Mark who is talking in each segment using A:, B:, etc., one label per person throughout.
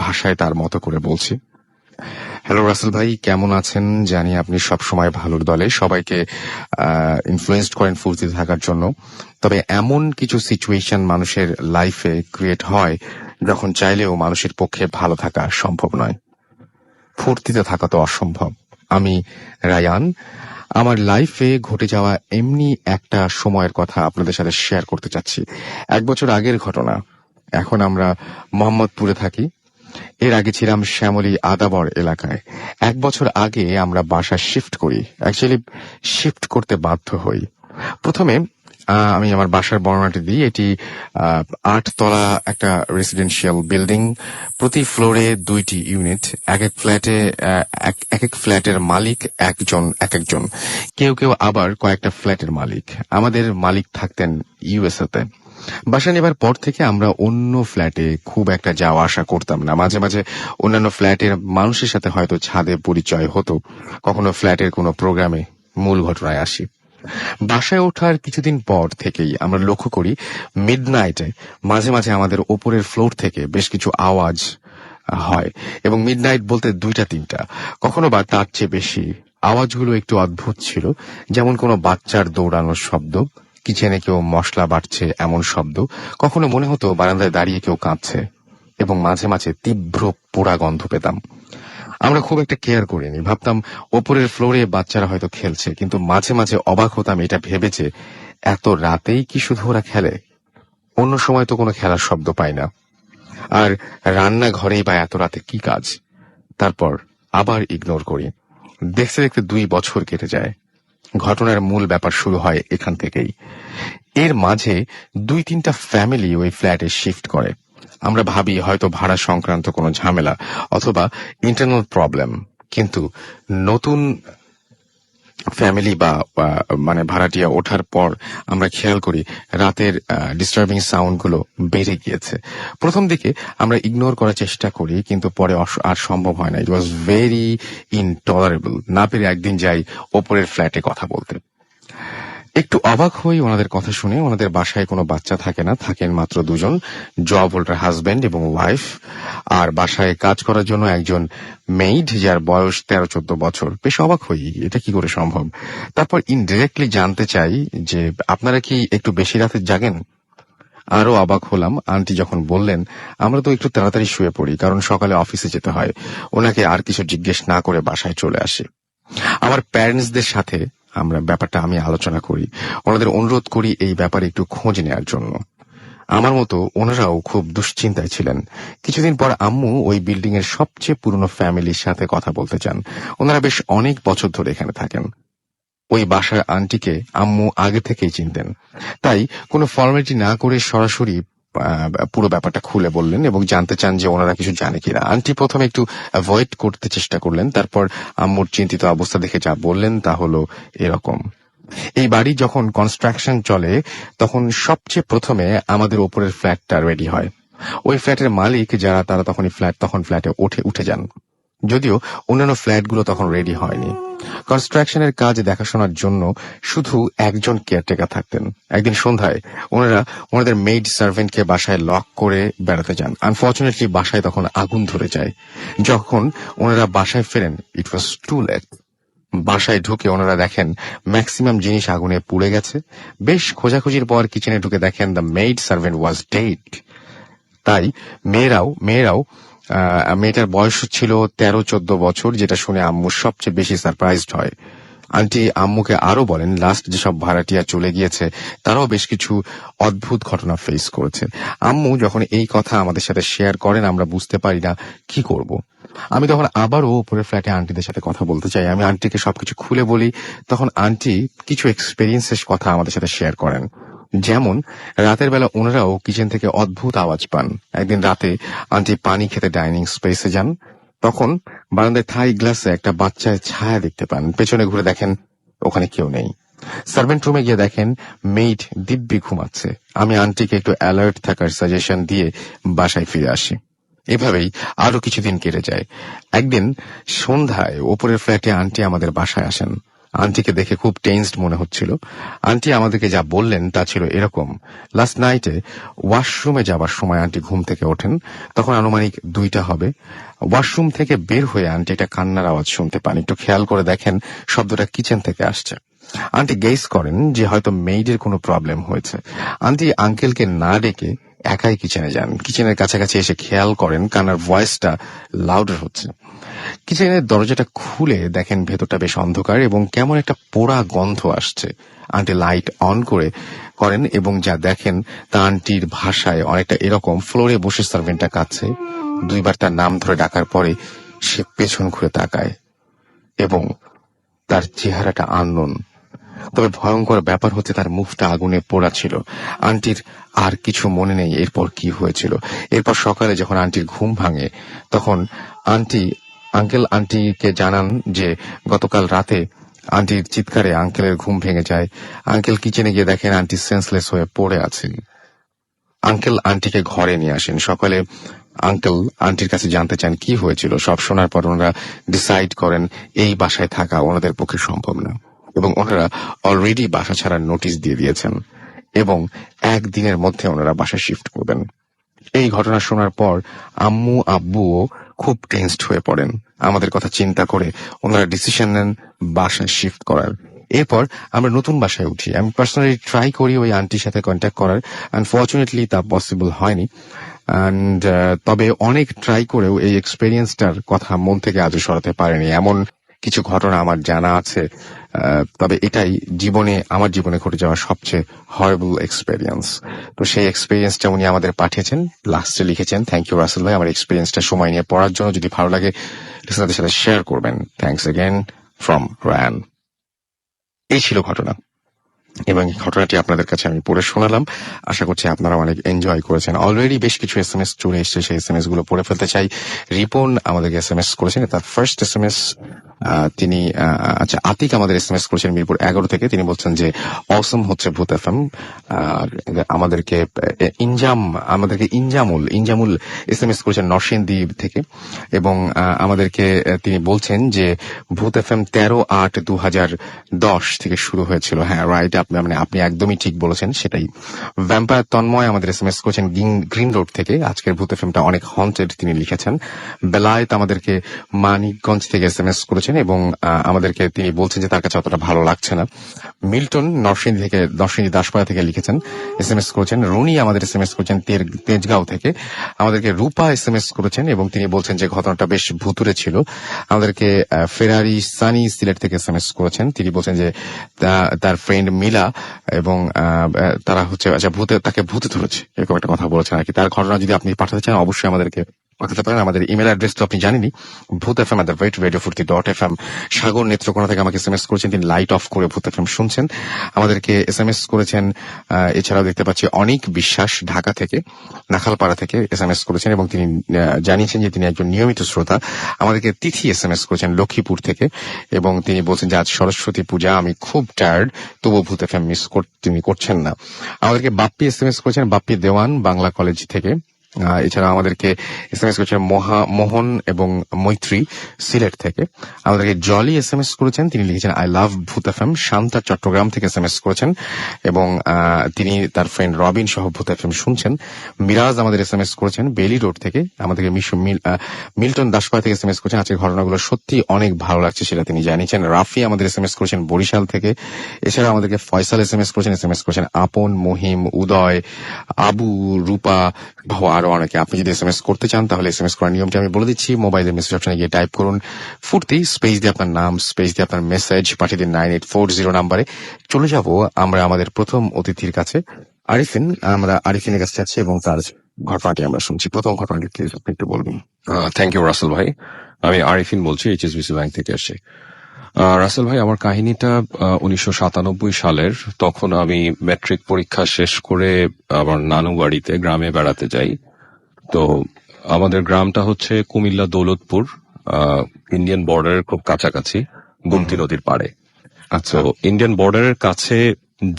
A: ভাষায় তার মতো করে বলছি। হ্যালো রাসেল ভাই, কেমন আছেন? জানি আপনি সবসময় ভালোর দলে, সবাইকে ইনফ্লুয়েন্সড করেন ফুর্তিতে থাকার জন্য। তবে এমন কিছু সিচুয়েশন মানুষের লাইফে ক্রিয়েট হয় যখন চাইলেও মানুষের পক্ষে ভালো থাকা সম্ভব নয়। ফুর্তিতে থাকা তো অসম্ভব। আমি রায়ান, আমার লাইফে ঘটে যাওয়া এমনি একটা সময়ের কথা আপনাদের সাথে শেয়ার করতে চাচ্ছি। 1 বছর আগের ঘটনা। এখন আমরা মোহাম্মদপুরে থাকি। এর আগে ছিলাম শ্যামলী আদাবর এলাকায়। 1 বছর আগে আমরা বাসা শিফট করি। অ্যাকচুয়ালি শিফট করতে বাধ্য হই। প্রথমে আমি আমার বাসার বর্ণনাটি দিই। এটি 8 তলা একটা রেসিডেন্সিয়াল বিল্ডিং। প্রতি ফ্লোরে 2টি ইউনিট। এক এক ফ্ল্যাটের মালিক একজন। কেউ কেউ আবার কয়েকটা ফ্ল্যাটের মালিক। আমাদের মালিক থাকতেন ইউএসএ তে। বাসা নেবার পর থেকে আমরা অন্য ফ্ল্যাটে খুব একটা যাওয়া আসা করতাম না। মাঝে মাঝে অন্যান্য ফ্ল্যাটের মানুষের সাথে হয়তো ছাদে পরিচয় হতো, কখনো ফ্ল্যাটের কোনো প্রোগ্রামে। মূল ঘটনায় আসি। বাসায় ওঠার কিছুদিন পর থেকেই আমরা লক্ষ্য করি মিডনাইটে মাঝে মাঝে আমাদের ওপরের ফ্লোর থেকে বেশ কিছু আওয়াজ হয়, এবং মিডনাইট বলতে 2টা-3টা, কখনো বা তার চেয়ে বেশি। আওয়াজগুলো একটু অদ্ভুত ছিল, যেমন কোনো বাচ্চার দৌড়ানোর শব্দ, কিচেনে কেউ মশলা বাটছে এমন শব্দ, কখনো মনে হতো বারান্দায় দাঁড়িয়ে কেউ কাঁদছে, এবং মাঝে মাঝে তীব্র পোড়া গন্ধ পেতাম। আমরা খুব একটা কেয়ার করিনি, ভাবতাম ওপরের ফ্লোরে বাচ্চারা হয়তো খেলছে, কিন্তু মাঝে মাঝে অবাক হতাম এটা ভেবে যে এত রাতেই কি শুধু ওরা খেলে? অন্য সময় তো কোনো খেলার শব্দ পাই না। আর রান্নাঘরেই বা এত রাতে কি কাজ? তারপর আবার ইগনোর করি। দেখতে দেখতে 2 বছর কেটে যায়। ঘটনার মূল ব্যাপার শুরু হয় এখান থেকেই। এর মাঝে 2-3টা ফ্যামিলি ওই ফ্ল্যাটে শিফট করে। আমরা ভাবি হয়তো ভাড়া সংক্রান্ত কোনো ঝামেলা অথবা ইন্টারনাল প্রবলেম, কিন্তু নতুন ফ্যামিলি বা মানে ভাড়াটিয়া ওঠার পর আমরা খেয়াল করি রাতের ডিস্টার্বিং সাউন্ডগুলো বেড়ে গিয়েছে। প্রথম দিকে আমরা ইগনোর করার চেষ্টা করি, কিন্তু পরে আর সম্ভব হয় না। ইট ওয়াজ ভেরি ইনটলারেবল। না পেরে একদিন যাই ওপরের ফ্ল্যাটে কথা বলতে। একটু অবাক হই ওনাদের কথা শুনে। ওনাদের বাসায় কোনো বাচ্চা থাকে না, থাকেন মাত্র 2জন, জব হোল্ডার হাজব্যান্ড এবং ওয়াইফ, আর বাসায় কাজ করার জন্য একজন মেইড যার বয়স 13-14 বছর। বেশ অবাক হই, এটা কি করে সম্ভব। তারপর ইনডিরেক্টলি জানতে চাই যে আপনারা কি একটু বেশি রাতে জাগেন? আরো অবাক হলাম আন্টি যখন বললেন আমরা তো একটু তাড়াতাড়ি শুয়ে পড়ি, কারণ সকালে অফিসে যেতে হয়। ওনাকে আর কিছু জিজ্ঞেস না করে বাসায় চলে আসি। আমার প্যারেন্টসদের সাথে ব্যাপারটা আমি আলোচনা করি, ওনাদের অনুরোধ করি এই ব্যাপারে একটু খোঁজ নেয়ার জন্য। আমার মতো ওনারাও খুব দুশ্চিন্তায় ছিলেন। কিছুদিন পর আম্মু ওই বিল্ডিং এর সবচেয়ে পুরনো ফ্যামিলির সাথে কথা বলতে চান। ওনারা বেশ অনেক বছর ধরে এখানে থাকেন। ওই বাসার আন্টিকে আম্মু আগে থেকেই চিনতেন, তাই কোনো ফর্মালিটি না করে সরাসরি পুরো ব্যাপারটা খুলে বললেন এবং জানতে চান যে ওনারা কিছু জানে কিনা। আন্টি প্রথমে একটু অ্যাভয়েড করতে চেষ্টা করলেন, তারপর আম্মুর চিন্তিত অবস্থা দেখে যা বললেন তা হলো এরকম। এই বাড়ি যখন কনস্ট্রাকশন চলে তখন সবচেয়ে প্রথমে আমাদের ওপরের ফ্ল্যাটটা রেডি হয়। ওই ফ্ল্যাটের মালিক যারা তারা তখন ফ্ল্যাটে উঠে যান, যদিও অন্যান্য ফ্ল্যাটগুলো তখন রেডি হয়নি। কনস্ট্রাকশনের কাজ দেখাশোনার জন্য শুধু একজন কেয়ারটেকার থাকতেন। একদিন সন্ধ্যায় ওনাদের মেইড সার্ভেন্টকে বাসায় লক করে বেড়াতে যান। আনফর্চুনেটলি বাসায় তখন আগুন ধরে যায়। যখন ওনারা বাসায় ফেরেন ইট ওয়াজ টু লেট। বাসায় ঢুকে ওনারা দেখেন ম্যাক্সিমাম জিনিস আগুনে পুড়ে গেছে। বেশ খোঁজাখুঁজির পর কিচেনে ঢুকে দেখেন the maid servant was dead. তাই মেয়েটার বয়স ছিল 13-14 বছর, যেটা শুনে আম্মু সবচেয়ে বেশি সারপ্রাইজড হয়। আন্টি আম্মুকে আরো বলেন লাস্ট যেসব ভাড়াটিয়া চলে গিয়েছে তারাও বেশ কিছু অদ্ভুত ঘটনা ফেস করেছে। আম্মু যখন এই কথা আমাদের সাথে শেয়ার করেন আমরা বুঝতে পারি না কি করব। আমি তখন আবারও উপরের ফ্ল্যাটে আন্টিদের সাথে কথা বলতে চাই। আমি আন্টিকে সবকিছু খুলে বলি। তখন আন্টি কিছু এক্সপেরিয়েন্সের কথা আমাদের সাথে শেয়ার করেন। যেমন রাতের বেলা ওনারাও কিচেন থেকে অদ্ভুত আওয়াজ পান। একদিন রাতে আন্টি পানি খেতে ডাইনিং স্পেসে যান, তখন বারান্দায় থাই গ্লাসে একটা বাচ্চার ছায়া দেখতে পান। পেছনে ঘুরে দেখেন ওখানে কেউ নেই। সার্ভেন্ট রুমে গিয়ে দেখেন মেইড দিব্যি ঘুমাচ্ছে। আমি আন্টিকে একটু অ্যালার্ট থাকার সাজেশন দিয়ে বাসায় ফিরে আসি। এভাবেই আরো কিছুদিন কেটে যায়। একদিন সন্ধ্যায় ওপরের ফ্ল্যাটে আন্টি আমাদের বাসায় আসেন। আন্টিকে দেখে খুব টেন্সড মনে হচ্ছিল। আন্টি আমাদেরকে যা বললেন তা ছিল এরকম: লাস্ট নাইটে ওয়াশরুমে যাবার সময় আন্টি ঘুম থেকে ওঠেন, তখন আনুমানিক 2টা হবে। ওয়াশরুম থেকে বের হয়ে আন্টি একটা কান্নার আওয়াজ শুনতে পান। একটু খেয়াল করে দেখেন শব্দটা কিচেন থেকে আসছে। আন্টি গেস করেন যে হয়তো মেইডের কোনো প্রবলেম হয়েছে। আন্টি আঙ্কেলকে না ডেকে একাই কিচেনে যান। কিচেনের কাছাকাছি এসে খেয়াল করেন কান্নার ভয়েসটা লাউডার হচ্ছে। কিচেনের দরজাটা খুলে দেখেন ভেতরটা বেশ অন্ধকার এবং কেমন একটা পোড়া গন্ধ আসছে। আন্টি লাইট অন করেন এবং যা দেখেন তা আন্টির ভাষায় অনেকটা এরকম: ফ্লোরে বসে সার্ভেন্টটা কাছে 2বার তার নাম ধরে ডাকার পরে সে পেছন ঘুরে তাকায় এবং তার চেহারাটা আননোন। তবে ভয়ঙ্কর ব্যাপার হচ্ছে তার মুখটা আগুনে পোড়া ছিল। আন্টির আর কিছু মনে নেই এরপর কি হয়েছিল। এরপর সকালে যখন আন্টির ঘুম ভাঙে তখন আঙ্কেল আন্টিকে জানান যে গতকাল রাতে আন্টির চিৎকারে আঙ্কেলের ঘুম ভেঙে যায়। আঙ্কেল কিচেনে গিয়ে দেখেন আন্টি সেন্সলেস হয়ে পড়ে আছেন। আঙ্কেল আন্টিকে ঘরে নিয়ে আসেন। সকালে আঙ্কেল আন্টির কাছে জানতে চান কি হয়েছিল। সব শোনার পর ওনারা ডিসাইড করেন এই বাসায় থাকা ওনাদের পক্ষে সম্ভব না এবং ওনারা অলরেডি বাসা ছাড়ার নোটিশ দিয়ে দিয়েছেন এবং 1 দিনের মধ্যে ওনারা বাসা শিফট করবেন। এই ঘটনা শোনার পর আম্মু আব্বুও খুব টেন্সড হয়ে পড়েন। আমাদের কথা চিন্তা করে ওনারা ডিসিশন নেন বাসা শিফট করার। এরপর আমরা নতুন বাসায় উঠি। আমি পার্সোনালি ট্রাই করি ওই আন্টির সাথে কন্ট্যাক্ট করার। আনফর্চুনেটলি তা পসিবল হয়নি। তবে অনেক ট্রাই করেও এই এক্সপেরিয়েন্সটার কথা মন থেকে আজও সরাতে পারেনি। এমন কিছু ঘটনা আমার জানা আছে, তবে এটাই আমার জীবনে ঘটে যাওয়া সবচেয়ে হরেবল এক্সপেরিয়েন্স। তো সেই এক্সপেরিয়েন্সটা উনি আমাদের পাঠিয়েছেন, লাস্টে লিখেছেন, থ্যাংক ইউ রাসেল ভাই আমার এক্সপেরিয়েন্সটা সময় নিয়ে পড়ার জন্য। যদি ভালো লাগে লিসনারদের সাথে শেয়ার করবেন। Thanks again from Ryan. এই ছিল ঘটনা এবং এই ঘটনাটি আপনাদের কাছে আমি পড়ে শোনালাম। আশা করছি আপনারা অনেক এনজয় করেছেন। অলরেডি বেশ কিছু SMS চলে এসেছে, সেই SMS গুলো পড়ে ফেলতে চাই। রিপন আমাদেরকে SMS করেছেন, তার ফার্স্ট SMS তিনি আতিক আমাদের SMS করেছেন মিরপুর 11 থেকে। তিনি বলছেন যে অসম হচ্ছে ভূত FM। আমাদেরকে ইনজামুল SMS করেছেন নরসিংদী থেকে এবং আমাদেরকে তিনি বলছেন যে ভূত FM 13/8/2010 থেকে শুরু হয়েছিল। হ্যাঁ রাইট, আপনি একদমই ঠিক বলেছেন, সেটাই। ভ্যাম্পায়ার তন্ময় আমাদের SMS করেছেন গ্রিন রোড থেকে। আজকের ভূত এফএমটা অনেক হন্টেড তিনি লিখেছেন। বেলায়েত আমাদেরকে মানিকগঞ্জ থেকে SMS করেছেন এবং আমাদেরকে তিনি বলছেন যে তার কাছে অতটা ভালো লাগছে না। মিল্টন নরসিংদী দাসপাড়া থেকে লিখেছেন, SMS করেছেন। রুনি আমাদের SMS করেছেন তেজগাঁও থেকে। আমাদেরকে রূপা SMS করেছেন এবং তিনি বলছেন যে ঘটনাটা বেশ ভুতুরে ছিল। আমাদেরকে ফেরারি সানি সিলেট থেকে SMS করেছেন। তিনি বলছেন যে তার ফ্রেন্ড মিলা এবং তারা হচ্ছে তাকে ভূতে ধরেছে, এরকম একটা কথা বলেছেন আর কি। তার ঘটনা যদি আপনি পাঠাতে চান অবশ্যই আমাদেরকে পাঠাতে পারেন। আমাদের ইমেল অ্যাড্রেস তো আপনি জানেনই, bhutfm@radiofurti.fm। সাগর নেত্রকোনা থেকে আমাকে SMS করেছেন, তিনি লাইট অফ করে ভূত এফএম শুনছেন। আমাদেরকে SMS করেছেন এছাড়াও দেখতে পাচ্ছি অনেক বিশ্বাস ঢাকা থেকে, নাখালপাড়া থেকে SMS করেছেন এবং তিনি জানিয়েছেন যে তিনি একজন নিয়মিত শ্রোতা। আমাদেরকে তিথি SMS করেছেন লক্ষ্মীপুর থেকে এবং তিনি বলছেন যে আজ সরস্বতী পূজা, আমি খুব টায়ার্ড, তবু ভূত এফএম মিস তিনি করছেন না। আমাদেরকে বাপ্পি SMS করেছেন, বাপ্পি দেওয়ান বাংলা কলেজ থেকে। এছাড়া আমাদেরকে SMS করেছেন মোহন এবং মৈত্রী সিলেট থেকে। আমাদেরকে জলি SMS করেছেন, তিনি লিখেছেন আই লাভ ভূত এফএম। শান্তা চট্টগ্রাম থেকে SMS করেছেন এবং তিনি তার ফ্রেন্ড রবিন সহ ভূত এফএম শুনছেন। মিরাজ আমাদের SMS করেছেন বেলি রোড থেকে। আমাদেরকে মিল্টন দাসপাড়া থেকে SMS করেছেন, আজকের ঘটনাগুলো সত্যি অনেক ভালো লাগছে সেটা তিনি জানিয়েছেন। রাফি আমাদের SMS করেছেন বরিশাল থেকে। এছাড়া আমাদেরকে ফয়সাল SMS করেছেন আপন, মহিম, উদয়, আবু, রূপা আরো অনেকে। আপনি যদি SMS করতে চান তাহলে SMS করার নিয়মটি আমি বলে দিচ্ছি। মোবাইলের মেসেজ অপশনে গিয়ে টাইপ করুন ফুর্তি, স্পেস দিয়ে আপনার নাম, স্পেস দিয়ে আপনার মেসেজ পাঠিয়ে দিন 9840 নাম্বারে। চলে যাব আমরা আমাদের প্রথম অতিথির কাছে, আরিফিন। আমরা আরিফিনের কাছে যাচ্ছি এবং তার ঘটনাটি আমরা শুনছি। প্রথম ঘটনাটি প্লিজ আপনি একটু বলবেন।
B: থ্যাংক ইউ রাসেল ভাই। আমি আরিফিন বলছি, HSBC ব্যাংক থেকে আসছি। রাসেল ভাই, আমার কাহিনীটা 1997 সালের। তখন আমি ম্যাট্রিক পরীক্ষা শেষ করে আমার নানু বাড়িতে গ্রামে বেড়াতে যাই। তো আমাদের গ্রামটা হচ্ছে কুমিল্লা দৌলতপুর, ইন্ডিয়ান বর্ডারের খুব কাছাকাছি, গুমতি নদীর পাড়ে।
A: আচ্ছা,
B: ইন্ডিয়ান বর্ডারের কাছে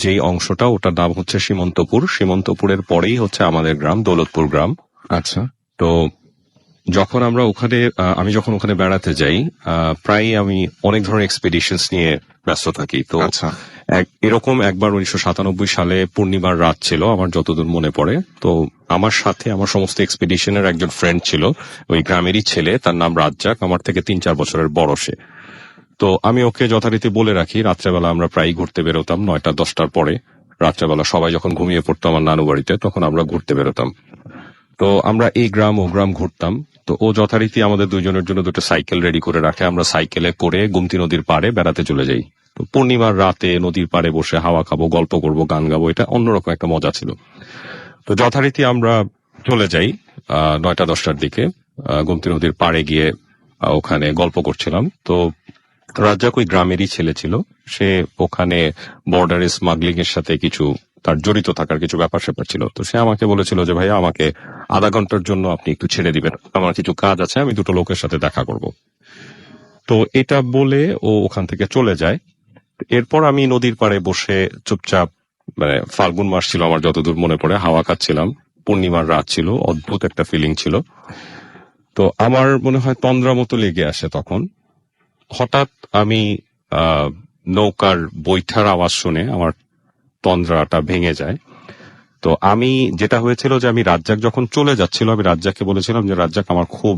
B: যেই অংশটা, ওটার নাম হচ্ছে সীমন্তপুর। সীমন্তপুরের পরেই হচ্ছে আমাদের গ্রাম, দৌলতপুর গ্রাম।
A: আচ্ছা।
B: তো যখন আমরা ওখানে আমি যখন ওখানে বেড়াতে যাই প্রায় আমি অনেক ধরনের এক্সপেডিশনস নিয়ে ব্যস্ত থাকি। তো
A: আচ্ছা।
B: এরকম একবার 1997 সালে পূর্ণিমার রাত ছিল আমার যতদূর মনে পড়ে। তো আমার সাথে আমার সমস্ত এক্সপেডিশনের একজন ফ্রেন্ড ছিল, ওই গ্রামেরই ছেলে, তার নাম রাজ্জাক, আমার থেকে 3-4 বছরের বড় সে। তো আমি ওকে যথারীতি বলে রাখি, রাত্রেবেলা আমরা প্রায় ঘুরতে বেরোতাম 9টা-10টার পরে। রাত্রেবেলা সবাই যখন ঘুমিয়ে পড়তো আমার নানু বাড়িতে, তখন আমরা ঘুরতে বেরোতাম। তো আমরা এই গ্রাম ও গ্রাম ঘুরতাম। তো ও যথারীতি আমাদের দুজনের জন্য দুটো সাইকেল রেডি করে রাখে, আমরা সাইকেলে করে গুমতি নদীর পাড়ে বেড়াতে চলে যাই। তো পূর্ণিমার রাতে নদীর পাড়ে বসে হাওয়া খাবো, গল্প করব, গান গাবো, এটা অন্যরকম একটা মজা ছিল। তো যথারীতি আমরা চলে যাই 9টা-10টার দিকে গুমতি নদীর পাড়ে গিয়ে ওখানে গল্প করছিলাম। তো রাজ্জাক ওই গ্রামেরই ছেলে ছিল, সে ওখানে বর্ডারে স্মাগলিং এর সাথে কিছু তার জড়িত থাকার কিছু ব্যাপার স্যাপার ছিল। তো সে আমাকে বলেছিল যে ভাইয়া আমাকে আধা ঘন্টার জন্য আপনি একটু ছেড়ে দিবেন, আমার কিছু কাজ আছে, আমি দুটো লোকের সাথে দেখা করব। তো এটা বলে ও ওখান থেকে চলে যায়। এরপর আমি নদীর পাড়ে বসে চুপচাপ, মানে ফাল্গুন মাস ছিল আমার যতদূর মনে পড়ে, হাওয়া খাচ্ছিলাম, পূর্ণিমার রাত ছিল, অদ্ভুত একটা ফিলিং ছিল। তো আমার মনে হয় তন্দ্রা মতো লেগে আসে তখন। হঠাৎ আমি নৌকার বৈঠার আওয়াজ শুনে আমার তন্দ্রাটা ভেঙে যায়। তো আমি, যেটা হয়েছিল যে আমি রাজ্জাক যখন চলে যাচ্ছিল, আমি রাজ্জাককে বলেছিলাম যে রাজ্জাক আমার খুব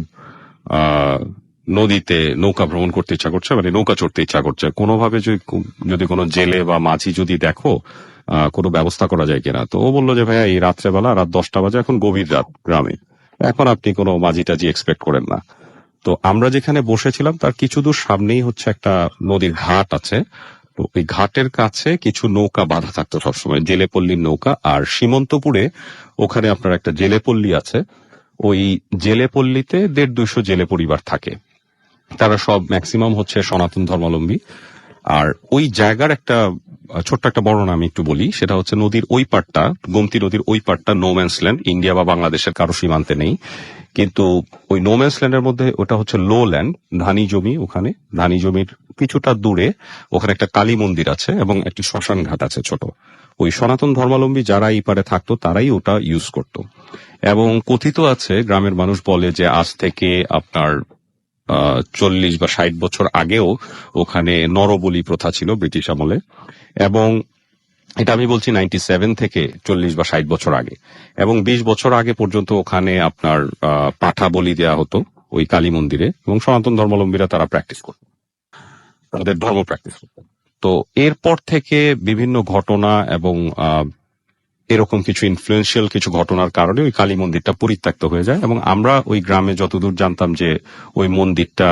B: নদীতে নৌকা ভ্রমণ করতে ইচ্ছা করছে, মানে নৌকা চড়তে ইচ্ছা করছে, কোনোভাবে যদি কোনো জেলে বা মাঝি যদি দেখো কোনো ব্যবস্থা করা যায় কিনা। তো ও বললো যে ভাইয়া এই রাত্রেবেলা, রাত 10টা বাজে, এখন গভীর রাত গ্রামে, এখন আপনি কোনো মাঝি টাঝি এক্সপেক্ট করেন না। তো আমরা যেখানে বসেছিলাম তার কিছু দূর সামনেই হচ্ছে একটা নদীর ঘাট আছে। তো ওই ঘাটের কাছে কিছু নৌকা বাঁধা থাকতো সবসময়, জেলেপল্লীর নৌকা। আর সীমন্তপুরে ওখানে আপনার একটা জেলেপল্লী আছে, ওই জেলেপল্লীতে 150-200 জেলে পরিবার থাকে। তারা সব ম্যাক্সিমাম হচ্ছে সনাতন ধর্মাবলম্বী। আর ওই জায়গার একটা ছোট্ট একটা বর্ণনা আমি একটু বলি, সেটা হচ্ছে নদীর ওই পাড়টা, গোমতী নদীর ওই পাড়টা নো ম্যানস ল্যান্ড, ইন্ডিয়া বা বাংলাদেশের কারো সীমান্তে নেই। কিন্তু ওই নো ম্যানস ল্যান্ডের মধ্যে ওটা হচ্ছে লো ল্যান্ড, ধানি জমি। ওখানে ধানি জমির কিছুটা দূরে ওখানে একটা কালী মন্দির আছে এবং একটি শ্মশান ঘাট আছে ছোট। ওই সনাতন ধর্মাবলম্বী যারা এই পারে থাকতো তারাই ওটা ইউজ করত। এবং কথিত আছে, গ্রামের মানুষ বলে যে আজ থেকে আপনার 40 বা 60 বছর আগেও ওখানে নরবলি প্রথা ছিল ব্রিটিশ আমলে। এবং এটা আমি বলছি 97 থেকে 40 বা 60 বছর আগে। এবং 20 বছর আগে পর্যন্ত ওখানে আপনার পাঠা বলি দেওয়া হতো ওই কালী মন্দিরে, এবং সনাতন ধর্মাবলম্বীরা তারা প্র্যাকটিস করত, তাদের ধর্ম প্র্যাকটিস করত। তো এরপর থেকে বিভিন্ন ঘটনা এবং এরকম কিছু ইনফ্লুয়েন্সিয়াল কিছু ঘটনার কারণে ওই কালী মন্দিরটা পরিত্যক্ত হয়ে যায়। এবং আমরা ওই গ্রামে যতদূর জানতাম যে ওই মন্দিরটা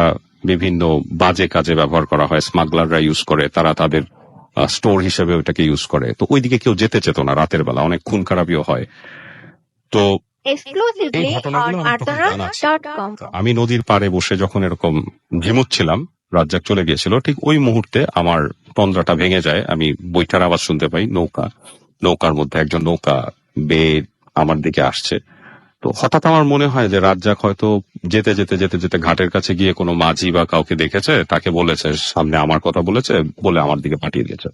B: বিভিন্ন বাজে কাজে ব্যবহার করা হয়, স্মাগলাররা ইউজ করে, তারা তাদের স্টোর হিসেবে ওইটাকে ইউজ করে। তো ওইদিকে কেউ যেতে চেত না, রাতের বেলা অনেক খুন খারাপিও হয়। তো এই
C: exclusively
B: ঘটনাগুলো
C: on
B: আমার তখন জানা ছিল।
C: arthana.com.
B: আমি নদীর পাড়ে বসে যখন এরকম ঝিমুচ্ছিলাম, রাজ্জাক চলে গিয়েছিল, ঠিক ওই মুহূর্তে আমার তন্দ্রাটা ভেঙে যায়। আমি বৈঠার আওয়াজ শুনতে পাই, নৌকার মধ্যে একজন নৌকা বেয়ে আমার দিকে আসছে। তো হঠাৎ আমার মনে হয় যে রাজ্জাক হয়তো যেতে যেতে যেতে যেতে ঘাটের কাছে গিয়ে কোনো মাঝি বা কাউকে দেখেছে, তাকে বলেছে, সামনে আমার কথা বলেছে, বলে আমার দিকে পাঠিয়ে দিয়েছে।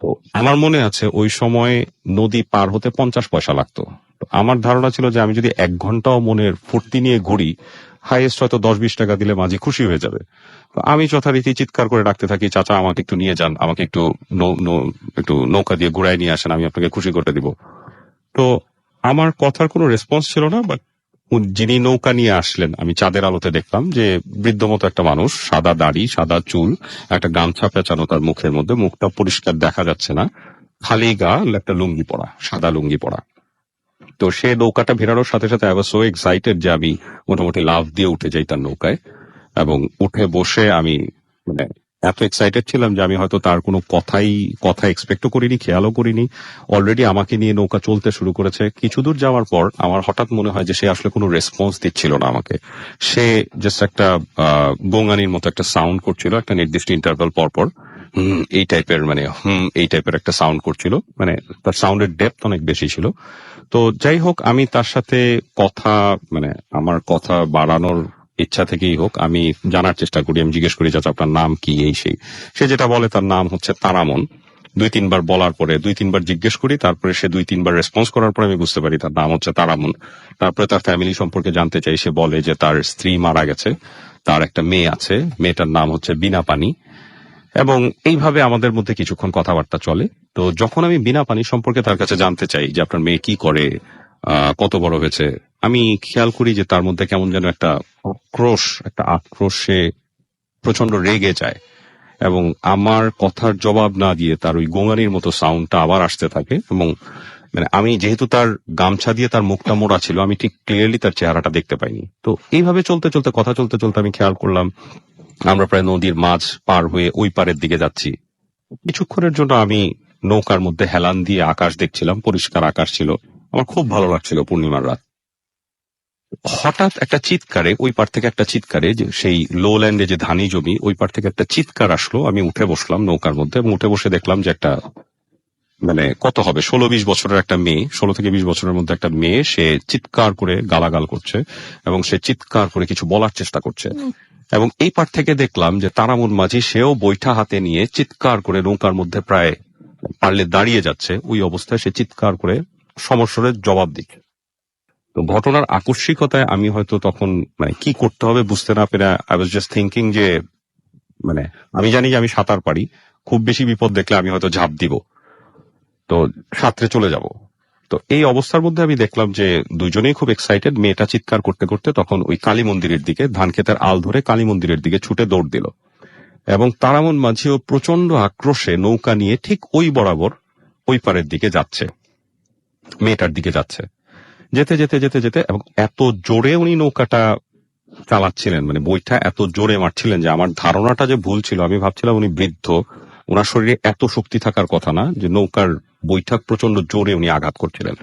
B: তো আমার মনে আছে ওই সময় নদী পার হতে 50 পয়সা লাগতো। তো আমার ধারণা ছিল যে আমি যদি 1 ঘন্টাও মনের ফুর্তি নিয়ে ঘুরি, হাইয়েস্ট হয়তো 10-20 টাকা দিলে মাঝি খুশি হয়ে যাবে। তো আমি যথারীতি চিৎকার করে ডাকতে থাকি, চাচা আমাকে একটু নিয়ে যান, আমাকে একটু একটু নৌকা দিয়ে ঘুরায় নিয়ে আসেন, আমি আপনাকে খুশি করতে দিব। তো আমার কথার কোনো রেসপন্স ছিল না। বাট যিনি নৌকা নিয়ে আসলেন, আমি চাঁদের আলোতে দেখলাম যে বৃদ্ধ মতো একটা মানুষ, সাদা দাড়ি, সাদা চুল, একটা গামছা পেঁচানো তার মুখের মধ্যে, মুখটা পরিষ্কার দেখা যাচ্ছে না, খালি গা, একটা লুঙ্গি পরা, সাদা লুঙ্গি পরা। তো সে নৌকাটা ভেড়ানোর সাথে সাথে আই ওয়াজ সো এক্সাইটেড যে আমি মোটামুটি লাফ দিয়ে উঠে যাই তার নৌকায়। এবং উঠে বসে আমি মানে এত এক্সাইটেড ছিলাম যে আমি হয়তো তার কোনো কথা এক্সপেক্টও করিনি, খেয়ালও করিনি। অলরেডি আমাকে নিয়ে নৌকা চলতে শুরু করেছে। কিছু দূর যাওয়ার পর আমার হঠাৎ মনে হয় যে সে আসলে কোনো রেসপন্স দিচ্ছিল না আমাকে। সে জাস্ট একটা গোঙানির মতো একটা সাউন্ড করছিল, একটা নির্দিষ্ট ইন্টারভাল পর পর এই টাইপের, মানে এই টাইপের একটা সাউন্ড করছিল। মানে তার সাউন্ডের ডেপথ অনেক বেশি ছিল। তো যাই হোক, আমি তার সাথে মানে আমার কথা বাড়ানোর ইচ্ছা থেকেই হোক, আমি জানার চেষ্টা করি, আমি জিজ্ঞেস করি, চাচা আপনার নাম কি, এই সেই। সে যেটা বলে তার নাম হচ্ছে তারামন। 2-3 বার বলার পরে 2-3 বার জিজ্ঞেস করি, তারপরে সে 2-3 বার রেসপন্স করার পরে আমি বুঝতে পারি তার নাম হচ্ছে তারামুন। তারপরে তার ফ্যামিলি সম্পর্কে জানতে চাই, সে বলে যে তার স্ত্রী মারা গেছে, তার একটা মেয়ে আছে, মেয়েটার নাম হচ্ছে বিনা পানি। এবং এইভাবে আমাদের মধ্যে কিছুক্ষণ কথাবার্তা চলে। তো যখন আমি বিনা পানি সম্পর্কে তার কাছে জানতে চাই যে আপনার মেয়ে কি করে, কত বড় হয়েছে, আমি খেয়াল করি যে তার মধ্যে কেমন যেন একটা আক্রোশ, সে প্রচন্ড রেগে যায় এবং আমার কথার জবাব না দিয়ে তার ওই গোঙানির মতো সাউন্ডটা আবার আসতে থাকে। এবং মানে আমি যেহেতু তার গামছা দিয়ে তার মুখটা মোড়া ছিল, আমি ঠিক ক্লিয়ারলি তার চেহারাটা দেখতে পাইনি। তো এইভাবে চলতে চলতে, কথা চলতে চলতে আমি খেয়াল করলাম আমরা প্রায় নদীর মাঝ পার হয়ে ওই পারের দিকে যাচ্ছি। কিছুক্ষণের জন্য আমি নৌকার মধ্যে হেলান দিয়ে আকাশ দেখছিলাম, পরিষ্কার আকাশ ছিল, আমার খুব ভালো লাগছিল পূর্ণিমার রাত। হঠাৎ একটা চিৎকারে, ওই পার থেকে একটা চিৎকারে, যে সেই লোল্যান্ডে যে ধানি জমি, ওই পার থেকে একটা চিৎকার আসলো। আমি উঠে বসলাম নৌকার মধ্যে এবং উঠে বসে দেখলাম যে একটা, মানে কত হবে, 16-20 বছরের একটা মেয়ে, 16 থেকে 20 বছরের মধ্যে একটা মেয়ে, সে চিৎকার করে গালাগাল করছে এবং সে চিৎকার করে কিছু বলার চেষ্টা করছে। এবং এই পার থেকে দেখলাম যে তারামুন মাঝি, সেও বৈঠা হাতে নিয়ে চিৎকার করে নৌকার মধ্যে প্রায় পারলে দাঁড়িয়ে যাচ্ছে। ওই অবস্থায় সে চিৎকার করে সমস্বরে জবাব দিচ্ছে। তো ঘটনার আকস্মিকতায় আমি হয়তো তখন মানে কি করতে হবে বুঝতে না পেরে আই ওয়াজ জাস্ট থিঙ্কিং যে, মানে আমি জানি যে আমি সাঁতার পারি, খুব বেশি বিপদ দেখলে আমি হয়তো ঝাঁপ দিব, তো সাঁতরে চলে যাব। তো এই অবস্থার মধ্যে আমি দেখলাম যে দুজনেই খুব এক্সাইটেড। মেয়েটা চিৎকার করতে করতে তখন ওই কালী মন্দিরের দিকে, ধান ক্ষেতের আল ধরে কালী মন্দিরের দিকে ছুটে দৌড় দিল। এবং তারামন মাঝিও প্রচন্ড আক্রোশে নৌকা নিয়ে ঠিক ওই বরাবর ওই পারের দিকে যাচ্ছে, মেয়েটার দিকে যাচ্ছে। যেতে যেতে যেতে যেতে এবং এত জোরে উনি নৌকাটা চালাচ্ছিলেন, মানে বইটা এত জোরে মারছিলেন যে আমার ধারণাটা যে ভুল ছিল। আমি ভাবছিলাম উনি বৃদ্ধ, ওনার শরীরে এত শক্তি থাকার কথা না, যে নৌকার বৈঠা প্রচন্ড জোরে উনি আঘাত করছিলেন।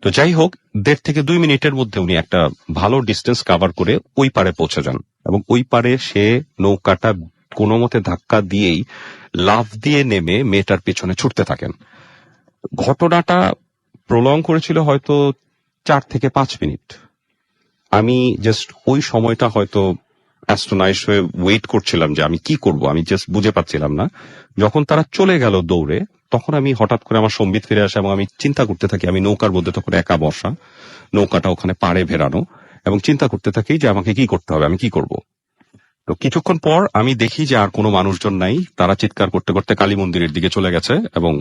B: তো যাই হোক, 1.5 থেকে 2 মিনিটের মধ্যে উনি একটা ভালো ডিস্টেন্স কভার করে ওই পারে পৌঁছে যান এবং ওই পারে সে নৌকাটা কোনো মতে ধাক্কা দিয়েই লাফ দিয়ে নেমে মেয়েটার পেছনে ছুটতে থাকেন। ঘটনাটা প্রলং করেছিল হয়তো 4 থেকে 5 মিনিট। আমি জাস্ট ওই সময়টা হয়তো অ্যাস্ট্রোনাইজ হয়ে ওয়েট করছিলাম যে আমি কি করব, আমি জাস্ট বুঝে পাচ্ছিলাম না। যখন তারা চলে গেল দৌড়ে, তখন আমি হঠাৎ করে আমার সম্বিত ফিরে আসে এবং আমি চিন্তা করতে থাকি, আমি নৌকার মধ্যে তখন একা বসা, নৌকাটা ওখানে পাড়ে ভেড়ানো, এবং চিন্তা করতে থাকি যে আমাকে কি করতে হবে, আমি কি করব। তো কিছুক্ষণ পর আমি দেখি যে আর কোনো মানুষজন নাই, তারা চিৎকার করতে করতে কালী মন্দিরের দিকে চলে গেছে এবং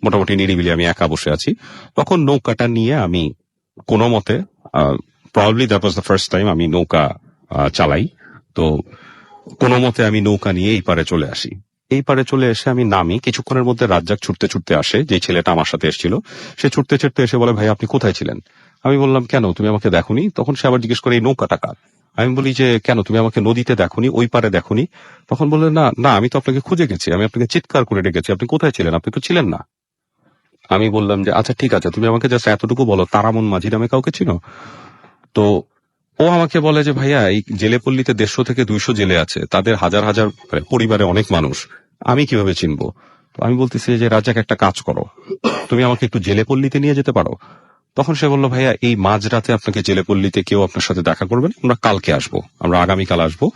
B: মোটামুটি নিরিবিলি আমি একা বসে আছি। তখন নৌকাটা নিয়ে আমি কোনো মতে, probably that was the first time আমি নৌকা চালাই, তো কোনো মতে আমি নৌকা নিয়ে এই পারে চলে আসি। এই পারে চলে এসে আমি নামি, কিছুক্ষণের মধ্যে রাজ্জাক ছুটতে ছুটতে আসে, যে ছেলেটা আমার সাথে এসেছিল, সে ছুটতে ছুটতে এসে বলে, ভাই আপনি কোথায় ছিলেন? আমি বললাম, কেন, তুমি আমাকে দেখোনি? তখন সে আবার জিজ্ঞেস করে, এই নৌকাটা কার? আমি বলি যে, কেন, তুমি আমাকে নদীতে দেখোনি, ওই পারে দেখোনি? তখন বললে, না না, আমি তো আপনাকে খুঁজে গেছি, আমি আপনাকে চিৎকার করে ডেকেছি, আপনি কোথায় ছিলেন? আপনি তো ছিলেন না। আমি বললাম যে, আচ্ছা ঠিক আছে, তুমি আমাকে জাস্ট এতটুকু বলো, তারামন মাঝি নামে কাউকে চিনো? তো ও আমাকে বলে যে, ভাইয়া এই জেলেপল্লীতে 150 থেকে 200 জেলে আছে, তাদের হাজার হাজার পরিবারে অনেক মানুষ, আমি কিভাবে চিনবো? তো আমি বলতেছি যে, রাজ্জাক একটা কাজ করো, তুমি আমাকে একটু জেলেপল্লীতে নিয়ে যেতে পারো? তখন সে বলল, ভাইয়া এই মাঝরাতে আপনাকে জেলেপল্লীতে কেউ আপনার সাথে দেখা করবেন, আমরা কালকে আসবো, আমরা আগামীকাল আসবো।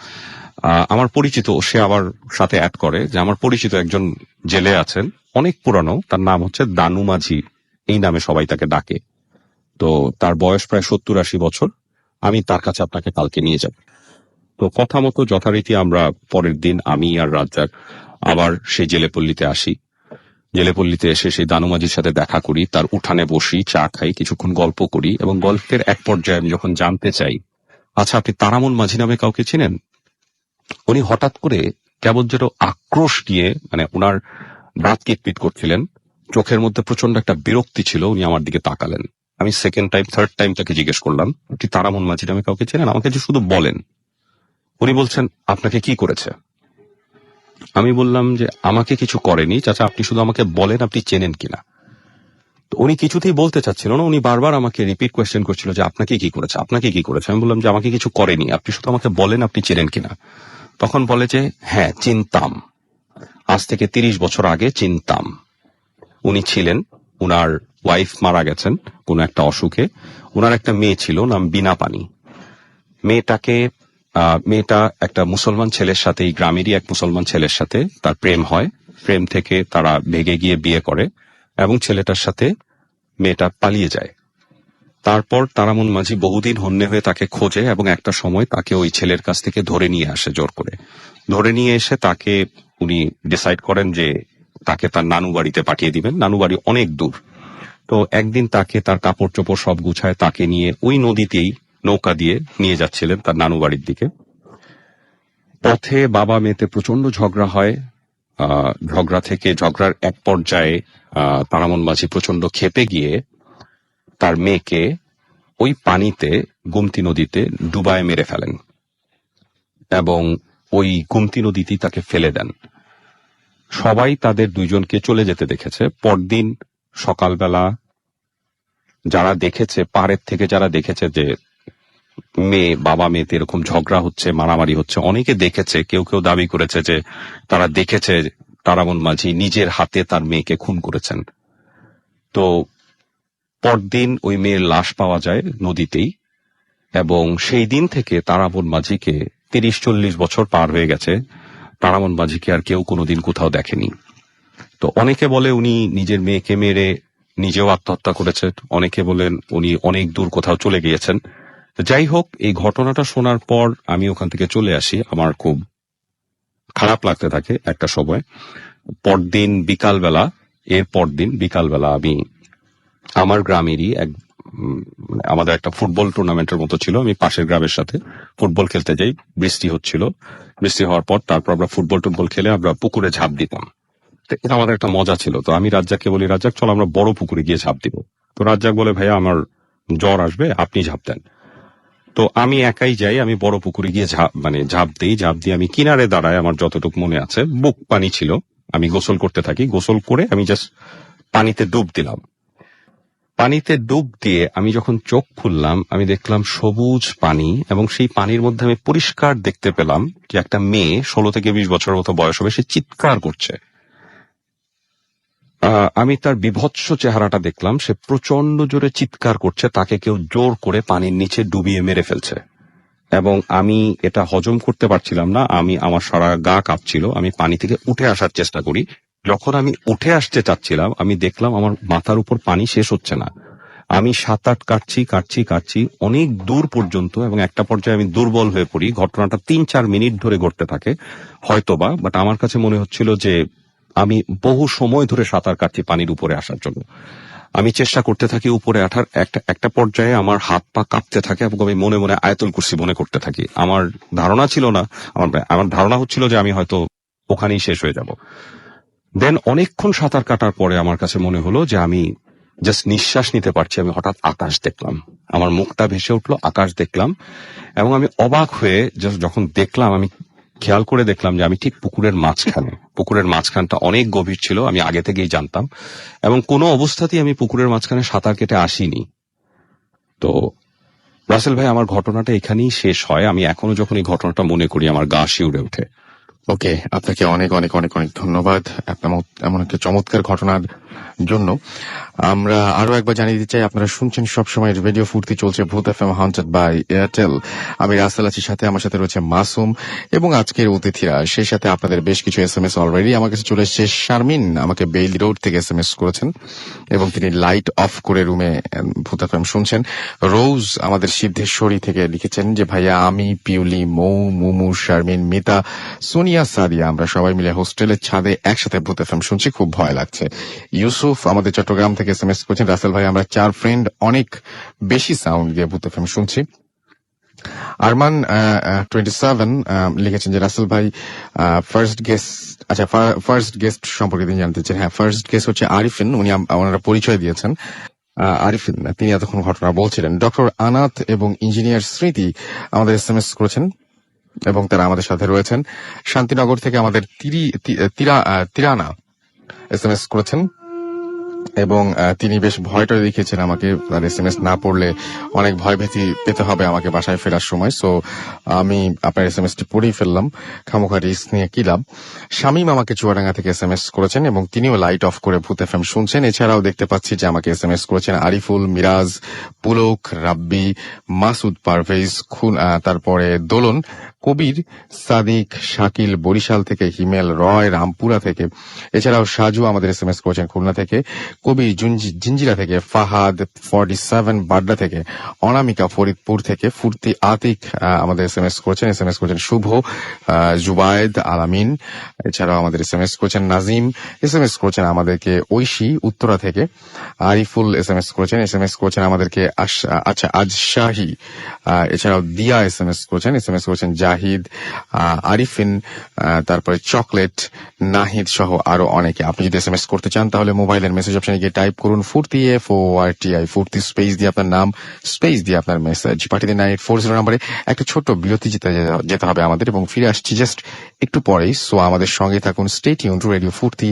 B: আমার পরিচিত, সে আবার সাথে অ্যাড করে যে আমার পরিচিত একজন জেলে আছেন, অনেক পুরানো, তার নাম হচ্ছে দানু মাঝি, এই নামে সবাই তাকে ডাকে। তো তার বয়স প্রায় 70-80 বছর, আমি তার কাছে আপনাকে কালকে নিয়ে যাব। তো কথা মতো যথারীতি আমরা পরের দিন, আমি আর রাজ্জাক আবার সেই জেলেপল্লীতে আসি। জেলেপল্লীতে এসে সেই দানুমাজির সাথে দেখা করি, তার উঠানে বসি, চা খাই, কিছুক্ষণ গল্প করি, এবং গল্পের এক পর্যায়ে আমি যখন জানতে চাই, আচ্ছা আপনি তারামন মাঝি নামে কাউকে চিনেন, উনি হঠাৎ করে কেবল যেন আক্রোশ গিয়ে, মানে উনার দাঁত কিটপিট করছিলেন, চোখের মধ্যে প্রচন্ড একটা বিরক্তি ছিল, উনি আমার দিকে তাকালেন। আমি সেকেন্ড টাইম, থার্ড টাইম তাকে জিজ্ঞেস করলাম, আপনি তারামন মাঝি নামে কাউকে চেনেন, আমাকে যে শুধু বলেন। উনি বলছেন, আপনাকে কি করেছে? আমি বললাম যে, আমাকে কিছু করেনি চাচা, আপনি শুধু আমাকে বলেন আপনি চেনেন কিনা। তো উনি কিছুতেই বলতে চাচ্ছিল না, উনি বারবার আমাকে রিপিট কোয়েশ্চেন করছিল যে, আপনাকে কি করেছে, আপনাকে কি করেছে। আমি বললাম যে, আমাকে কিছু করেনি, আপনি শুধু আমাকে বলেন আপনি চেনেন কিনা। তখন বলে যে, হ্যাঁ চিনতাম, আজ থেকে 30 বছর আগে চিনতাম। উনি ছিলেন, উনার ওয়াইফ মারা গেছেন কোন একটা অসুখে, উনার একটা মেয়ে ছিল, নাম বিনা পানি। মেয়েটা একটা মুসলমান ছেলের সাথে, এই গ্রামেরই এক মুসলমান ছেলের সাথে তার প্রেম হয়, প্রেম থেকে তারা ভেগে গিয়ে বিয়ে করে এবং ছেলেটার সাথে মেয়েটা পালিয়ে যায়। তারপর তারামন মাঝি বহুদিন হন্যে হয়ে তাকে খোঁজে এবং একটা সময় তাকে ওই ছেলের কাছ থেকে ধরে নিয়ে আসে জোর করে। ধরে নিয়ে এসে তাকে উনি ডিসাইড করেন যে তাকে তার নানু বাড়িতে পাঠিয়ে দিবেন। নানু বাড়ি অনেক দূর। তো একদিন তাকে তার কাপড় চোপড় সব গুছায় তাকে নিয়ে ওই নদীতেই নৌকা দিয়ে নিয়ে যাচ্ছিলেন তার নানু বাড়ির দিকে। পথে বাবা মেয়েতে প্রচন্ড ঝগড়া হয়। ঝগড়ার এক পর্যায়ে তারামন মাঝি প্রচন্ড ক্ষেপে গিয়ে তার মেয়েকে ওই পানিতে, গোমতী নদীতে ডুবায় মেরে ফেলেন এবং ওই গোমতী নদীতেই তাকে ফেলে দেন। সবাই তাদের দুইজনকে চলে যেতে দেখেছে। পরদিন সকালবেলা যারা দেখেছে, পাড়ের থেকে যারা দেখেছে যে বাবা মেয়েতে এরকম ঝগড়া হচ্ছে, মারামারি হচ্ছে, অনেকে দেখেছে। কেউ কেউ দাবি করেছে যে তারা দেখেছে তারামন মাঝি নিজের হাতে তার মেয়েকে খুন করেছেন। তো পরদিন ওই মেয়ের লাশ পাওয়া যায় নদীতেই, এবং সেই দিন থেকে তারামন মাঝিকে 30-40 বছর পার হয়ে গেছে, তারামন মাঝিকে আর কেউ কোনোদিন কোথাও দেখেনি। তো অনেকে বলে উনি নিজের মেয়েকে মেরে নিজেও আত্মহত্যা করেছে, অনেকে বলেন উনি অনেক দূর কোথাও চলে গিয়েছেন। যাই হোক, এই ঘটনাটা শোনার পর আমি ওখান থেকে চলে আসি। আমার খুব খারাপ লাগতে থাকে একটা সময়। এর পরদিন বিকালবেলা আমি আমার গ্রামেরই আমাদের একটা ফুটবল টুর্নামেন্টের মতো ছিল, আমি পাশের গ্রামের সাথে ফুটবল খেলতে যাই। বৃষ্টি হচ্ছিল। বৃষ্টি হওয়ার পর তারপর আমরা ফুটবল খেলে আমরা পুকুরে ঝাঁপ দিতাম। তো এটা আমাদের একটা মজা ছিল। তো আমি রাজ্জাককে বলি, রাজ্জাক চল আমরা বড় পুকুরে গিয়ে ঝাঁপ দিব। তো রাজ্জাক বলে, ভাইয়া আমার জ্বর আসবে, আপনি ঝাঁপ দেন। তো আমি একাই যাই, আমি বড় পুকুরে গিয়ে ঝাঁপ দিয়ে আমি কিনারে দাঁড়ায়, আমার যতটুকু মনে আছে বুক পানি ছিল, আমি গোসল করতে থাকি। গোসল করে আমি জাস্ট পানিতে ডুব দিলাম। পানিতে ডুব দিয়ে আমি যখন চোখ খুললাম, আমি দেখলাম সবুজ পানি, এবং সেই পানির মধ্যে আমি পরিষ্কার দেখতে পেলাম যে একটা মেয়ে 16 থেকে 20 বছরের মতো বয়স হবে, সে চিৎকার করছে। আমি তার বিভৎস চেহারাটা দেখলাম, সে প্রচন্ড জোরে চিৎকার করছে, তাকে কেউ জোর করে পানির নিচে ডুবিয়ে মেরে ফেলছে। এবং আমি এটা হজম করতে পারছিলাম না, আমার সারা গা কাঁপছিল। আমি পানি থেকে উঠে আসার চেষ্টা করি। যখন আমি উঠে আসতে চাচ্ছিলাম, আমি দেখলাম আমার মাথার উপর পানি শেষ হচ্ছে না। আমি 7-8 কাটছি অনেক দূর পর্যন্ত, এবং একটা পর্যায়ে আমি দুর্বল হয়ে পড়ি। ঘটনাটা 3-4 মিনিট ধরে ঘটতে থাকে হয়তোবা, বাট আমার কাছে মনে হচ্ছিল যে আমি বহু সময় ধরে সাঁতার কাটছি পানির উপরে আসার জন্য। আমি চেষ্টা করতে থাকি উপরে ওঠার। একটা পর্যায়ে আমার হাত পা কাঁপতে থাকে এবং আমি মনে মনে আয়াতুল কুরসি মনে করতে থাকি। আমার ধারণা ছিল না, আমার ধারণা হচ্ছিল যে আমি হয়তো ওখানেই শেষ হয়ে যাব। দেন অনেকক্ষণ সাঁতার কাটার পরে আমার কাছে মনে হলো যে আমি জাস্ট নিঃশ্বাস নিতে পারছি। আমি হঠাৎ আকাশ দেখলাম, আমার মুখটা ভেসে উঠলো, আকাশ দেখলাম, এবং আমি অবাক হয়ে যখন দেখলাম, আমি খেয়াল করে দেখলাম যে আমি ঠিক পুকুরের মাঝখানে। পুকুরের মাঝখানটা অনেক গভীর ছিল, আমি আগে থেকেই জানতাম, এবং কোনো অবস্থাতেই আমি পুকুরের মাঝখানে সাঁতার কেটে আসিনি। তো রাসেল ভাই, আমার ঘটনাটা এখানেই শেষ হয়। আমি এখনো যখন এই ঘটনাটা মনে করি আমার গা শিউরে ওঠে।
A: ওকে, আপনাকে অনেক অনেক অনেক অনেক ধন্যবাদ এমন একটা চমৎকার ঘটনার জন্য। আমরা আরো একবার জানিয়ে দিতে চাই, আপনারা শুনছেন সবসময় রেডিও ফুর্তি, চলছে ভূত এফএম হান্টেড বাই এয়ারটেল। আমি রাসেল আছি, সাথে আমার সাথে রয়েছে মাসুম এবং আজকের অতিথিরা। সেই সাথে আপনাদের বেশ কিছু SMS অলরেডি আমার কাছে চলে এসেছে। শারমিন আমাকে বেইলি রোড থেকে SMS করেছেন এবং তিনি লাইট অফ করে রুমে ভূত এফএম শুনছেন। রোজ আমাদের সিদ্ধেশ্বরী থেকে লিখেছেন যে ভাইয়া, আমি, পিউলি, মৌ, মুমু, শারমিন, মিতা, সোনিয়া, সাদিয়া আমরা সবাই মিলে হোস্টেলের ছাদে একসাথে ভূত এফএম শুনছি, খুব ভয় লাগছে। ইউসুফ আমাদের চট্টগ্রাম থেকে SMS করছেন, রাসেল ভাই আমরা 4 ফ্রেন্ড অনেক বেশি সাউন্ড দিয়ে ভূত এফএম শুনছি। আরমান 27 লিখেছেন যে রাসেল ভাই ফার্স্ট গেস্ট সম্পর্কে তিনি জানতে চান। হ্যাঁ, ফার্স্ট গেস্ট হচ্ছে আরিফিন, ওনারা পরিচয় দিয়েছেন। আরিফিন তিনি এতক্ষণ ঘটনা বলছিলেন। ডক্টর আনাথ এবং ইঞ্জিনিয়ার স্মৃতি আমাদের SMS করেছেন এবং তারা আমাদের সাথে রয়েছেন। শান্তিনগর থেকে আমাদের তিরানা SMS করেছেন। এবং তিনি বেশ ভয়টা দেখিয়েছেন আমাকে, তার SMS না পড়লে অনেক ভয় ভীতি পেতে হবে আমাকে বাসায় ফেরার সময়। সো আমি আপনার SMS টি পড়েই ফেললাম, খামোখা রিস্ক নিয়ে কি লাভ। শামীম আমাকে চুয়াডাঙ্গা থেকে SMS করেছেন এবং তিনিও লাইট অফ করে ভূত FM শুনছেন। এছাড়াও দেখতে পাচ্ছি যে আমাকে SMS করেছেন আরিফুল, মিরাজ, পুলক, রাব্বি, মাসুদ পারভেজ, তারপরে দোলন, কবির, সাদিক, শাকিল বরিশাল থেকে, হিমেল রয় রামপুরা থেকে, এছাড়াও সাজু আমাদের SMS করেছেন খুলনা থেকে, কবি জিঞ্জিরা থেকে, ফাহাদ 47 বাড্ডা থেকে, অনামিকা ফরিদপুর থেকে, ফুর্তি আতিক আমাদের SMS করেছেন শুভ, জুবায়েদ আলামিন, এছাড়াও আমাদের SMS করেছেন নাজিম, SMS করেছেন আমাদেরকে ঐশী উত্তরা থেকে, আরিফুল SMS করেছেন আমাদেরকে আচ্ছা আজশাহী, এছাড়াও দিয়া SMS করেছেন জাহিদ, আরিফিন, তারপরে চকলেট, নাহিদ সহ আরো অনেকে। আপনি যদি SMS করতে চান তাহলে মোবাইলের মেসেজ অপশনে গিয়ে টাইপ করুন ফুর্তি FORTI, ফুর্তি স্পেস দিয়ে আপনার নাম, স্পেস দিয়ে আপনার মেসেজ পাঠিয়ে দিন 9840 নম্বরে। একটা ছোট্ট বিরতি যেতে হবে আমাদের এবং ফিরে আসছি জাস্ট একটু পরেই। সো আমাদের সঙ্গে থাকুন, স্টে টিউনড টু রেডিও ফুর্তি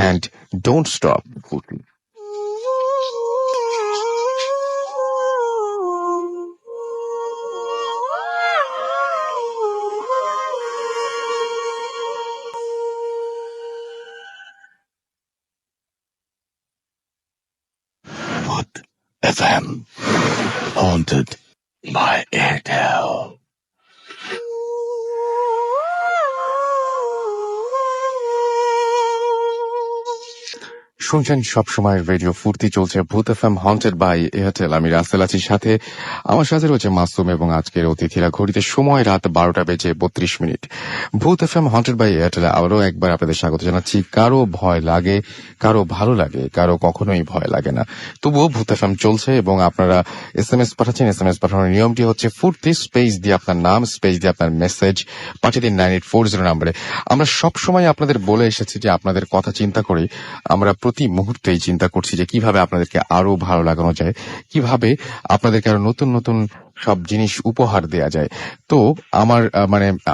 A: এন্ড ডোন্ট স্টপ ফুর্তি। FM haunted by Airtel. শুনছেন সবসময় রেডিও ফুর্তি, চলছে ভূত FM হন্টেড বাই এয়ারটেল। আমি রাসেল আছি সাথে, আমার সাথে রয়েছে মাসুম এবং আজকের অতিথিরা। ঘড়িতে সময় রাত 12:32। ভূত FM হন্টেড বাই এয়ারটেল আবারও একবার আপনাদের স্বাগত জানাচ্ছি। কারো ভয় লাগে, কারো ভালো লাগে, কারো কখনোই ভয় লাগে না, তবুও ভূত FM চলছে এবং আপনারা SMS পাঠাচ্ছেন। SMS পাঠানোর নিয়মটি হচ্ছে ফুর্তি স্পেস দিয়ে আপনার নাম, স্পেস দিয়ে আপনার মেসেজ পাঠিয়ে দিন 9840 নম্বরে। আমরা সবসময় আপনাদের বলে এসেছি যে আপনাদের কথা চিন্তা করে আমরা প্রতি মুহূর্তেই চিন্তা করছি যে কিভাবে আপনাদেরকে আরো ভালো লাগানো যায়, কিভাবে আপনাদেরকে আরো নতুন নতুন সব জিনিস উপহার দেয়া যায়। তো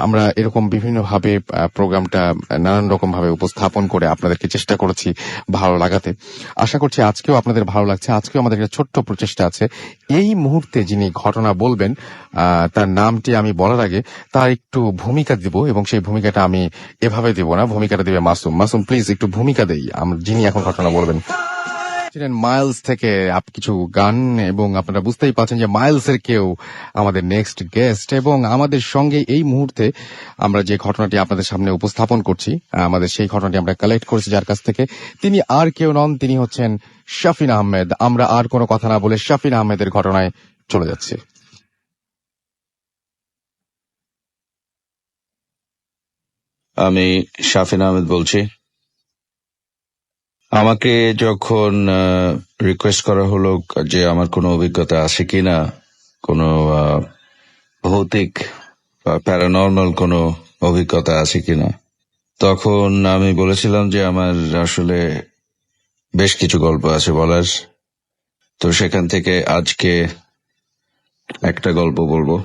A: আমরা এরকম বিভিন্ন ভাবে প্রোগ্রামটা নানান রকম ভাবে উপস্থাপন করে আপনাদেরকে চেষ্টা করেছি ভালো লাগাতে। আশা করছি আজকেও আপনাদের ভালো লাগছে। আজকেও আমাদের একটা ছোট্ট প্রচেষ্টা আছে। এই মুহূর্তে যিনি ঘটনা বলবেন তার নামটি আমি বলার আগে তার একটু ভূমিকা দিব এবং সেই ভূমিকাটা আমি এভাবে দিব না, ভূমিকাটা দিবে মাসুম। মাসুম প্লিজ একটু ভূমিকা দেই যিনি এখন ঘটনা বলবেন। মাইলস থেকে কিছু গান এবং আপনারা বুঝতেই পারছেন যে মাইলস এর কেউ আমাদের নেক্সট গেস্ট এবং আমাদের সঙ্গে এই মুহূর্তে আমরা যে ঘটনাটি আপনাদের সামনে উপস্থাপন করছি, আমাদের সেই ঘটনাটি আমরা কালেক্ট করেছি যার কাছ থেকে। তিনি আর কেউ নন, তিনি হচ্ছেন শাফিন আহমেদ। আমরা আর কোনো কথা না বলে শাফিন আহমেদের ঘটনায় চলে যাচ্ছি।
C: আমি শাফিন আহমেদ বলছি। আমাকে যখন রিকোয়েস্ট করা হলো যে আমার কোনো অভিজ্ঞতা আছে কিনা, কোনো ভৌতিক বা প্যারানর্মাল কোনো অভিজ্ঞতা আছে কিনা, তখন আমি বলেছিলাম যে আমার আসলে বেশ কিছু গল্প আছে বলার। তো সেখান থেকে আজকে একটা গল্প বলবো,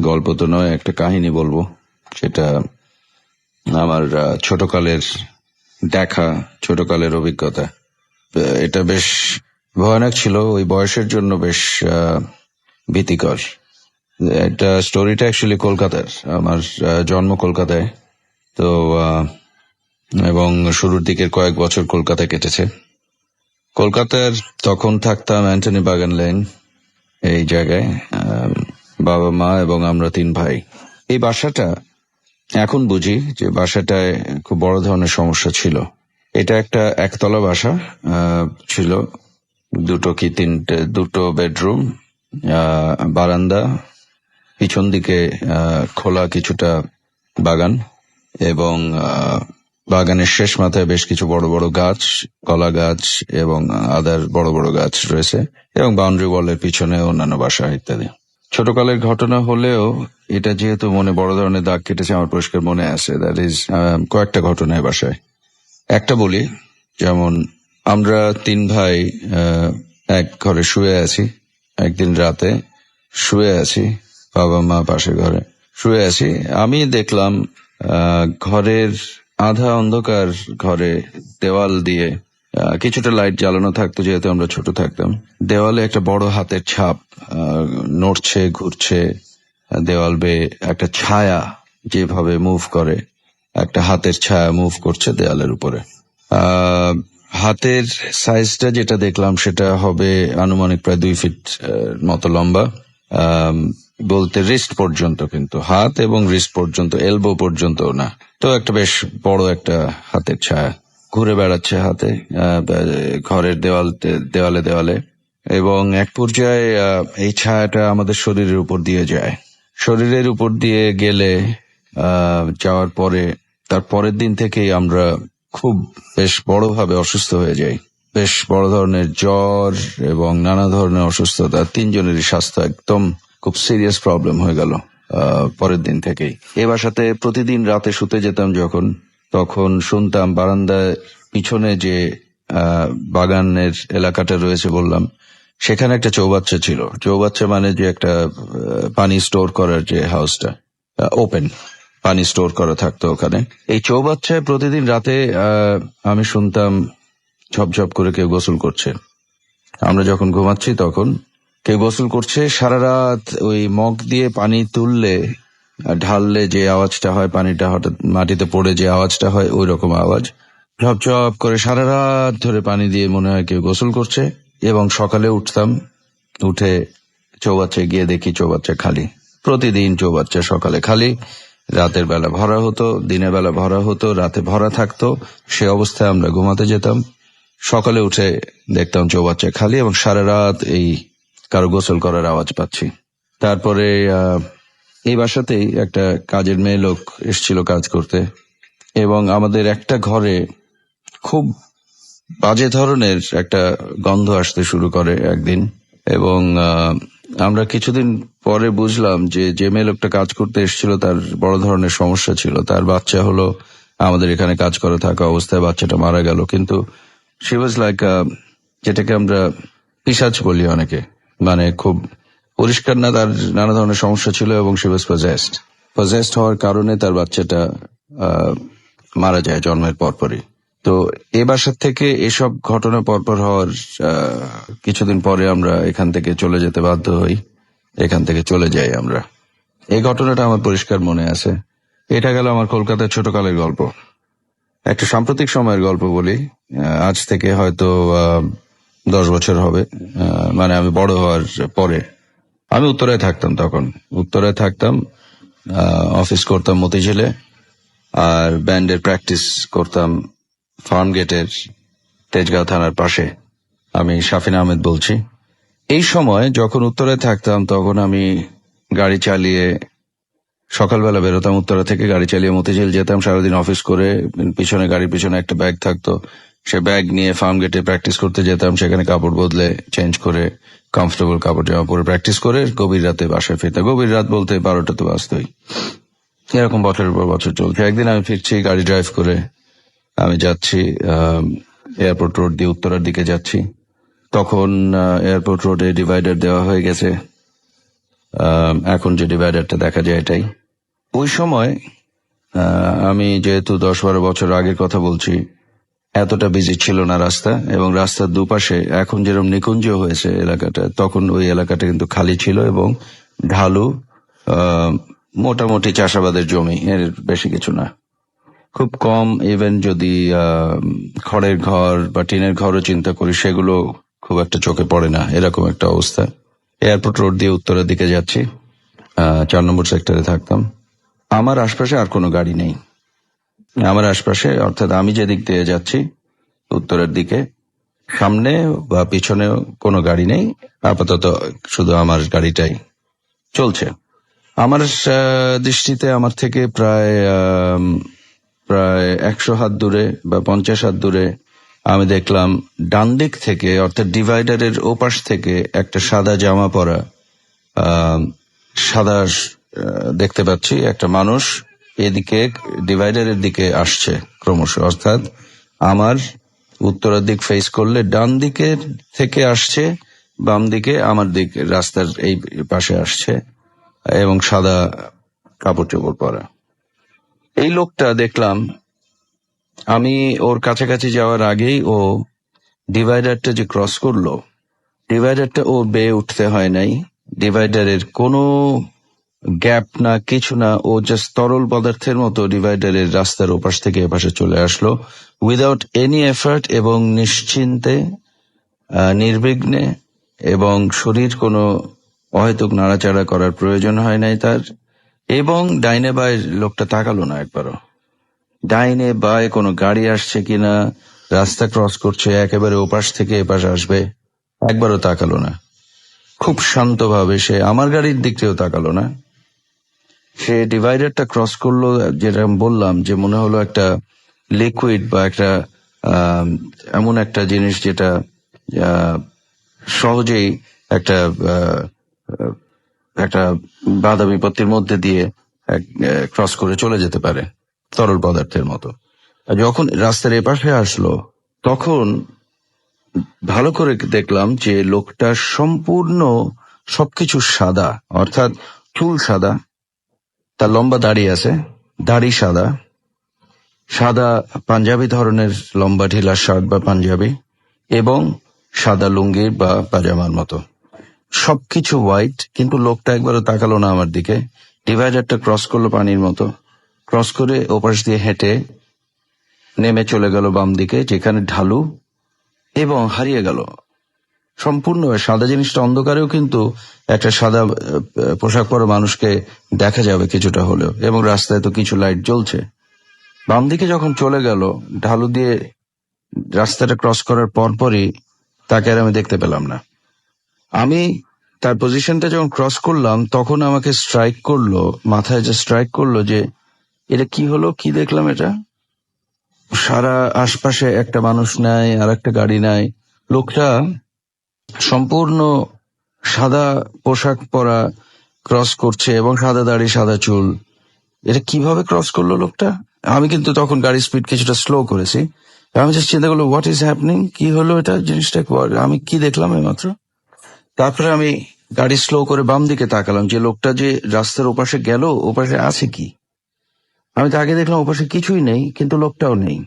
C: গল্প তো নয়, একটা কাহিনী বলবো, সেটা আমার ছোটকালের দেখা, ছোটকালের অভিজ্ঞতা। এটা বেশ ভয়ানক ছিল, ওই বয়সের জন্য বেশ ভীতিকর। এটা স্টোরিটা অ্যাকচুয়ালি কলকাতার, আমার জন্ম কলকাতায়। তো এবং শুরুর দিকের কয়েক বছর কলকাতায় কেটেছে। কলকাতার তখন থাকতাম অ্যান্টনি বাগান লেন, এই জায়গায়। বাবা মা এবং আমরা 3 ভাই। এই বাসাটা এখন বুঝি যে বাসাটায় খুব বড় ধরনের সমস্যা ছিল। এটা একটা একতলা বাসা ছিল, 2 কি 3 বেডরুম, বারান্দা, পিছন দিকে খোলা কিছুটা বাগান এবং বাগানের শেষ মাথায় বেশ কিছু বড় বড় গাছ, কলা গাছ এবং আদার বড় বড় গাছ রয়েছে, এবং বাউন্ডারি ওয়ালের পিছনে অন্যান্য বাসা ইত্যাদি। ছোটকালের ঘটনা হলেও এটা যেহেতু মনে বড় ধরনের দাগ কেটেছে, আমার পরিষ্কার মনে আছে। দ্যাট ইজ কয়েকটা ঘটনায় বাসায়। একটা বলি, যেমন আমরা 3 ভাই এক ঘরে শুয়ে আছি। একদিন রাতে শুয়ে আছি, বাবা মা পাশে ঘরে শুয়ে আছি। আমি দেখলাম ঘরের আধা অন্ধকার ঘরে দেওয়াল দিয়ে কিছুটা লাইট জ্বালানো থাকতো যেহেতু আমরা ছোট থাকতাম। দেওয়ালে একটা বড় হাতের ছাপ নড়ছে ঘুরছে, দেওয়াল বেয়ে একটা ছায়া যেভাবে মুভ করে, একটা হাতের ছায়া মুভ করছে দেওয়ালের উপরে। আহ, হাতের সাইজটা যেটা দেখলাম সেটা হবে আনুমানিক প্রায় 2 ফিট মতো লম্বা। আম, বলতে রিস্ট পর্যন্ত, কিন্তু হাত এবং রিস্ট পর্যন্ত, এলবো পর্যন্ত না। তো একটা বেশ বড় একটা হাতের ছায়া ঘুরে বেড়াচ্ছে হাতে, ঘরের দেওয়ালে দেওয়ালে। এবং এক পর্যায়ে এই ছায়াটা আমাদের শরীরের উপর দিয়ে যায়। শরীরের উপর দিয়ে গেলে যাওয়ার পরে তার পরের দিন থেকেই আমরা খুব বেশ বড়ভাবে অসুস্থ হয়ে যাই। বেশ বড় ধরনের জ্বর এবং নানা ধরনের অসুস্থতা, 3 জনেরই স্বাস্থ্য একদম খুব সিরিয়াস প্রবলেম হয়ে গেল পরের দিন থেকেই। এ বাসাতে প্রতিদিন রাতে শুতে যেতাম যখন, তখন শুনতাম বারান্দার পিছনে যে বাগানের এলাকাটা রয়েছে বললাম, সেখানে একটা চৌবাচ্চা ছিল। চৌবাচ্চা মানে যে একটা পানি স্টোর করার যে হাউসটা, ওপেন পানি স্টোর করা থাকতো ওখানে। এই চৌবাচ্চায় প্রতিদিন রাতে আমি শুনতাম ঝপঝপ করে কেউ গোসল করছে। আমরা যখন ঘুমাচ্ছি তখন কেউ গোসল করছে। সারা রাত ওই মগ দিয়ে পানি তুললে ঢাললে যে আওয়াজটা হয়, পানিটা হঠাৎ মাটিতে পড়ে যে আওয়াজটা হয়, ওই রকম আওয়াজ। ঝপঝপ করে সারা রাত ধরে পানি দিয়ে মনে হয় কেউ গোসল করছে। এবং সকালে উঠতাম, উঠে চৌবাচ্চায় গিয়ে দেখি চৌবাচ্চা খালি। প্রতিদিন চৌবাচ্চা সকালে খালি, রাতের বেলা ভরা হতো, দিনের বেলা ভরা হতো, রাতে ভরা থাকতো। সে অবস্থায় আমরা ঘুমাতে যেতাম। সকালে উঠে দেখতাম চৌবাচ্চা খালি এবং সারা রাত এই কারো গোসল করার আওয়াজ পাচ্ছি। তারপরে এই বাসাতেই একটা কাজের মেয়ে লোক এসেছিল কাজ করতে, এবং আমাদের একটা ঘরে খুব বাজে ধরনের একটা গন্ধ আসতে শুরু করে একদিন। এবং আমরা কিছুদিন পরে বুঝলাম যে যে মেয়ে লোকটা কাজ করতে এসেছিল তার বড় ধরনের সমস্যা ছিল। তার বাচ্চা হলো, আমাদের এখানে কাজ করে থাকা অবস্থায় বাচ্চাটা মারা গেল। কিন্তু শি ওয়াজ লাইক, যেটাকে আমরা পিশাচ বলি অনেকে, মানে খুব পরিষ্কার না, তার নানা ধরনের সমস্যা ছিল এবং শি ওয়াজ পজেসড হওয়ার কারণে তার বাচ্চাটা মারা যায় জন্মের পরপরই। তো এ বাসার থেকে এসব ঘটনা পরপর হওয়ার কিছুদিন পরে আমরা এখান থেকে চলে যেতে বাধ্য হই। এখান থেকে চলে যাই আমরা। এই ঘটনাটা আমার পরিষ্কার মনে আছে। এটা গেল আমার কলকাতার ছোটকালের গল্প। একটা সাম্প্রতিক সময়ের গল্প বলি। আজ থেকে হয়তো 10 বছর হবে, মানে আমি বড় হওয়ার পরে। আমি উত্তরায় থাকতাম তখন। উত্তরায় থাকতাম, অফিস করতাম মতিঝিলে, আর ব্যান্ডের প্র্যাকটিস করতাম ফার্ম গেটের তেজগাঁও থানার পাশে। আমি শাফিন আহমেদ বলছি। এই সময় যখন উত্তরায় থাকতাম তখন আমি গাড়ি চালিয়ে সকালবেলা বেরোতাম উত্তরা থেকে, গাড়ি চালিয়ে মতিঝিল যেতাম। সারাদিন অফিস করে পিছনে, গাড়ির পিছনে একটা ব্যাগ থাকতো, সে ব্যাগ নিয়ে ফার্ম গেটে প্র্যাকটিস করতে যেতাম। সেখানে কাপড় বদলে চেঞ্জ করে কমফোর্টেবল কাপড় জামা পরে প্র্যাকটিস করে গভীর রাতে বাসায় ফিরতাম। গভীর রাত বলতে 12টা তো বাজতই। এরকম বছরের পর বছর চলছে। একদিন আমি ফিরছি গাড়ি ড্রাইভ করে, আমি যাচ্ছি এয়ারপোর্ট রোড দিয়ে উত্তরার দিকে যাচ্ছি। তখন এয়ারপোর্ট রোডে ডিভাইডার দেওয়া হয়ে গেছে, এখন যে ডিভাইডারটা দেখা যায় এটাই। ওই সময় আমি যেহেতু 10-12 বছর আগের কথা বলছি, এতটা বিজি ছিল না রাস্তা, এবং রাস্তার দুপাশে এখন যেরকম নিকুঞ্জ হয়েছে এলাকাটা, তখন ওই এলাকাটা কিন্তু খালি ছিল এবং ঢালু, মোটামুটি চাষাবাদের জমি, এর বেশি কিছু না। খুব কম, ইভেন যদি খড়ের ঘর বা টিনের ঘরও চিন্তা করি, সেগুলো খুব একটা চোখে পড়ে না, এরকম একটা অবস্থা। এয়ারপোর্ট রোড দিয়ে উত্তরের দিকে যাচ্ছি, 4 নম্বর সেক্টরে থাকতাম। আমার আশপাশে আর কোনো গাড়ি নেই। আমার আশপাশে, অর্থাৎ আমি যে দিক দিয়ে যাচ্ছি উত্তরের দিকে, সামনে বা পিছনে কোনো গাড়ি নেই। আপাতত শুধু আমার গাড়িটাই চলছে। আমার দৃষ্টিতে আমার থেকে প্রায় 100 হাত দূরে বা 50 হাত দূরে আমি দেখলাম ডান দিক থেকে, অর্থাৎ ডিভাইডারের ওপাশ থেকে একটা সাদা জামা পরা, সাদা দেখতে পাচ্ছি একটা মানুষ এদিকে ডিভাইডারের দিকে আসছে ক্রমশ। অর্থাৎ আমার উত্তরের দিক ফেস করলে ডান দিকের থেকে আসছে, বাম দিকে আমার দিক রাস্তার এই পাশে আসছে, এবং সাদা কাপড় চোপড় পরা। এই লোকটা দেখলাম, আমি ওর কাছাকাছি যাওয়ার আগেই ও ডিভাইডারটা যে ক্রস করলো, ডিভাইডারটা ও বেয়ে উঠতে হয় নাই, ডিভাইডারের কোনো গ্যাপ না, কিছু না, ও জাস্ট তরল পদার্থের মতো ডিভাইডারের রাস্তার ওপাশ থেকে এপাশে চলে আসলো উইদাউট এনি এফার্ট এবং নিশ্চিন্তে, নির্বিঘ্নে, এবং শরীর কোনো অহেতুক নাড়াচাড়া করার প্রয়োজন হয় নাই তার। এবং ডাইনে বায়ে লোকটা তাকালো না একবারও, ডাইনে বায়ে কোনো গাড়ি আসছে কিনা, রাস্তা ক্রস করছে একেবারে ওপাশ থেকে এপাশ আসবে, একবারও তাকালো না। খুব শান্তভাবে সে আমার গাড়ির দিক থেকেও তাকালো না। সে ডিভাইডারটা ক্রস করলো, যেটা বললাম যে মনে হলো একটা লিকুইড বা একটা এমন একটা জিনিস যেটা সহজেই একটা একটা বাধা বিপত্তির মধ্যে দিয়ে ক্রস করে চলে যেতে পারে, তরল পদার্থের মতো। আর যখন রাস্তার এপাশে আসলো তখন ভালো করে দেখলাম যে লোকটা সম্পূর্ণ সবকিছু সাদা, অর্থাৎ চুল সাদা, তার লম্বা দাড়ি আছে, দাড়ি সাদা, সাদা পাঞ্জাবি ধরনের লম্বা ঢিলা শার্ট বা পাঞ্জাবি, এবং সাদা লুঙ্গি বা পাজামার মতো, সবকিছু হোয়াইট। কিন্তু লোকটা একবারও তাকালো না আমার দিকে। ডিভাইডারটা ক্রস করলো পানির মতো, ক্রস করে ওপাশ দিয়ে হেঁটে নেমে চলে গেল বাম দিকে যেখানে ঢালু, এবং হারিয়ে গেল সম্পূর্ণ। সাদা জিনিসটা অন্ধকারেও কিন্তু একটা সাদা পোশাক পরা মানুষকে দেখা যাবে কিছুটা হলেও, এবং রাস্তায় তো কিছু লাইট জ্বলছে। বাম দিকে যখন চলে গেল ঢালু দিয়ে, রাস্তাটা ক্রস করার পরপরই তাকে আর আমি দেখতে পেলাম না। আমি তার পজিশনটা যখন ক্রস করলাম তখন আমাকে স্ট্রাইক করলো, মাথায় যে স্ট্রাইক করলো যে এটা কি হলো, কি দেখলাম এটা, সারা আশপাশে একটা মানুষ নাই, আর একটা গাড়ি নাই, লোকটা সম্পূর্ণ সাদা পোশাক পরা ক্রস করছে এবং সাদা দাড়ি সাদা চুল। এটা কিভাবে ক্রস করলো লোকটা? আমি কিন্তু তখন গাড়ির স্পিড কিছুটা স্লো করেছি। আমি জাস্ট চিন্তা করলো হোয়াট ইজ হ্যাপনিং, কি হলো এটা, জিনিসটা আমি কি দেখলাম এইমাত্র। তারপরে আমি গাড়ি স্লো করে বাম দিকে তাকালাম যে লোকটা যে রাস্তার ওপাশে গেল, ওপাশে আছে কি। আমি তো আগে দেখলাম ওপাশে কিছুই নেই, কিন্তু লোকটাও নেই।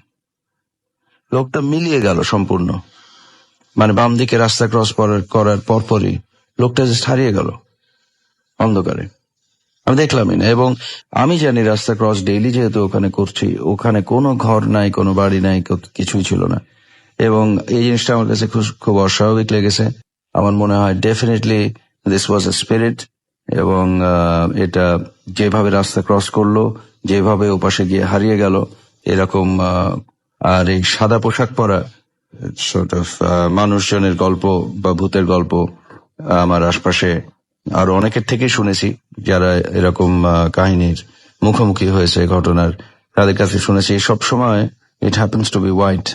C: লোকটা মিলিয়ে গেল সম্পূর্ণ, মানে বাম দিকে রাস্তা ক্রস করার পরপরই লোকটা জাস্ট হারিয়ে গেল অন্ধকারে। আমি দেখলামই না। এবং আমি জানি রাস্তা ক্রস ডেইলি যেহেতু ওখানে করছি, ওখানে কোনো ঘর নাই, কোনো বাড়ি নাই, কিছুই ছিল না। এবং এই জিনিসটা আমার কাছে খুব অস্বাভাবিক লেগেছে। আমার মনে হয় definitely this was A spirit. এবং এটা যেভাবে রাস্তা ক্রস করলো, যেভাবে ওপাশে গিয়ে হারিয়ে গেল, এরকম আর এই সাদা পোশাক পরা সর্ট অফ মানুষজনের গল্প বা ভূতের গল্প আমার আশপাশে আরো অনেকের থেকে শুনেছি, যারা এরকম কাহিনীর মুখোমুখি হয়েছে ঘটনার, তাদের কাছে শুনেছি সব সময় it happens to be white,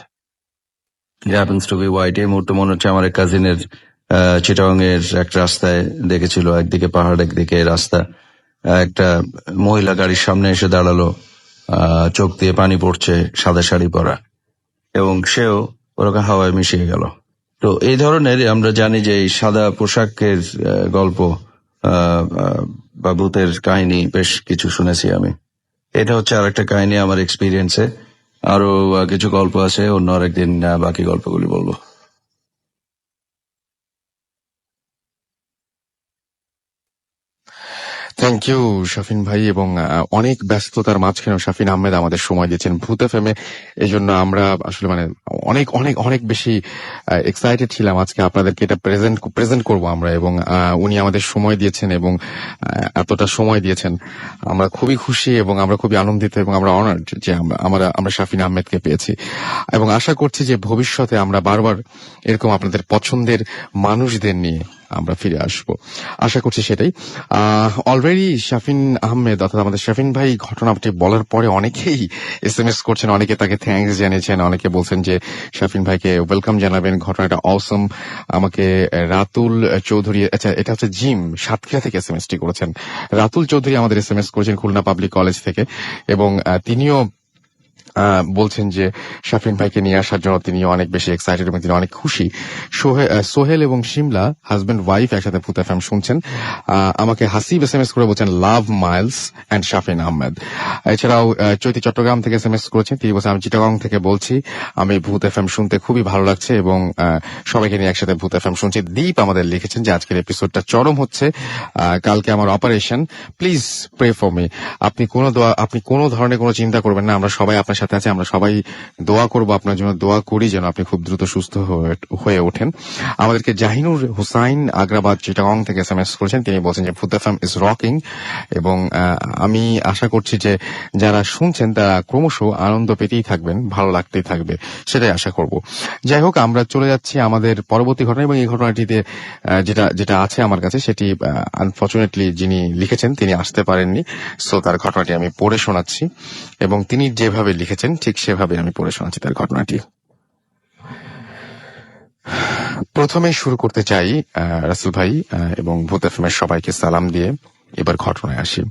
C: it happens to be white. এই মুহূর্তে মনে হচ্ছে আমার এক কাজিনের চিটাগং এর একটা রাস্তায় দেখেছিল, একদিকে পাহাড় একদিকে রাস্তা, একটা মহিলা গাড়ির সামনে এসে দাঁড়ালো, চোখ দিয়ে পানি পড়ছে, সাদা শাড়ি পরা, এবং সেও ওরকম হাওয়ায় মিশিয়ে গেল। তো এই ধরনের আমরা জানি যে এই সাদা পোশাকের গল্প বা ভূতের কাহিনী বেশ কিছু শুনেছি আমি। এটা হচ্ছে আর একটা কাহিনী আমার এক্সপিরিয়েন্সে। আরো কিছু গল্প আছে, অন্য আরেকদিন বাকি গল্পগুলি বলবো।
A: থ্যাংক ইউ শাফিন ভাই, এবং অনেক ব্যস্ততার মাঝখানেও শাফিন আহমেদ আমাদের সময় দিয়েছেন ভূত এফএমে। এই জন্য আমরা আসলে মানে অনেক অনেক অনেক বেশি এক্সাইটেড ছিলাম আজকে আপনাদেরকে এটা প্রেজেন্ট করব আমরা, এবং উনি আমাদের সময় দিয়েছেন এবং এতটা সময় দিয়েছেন, আমরা খুবই খুশি এবং আমরা খুবই আনন্দিত এবং আমরা অনার্ড যে আমরা শাফিন আহমেদকে পেয়েছি। এবং আশা করছি যে ভবিষ্যতে আমরা বারবার এরকম আপনাদের পছন্দের মানুষদের নিয়ে আমরা ফিরে আসব, আশা করছি সেটাই। অলরেডি শাফিন আহমেদ অর্থাৎ আমাদের শাফিন ভাই ঘটনাটি বলার পরে অনেকেই SMS করছেন, অনেকে তাকে থ্যাঙ্কস জানিয়েছেন, অনেকে বলছেন যে শাফিন ভাইকে ওয়েলকাম জানাবেন, ঘটনাটা অসম। আমাকে রাতুল চৌধুরী, আচ্ছা এটা হচ্ছে জিম সাতক্ষীরা থেকে SMS টি করেছেন। রাতুল চৌধুরী আমাদের SMS করেছেন খুলনা পাবলিক কলেজ থেকে, এবং তিনিও বলছেন যে শাফরিন ভাইকে নিয়ে আসার জন্য তিনি অনেক বেশি এক্সাইটেড এবং তিনি অনেক খুশি। সোহেল এবং শিমলা হাজবেন্ড ওয়াইফ একসাথে ভূত এফএম শুনছেন। আমাকে হাসিব এসএমএস করে বলছেন লাভ মাইলস অ্যান্ড শাফরিন আহমেদ। এছাড়াও চৈতি চট্টগ্রাম থেকে এসএমএস করেছেন, তিনি বলছেন আমি চিটাগং থেকে বলছি, আমি ভূত এফএম শুনতে খুবই ভালো লাগছে এবং সবাইকে নিয়ে একসাথে ভূত এফএম শুনছি। দীপ আমাদের লিখেছেন যে আজকের এপিসোডটা চরম হচ্ছে, কালকে আমার operation, please pray for me. আপনি কোনো ধরনের কোনো চিন্তা করবেন না, আমরা সবাই আপনার সাথে আছি, আমরা সবাই দোয়া করব আপনার জন্য, দোয়া করি যেন আপনি খুব দ্রুত সুস্থ হয়ে ওঠেন। আমাদেরকে জাহিনুর হুসাইন আগ্রাবাদ চিটাগং থেকে এসএমএস করেছেন, তিনি বলছেন যে ভূত এফএম ইজ রকিং এবং আমি আশা করছি যে যারা শুনছেন তারা ক্রমশ আনন্দ পেতেই থাকবেন, ভালো লাগতেই থাকবে, সেটাই আশা করব। যাই হোক, আমরা চলে যাচ্ছি আমাদের পরবর্তী ঘটনা এবং এই ঘটনাটিতে যেটা আছে আমার কাছে সেটি আনফরচুনেটলি যিনি লিখেছেন তিনি আসতে পারেননি, সো তার ঘটনাটি আমি পড়ে শোনাচ্ছি এবং তিনি যেভাবে লিখেছেন ঠিক সেভাবে আমি পড়ে শোনাচ্ছি তার ঘটনাটি। প্রথমে শুরু করতে চাই রাসেল ভাই এবং ভূত এফএমের সবাইকে সালাম দিয়ে এবার ঘটনায় আসি।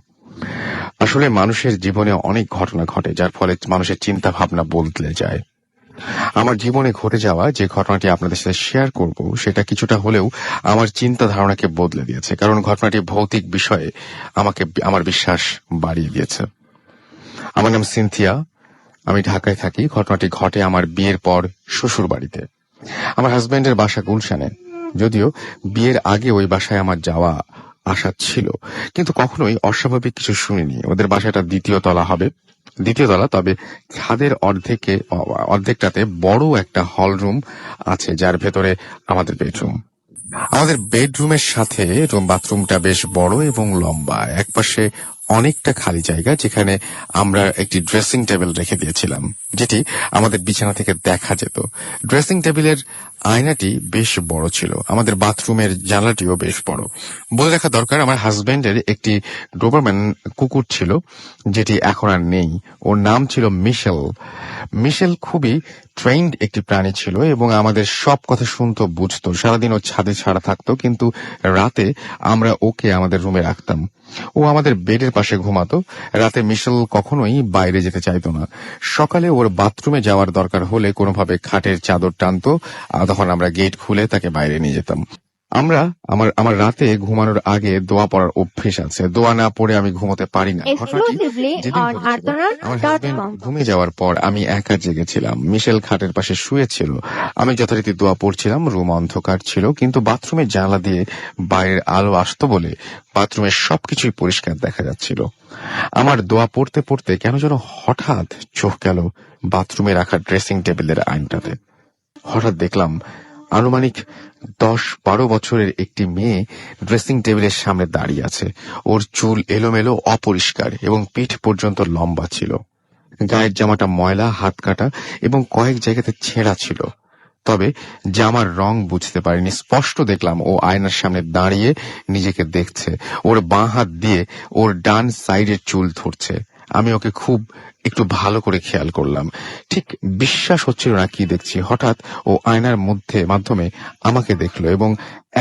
A: আসলে মানুষের জীবনে অনেক ঘটনা ঘটে যার ফলে মানুষের চিন্তা ভাবনা বদলে যায়। আমার জীবনে ঘটে যাওয়া যে ঘটনাটি আপনাদের সাথে শেয়ার করব সেটা কিছুটা হলেও আমার চিন্তা ধারণাকে বদলে দিয়েছে, কারণ ঘটনাটি ভৌতিক বিষয়ে আমার বিশ্বাস বাড়িয়ে দিয়েছে। আমার নাম সিনথিয়া, আমি ঢাকায় থাকি। ঘটনাটি ঘটে আমার বিয়ের পর শ্বশুর বাড়িতে। আমার হাজবেন্ডের বাসা গুলশানে, যদিও বিয়ের আগে ওই বাসায় আমার যাওয়া আশা ছিল, কিন্তু কখনোই অস্বাভাবিক কিছু শুনিনি। ওদের বাসাটা দ্বিতীয় তলা, তবে ছাদের অর্ধেকটাতে বড় একটা হল রুম আছে যার ভেতরে আমাদের বেডরুম। আমাদের বেডরুমের সাথে বাথরুমটা বেশ বড় এবং লম্বা। একপাশে অনেকটা খালি জায়গা যেখানে আমরা একটি ড্রেসিং টেবিল রেখে দিয়েছিলাম, যেটি আমাদের বিছানা থেকে দেখা যেত। ড্রেসিং টেবিলের আয়নাটি বেশ বড় ছিল, আমাদের বাথরুমের জানলাটিও বেশ বড়। বলে রাখা দরকার, আমার হাজবেন্ডের একটি ডোবারম্যান কুকুর ছিল যেটি এখন আর নেই। ওর নাম ছিল মিশেল খুবই ট্রেন্ড একটি প্রাণী ছিল এবং আমাদের সব কথা শুনতো, বুঝতো। সারাদিন ও ছাদে ছাড়া থাকতো, কিন্তু রাতে আমরা ওকে আমাদের রুমে রাখতাম। ও আমাদের বেডের পাশে ঘুমাতো। রাতে মিশেল কখনোই বাইরে যেতে চাইতো না। সকালে ওর বাথরুমে যাওয়ার দরকার হলে কোনোভাবে খাটের চাদর টানতো, তখন আমরা গেট খুলে তাকে বাইরে নিয়ে যেতাম। আমার রাতে ঘুমানোর আগে দোয়া পড়ার অভ্যেস আছে, দোয়া না পড়ে আমি ঘুমোতে পারি না।
D: Exclusively on
A: আমার হাজবেন্ড
D: artana.com.
A: ঘুমিয়ে যাওয়ার পর আমি একা জেগেছিলাম। মিশেল খাটের পাশে শুয়েছিল, আমি যথারীতি দোয়া পড়ছিলাম। রুম অন্ধকার ছিল, কিন্তু বাথরুমের জানলা দিয়ে বাইরের আলো আসতো বলে বাথরুমের সবকিছুই পরিষ্কার দেখা যাচ্ছিল। আমার দোয়া পড়তে পড়তে কেন যেন হঠাৎ চোখ গেল বাথরুমে রাখা ড্রেসিং টেবিলের আয়নাটাতে। হঠাৎ দেখলাম আনুমানিক 10-12 বছরের একটি মেয়ে ড্রেসিং টেবিলের সামনে দাঁড়িয়ে আছে। ওর চুল এলোমেলো, অপরিষ্কার এবং পিঠ পর্যন্ত লম্বা ছিল। গায়ের জামাটা ময়লা, হাত কাটা এবং কয়েক জায়গাতে ছেঁড়া ছিল, তবে জামার রং বুঝতে পারিনি। স্পষ্ট দেখলাম ও আয়নার সামনে দাঁড়িয়ে নিজেকে দেখছে। ওর বাঁ হাত দিয়ে ওর ডান সাইডের চুল ধরছে। আমি ওকে খুব একটু ভালো করে খেয়াল করলাম, ঠিক বিশ্বাস হচ্ছিল না কি দেখছি। হঠাৎ ও আয়নার মাধ্যমে আমাকে দেখলো এবং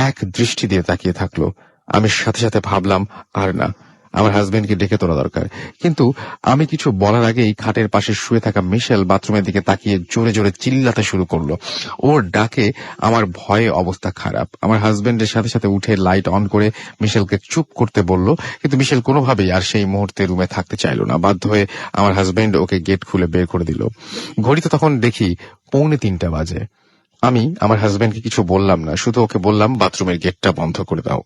A: এক দৃষ্টি দিয়ে তাকিয়ে থাকলো। আমি সাথে সাথে ভাবলাম আর না, আমার হাজবেন্ডকে ডেকে তোলা দরকার। কিন্তু আমি কিছু বলার আগেই খাটের পাশে শুয়ে থাকা মিশেল বাথরুমের দিকে তাকিয়ে জোরে জোরে চিল্লাতে শুরু করলো। ওর ডাকে আমার ভয়ে অবস্থা খারাপ। আমার হাজবেন্ডের সাথে সাথে উঠে লাইট অন করে মিশেলকে চুপ করতে বলল, কিন্তু মিশেল কোনোভাবেই আর সেই মুহূর্তে রুমে থাকতে চাইল না। বাধ্য হয়ে আমার হাজবেন্ড ওকে গেট খুলে বের করে দিল। ঘড়িতে তখন দেখি 2:45 বাজে। আমি আমার হাজবেন্ডকে কিছু বললাম না, শুধু ওকে বললাম বাথরুমের গেটটা বন্ধ করে দাও।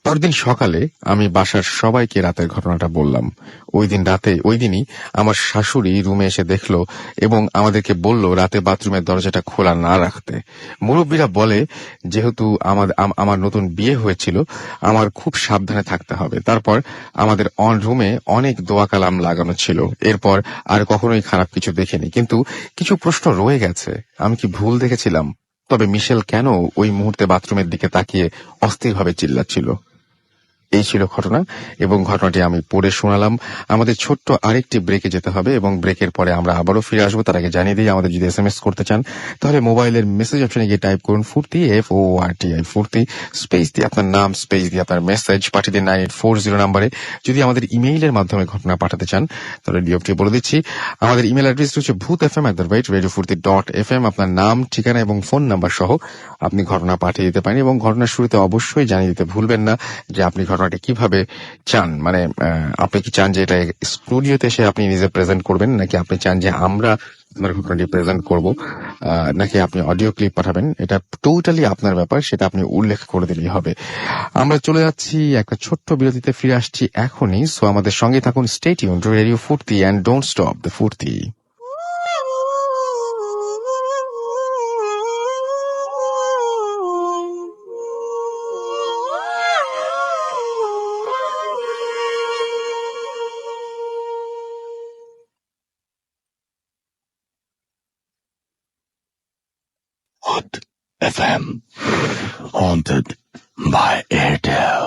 A: পরদিন সকালে আমি বাসার সবাইকে রাতের ঘটনাটা বললাম। ওই দিনই আমার শাশুড়ি রুমে এসে দেখলো এবং আমাদেরকে বলল রাতে বাথরুমের দরজাটা খোলা না রাখতে। মুরব্বীরা বলে যেহেতু আমার নতুন বিয়ে হয়েছিল আমার খুব সাবধানে থাকতে হবে। তারপর আমাদের রুমে অনেক দোয়া কালাম লাগানো ছিল। এরপর আর কখনোই খারাপ কিছু দেখিনি, কিন্তু কিছু প্রশ্ন রয়ে গেছে। আমি কি ভুল দেখেছিলাম? তবে মিশেল কেন ওই মুহূর্তে বাথরুমের দিকে তাকিয়ে অস্থিরভাবে চিল্লাচ্ছিল? এই ছিল ঘটনা, এবং ঘটনাটি আমি পড়ে শোনালাম। আমাদের ছোট্ট আরেকটি ব্রেকে যেতে হবে, এবং ব্রেকের পরে আমরা আবারও ফিরে আসবো। তার আগে জানিয়ে দিই, আমাদের যদি SMS করতে চান তাহলে মোবাইলের মেসেজ অপশনে গিয়ে টাইপ করুন ফুর্তি, FORTI ফুর্তি, স্পেস দিয়ে আপনার নাম, স্পেস দিয়ে আপনার মেসেজ পাঠিয়ে দিন 9840 নাম্বারে। যদি আমাদের ইমেইলের মাধ্যমে ঘটনা পাঠাতে চান তাহলে ডিওপটি বলে দিচ্ছি, আমাদের ইমেল অ্যাড্রেস হচ্ছে bhutfm@radiofurti.fm। আপনার নাম, ঠিকানা এবং ফোন নাম্বার সহ আপনি ঘটনা পাঠিয়ে দিতে পারেন, এবং ঘটনার শুরুতে অবশ্যই জানিয়ে দিতে ভুলবেন না যে আপনি ঘটনাটি কিভাবে চান। মানে আপনি কি চান যে এটা স্টুডিওতে এসে আপনি নিজে প্রেজেন্ট করবেন, নাকি আপনি চান যে আমরা আপনার ঘটনাটি প্রেজেন্ট করব, নাকি আপনি অডিও ক্লিপ পাঠাবেন, এটা টোটালি আপনার ব্যাপার, সেটা আপনি উল্লেখ করে দিলেই হবে। আমরা চলে যাচ্ছি একটা ছোট্ট বিরতিতে, ফিরে আসছি এখনই। সো আমাদের সঙ্গে থাকুন, স্টে টিউনড টু রেডিও ফুর্তি এন্ড ডোন্ট স্টপ দ্য ফুর্তি।
C: Hood FM, haunted by Airtel.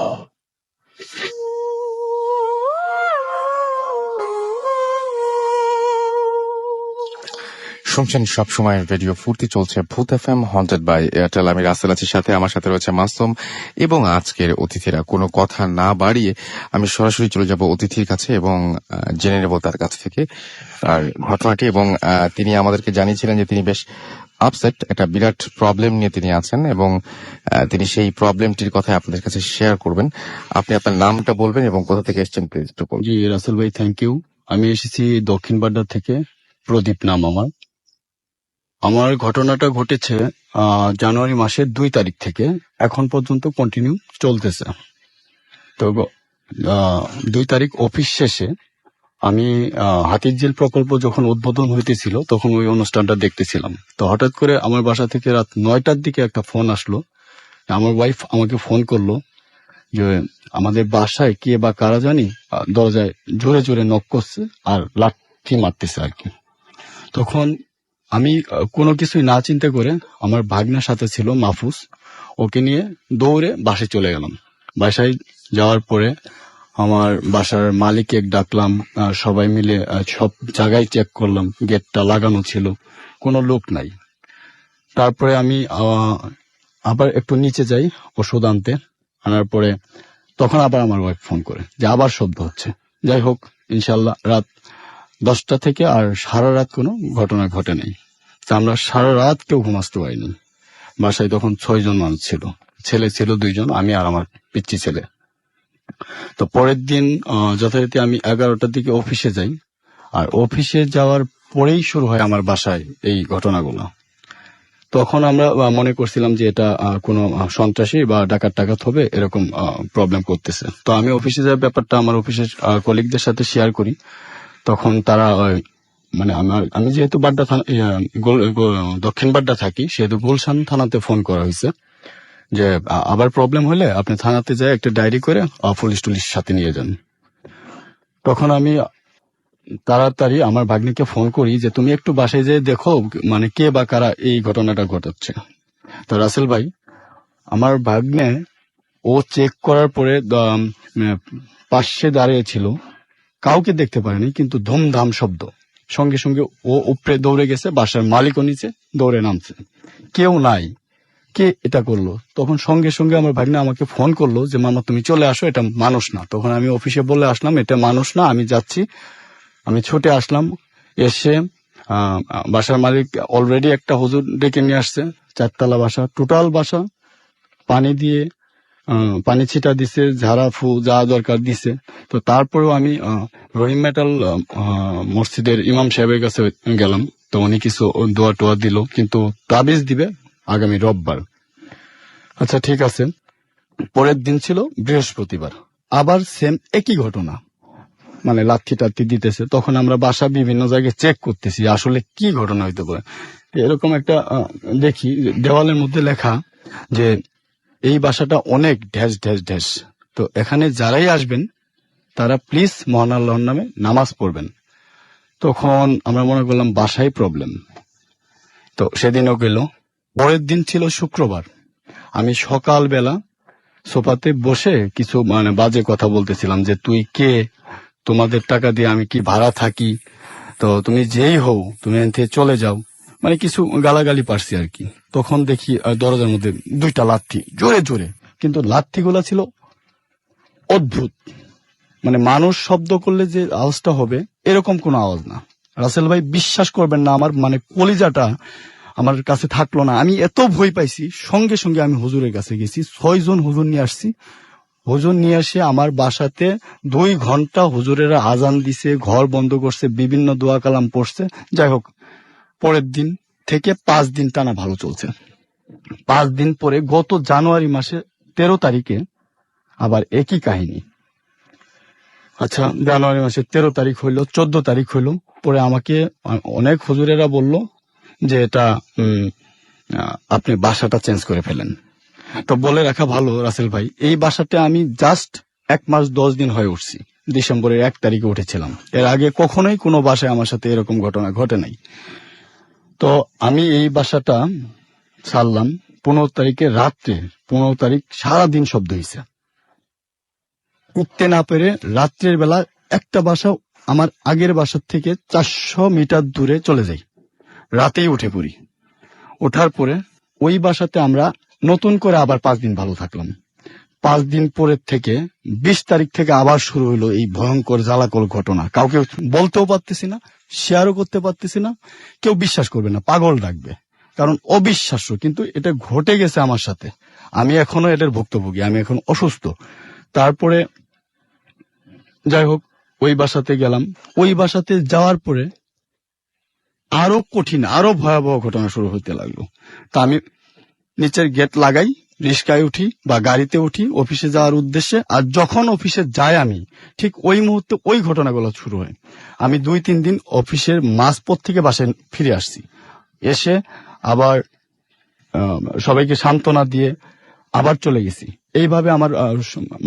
A: শুনছেন সবসময় রেডিও ফুর্তি, চলছে ভূত FM হন্টেড বাই এয়ারটেল। আমি রাসেল আছি সাথে, আমার সাথে রয়েছে মাসুম এবং আজকের অতিথিরা। কোনো কথা না বাড়িয়ে আমি সরাসরি চলে যাব অতিথির কাছে এবং জেনে নেব তার কাছ থেকে আর ঘটনাটি। এবং তিনি আমাদেরকে জানিয়েছিলেন যে তিনি বেশ আপসেট, একটা বিরাট প্রবলেম নিয়ে তিনি আছেন, এবং তিনি সেই প্রবলেমটির কথা আপনাদের কাছে শেয়ার করবেন। আপনি আপনার নামটা বলবেন এবং কোথা থেকে এসেছেন প্লিজ একটু বলুন।
D: জি রাসেল ভাই, থ্যাংক ইউ। আমি এসেছি দক্ষিণ বাড্ডা থেকে, প্রদীপ নাম আমার। আমার ঘটনাটা ঘটেছে জানুয়ারি মাসের 2 তারিখ থেকে এখন পর্যন্ত কন্টিনিউ চলতেছে। তো 2 তারিখ অফিস শেষে আমি হাতিরঝিল প্রকল্প যখন উদ্বোধন হইতেছিল তখন ওই অনুষ্ঠানটা দেখতেছিলাম। তো হঠাৎ করে আমার বাসা থেকে রাত 9টার দিকে একটা ফোন আসলো। আমার ওয়াইফ আমাকে ফোন করলো যে আমাদের বাসায় কে বা কারা জানি দরজায় জোরে জোরে নক করছে আর লাঠি মারতেছে আর কি। তখন আমি কোনো কিছুই না চিন্তা করে, আমার ভাগ্নার সাথে ছিল মাহফুজ, ওকে নিয়ে দৌড়ে বাসায় চলে গেলাম। বাসায় যাওয়ার পরে আমার বাসার মালিককে ডাকলাম, সবাই মিলে সব জায়গায় চেক করলাম, গেটটা লাগানো ছিল, কোনো লোক নাই। তারপরে আমি আবার একটু নিচে যাই ওষুধ আনতে, আনার পরে তখন আবার আমার ওয়াইফ ফোন করে যে আবার শব্দ হচ্ছে। যাই হোক, ইনশাল্লাহ রাত 10টা থেকে আর সারা রাত কোনো ঘটনা ঘটে নাই। আমরা সারা রাত কেউ ঘুমাতে পারিনি। বাসায় তখন 6 জন মানুষ ছিল, ছেলে ছিল 2 জন, আমি আর আমার পিচ্চি ছেলে। তো পরের দিন যথারীতি আমি 11টার দিকে অফিসে যাই, আর অফিসে যাওয়ার পরেই শুরু হয় আমার বাসায় এই ঘটনাগুলো। তখন আমরা মনে করছিলাম যে এটা কোনো সন্ত্রাসী বা ডাকাত হবে, এরকম প্রবলেম করতেছে। তো আমি অফিসে যাওয়ার ব্যাপারটা আমার অফিসের কলিগদের সাথে শেয়ার করি। তখন তারা মানে আমি যেহেতু বাড্ডা থানা, দক্ষিণ বাড্ডা থাকি, সেহেতু গুলশান থানাতে ফোন করা হয়েছে যে আবার প্রবলেম হলে আপনি থানাতে যায় একটা ডায়েরি করে পুলিশ টুলিশ সাথে নিয়ে যান। তখন আমি তাড়াতাড়ি আমার ভাগ্নিকে ফোন করি যে তুমি একটু বাসায় যেয়ে দেখো মানে কে বা কারা এই ঘটনাটা ঘটাচ্ছে। তো রাসেল ভাই, আমার ভাগ্নে ও চেক করার পরে পাশে দাঁড়িয়ে ছিল, কাউকে দেখতে পারেনি, কিন্তু ধুমধাম শব্দ, সঙ্গে সঙ্গে ও উপরে দৌড়ে গেছে, বাসার মালিকও নিচে দৌড়ে নামছে, কেউ নাই। কে এটা করলো? তখন সঙ্গে সঙ্গে আমার ভাগ্নে আমাকে ফোন করলো যে মামা তুমি চলে আসো, এটা মানুষ না। তখন আমি অফিসে বলে আসলাম এটা মানুষ না, আমি যাচ্ছি। আমি ছুটে আসলাম, এসে বাসার মালিক অলরেডি একটা হুজুর ডেকে নিয়ে আসছে, 4তলা বাসা, টোটাল বাসা পানি দিয়ে পানি ছিটা দিছে, ঝাড়া ফু যা দরকার দিছে। তো তারপরেও আমি রহিম মেটাল মসজিদের ইমাম সাহেবের কাছে গেলাম। তো উনি কিছু দোয়া টোয়া দিল, কিন্তু তাবিজ দিবে আগামী রোববার। আচ্ছা ঠিক আছে। পরের দিন ছিল বৃহস্পতিবার, আবার সেম একই ঘটনা, মানে লাঠি টাঠি দিতেছে। তখন আমরা বাসা বিভিন্ন জায়গায় চেক করতেছি আসলে কি ঘটনা হইতে পারে। এরকম একটা দেখি দেওয়ালের মধ্যে লেখা যে এই বাসাটা অনেক ঢেস ঢেস ঢেস, তো এখানে যারাই আসবেন তারা প্লিজ মহান আল্লাহর নামে নামাজ পড়বেন। তখন আমরা মনে করলাম বাসায় প্রবলেম, তো সেদিনও গেল। পরের দিন ছিল শুক্রবার, আমি সকালবেলা সোফাতে বসে কিছু মানে বাজে কথা বলতেছিলাম যে তুই কে, তোমাদের টাকা দিয়ে আমি কি ভাড়া থাকি, তো তুমি যেই হও তুমি এখান থেকে চলে যাও, মানে কিছু গালাগালি পারছি আর কি। তখন দেখি দরজার মধ্যে 2টা লাথি জোরে জোরে, কিন্তু লাথিগুলা ছিল অদ্ভুত, মানে মানুষ শব্দ করলে যে আওয়াজটা হবে এরকম কোনো আওয়াজ না। রাসেল ভাই বিশ্বাস করবেন না, আমার মানে কলিজাটা আমার কাছে থাকলো না, আমি এত ভয় পাইছি। সঙ্গে সঙ্গে আমি হুজুরের কাছে গেছি, 6 জন হুজুর নিয়ে আসছি। হুজুর নিয়ে এসে আমার বাসাতে 2 ঘন্টা হুজুরেরা আজান দিছে, ঘর বন্ধ করছে, বিভিন্ন দোয়া কালাম পড়ছে। যাই হোক, পরের দিন থেকে 5 দিন টানা ভালো চলছে। 5 দিন পরে গত জানুয়ারি মাসে 13 তারিখে আবার একই কাহিনী। আচ্ছা, জানুয়ারি মাসে 13 তারিখ হইলো, 14 তারিখ হইলো, পরে আমাকে অনেক হুজুরেরা বলল যে এটা আপনি বাসাটা চেঞ্জ করে ফেলেন। তো বলে রাখা ভালো রাসেল ভাই, এই বাসাতে আমি জাস্ট 1 মাস 10 দিন হয়ে উঠছি। ডিসেম্বরের 1 তারিখে উঠেছিলাম। এর আগে কখনোই কোনো বাসায় আমার সাথে এরকম ঘটনা ঘটে নাই। তো আমি এই বাসাটা ছাড়লাম 15 তারিখে রাত্রে। 15 তারিখ সারাদিন শব্দ হয়েছে, উঠতে না পেরে রাত্রের বেলা একটা বাসা আমার আগের বাসার থেকে 400 মিটার দূরে চলে যাই, রাতেই উঠে পড়ি। ওঠার পরে ওই বাসাতে আমরা নতুন করে আবার 5 দিন ভালো থাকলাম। 5 দিন পরের থেকে 20 তারিখ থেকে আবার শুরু হলো এই ভয়ঙ্কর জ্বালাকল ঘটনা। কাউকে বলতেও পারতেছি না, শেয়ারও করতে পারতেছি না, কেউ বিশ্বাস করবে না, পাগল ডাকবে, কারণ অবিশ্বাস্য, কিন্তু এটা ঘটে গেছে আমার সাথে। আমি এখনো এটার ভুক্তভোগী, আমি এখন অসুস্থ। তারপরে যাই হোক, ওই বাসাতে গেলাম। ওই বাসাতে যাওয়ার পরে আরো কঠিন, আরো ভয়াবহ ঘটনা শুরু হতে লাগলো। তা আমি নিচের গেট লাগাই, রিস্কায় উঠি বা গাড়িতে উঠি অফিসে যাওয়ার উদ্দেশ্যে। আর যখন অফিসে যাই আমি, ঠিক ওই মুহূর্তে ওই ঘটনাগুলো শুরু হয়। আমি 2-3 দিন অফিসের মাঝপথ থেকে বাসায় ফিরে আসছি। এসে আবার সবাইকে সান্ত্বনা দিয়ে আবার চলে গেছি। এইভাবে আমার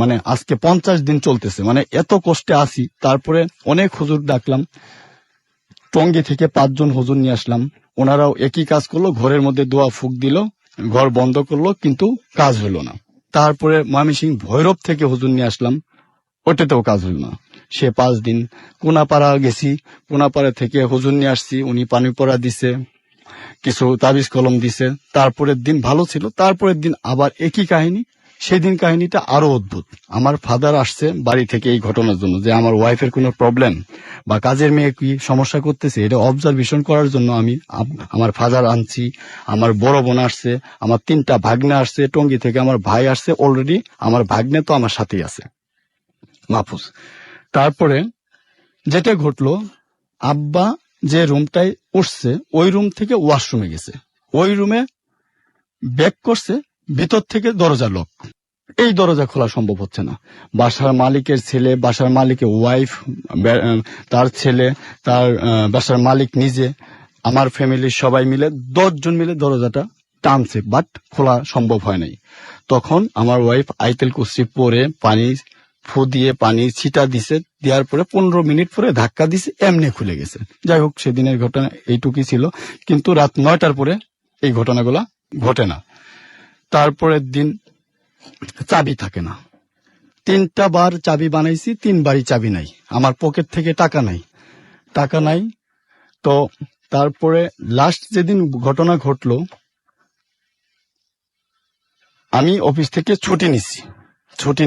D: মানে আজকে 50 দিন চলতেছে, মানে এত কষ্টে আছি। তারপরে অনেক হুজুর ডাকলাম, টঙ্গী থেকে 5 জন হুজুর নিয়ে আসলাম। ওনারাও একই কাজ করলো, ঘরের মধ্যে দোয়া ফুক দিল, ঘর বন্ধ করলো, কিন্তু কাজ হলো না। তারপরে ময়মনসিংহ ভৈরব থেকে হুজুর নিয়ে আসলাম, ওটাতেও কাজ হলো না। সে 5 দিন কোনাপাড়া গেছি, কোনাপাড়া থেকে হুজুর নিয়ে আসছি, উনি পানি পড়া দিছে, কিছু তাবিজ কলম দিছে। তারপরের দিন ভালো ছিল, তারপরের দিন আবার একই কাহিনী। সেদিন কাহিনীটা আরো অদ্ভুত। আমার ফাদার আসছে বাড়ি থেকে এই ঘটনার জন্য, যে আমার ওয়াইফের কোনো প্রবলেম বা কাজের মেয়ে কি সমস্যা করতেছে, এটা অবজারভেশন করার জন্য আমি আমার ফাদার আনছি। আমার বড় বোন আসছে, আমার 3টা ভাগ্নে আসছে টঙ্গী থেকে, আমার ভাই আসছে অলরেডি, আমার ভাগ্নে তো আমার সাথেই আছে, মাহফুজ। তারপরে যেটা ঘটলো, আব্বা যে রুমটায় উঠছে ওই রুম থেকে ওয়াশরুমে গেছে, ওই রুমে ব্যাক করছে, ভিতর থেকে দরজা লক। এই দরজা খোলা সম্ভব হচ্ছে না। বাসার মালিকের ছেলে, বাসার মালিকের ওয়াইফ, তার ছেলে, তার বাসার মালিক নিজে, আমার ফ্যামিলির সবাই মিলে 10 জন মিলে দরজাটা টানছে, বাট খোলা সম্ভব হয় নাই। তখন আমার ওয়াইফ আইতেল কুরসি পরে পানি ফু দিয়ে পানি ছিটা দিছে, দেওয়ার পরে 15 মিনিট পরে ধাক্কা দিছে, এমনি খুলে গেছে। যাই হোক, সেদিনের ঘটনা এইটুকুই ছিল, কিন্তু রাত 9টার পরে এই ঘটনাগুলা ঘটে না। তারপরের দিন চাবি থাকে না, 3টা বার চাবি বানাইছি, 3 বারই চাবি নাই, আমার পকেট থেকে টাকা নাই। তো তারপরে লাস্ট যেদিন ঘটনা ঘটলো, আমি অফিস থেকে ছুটি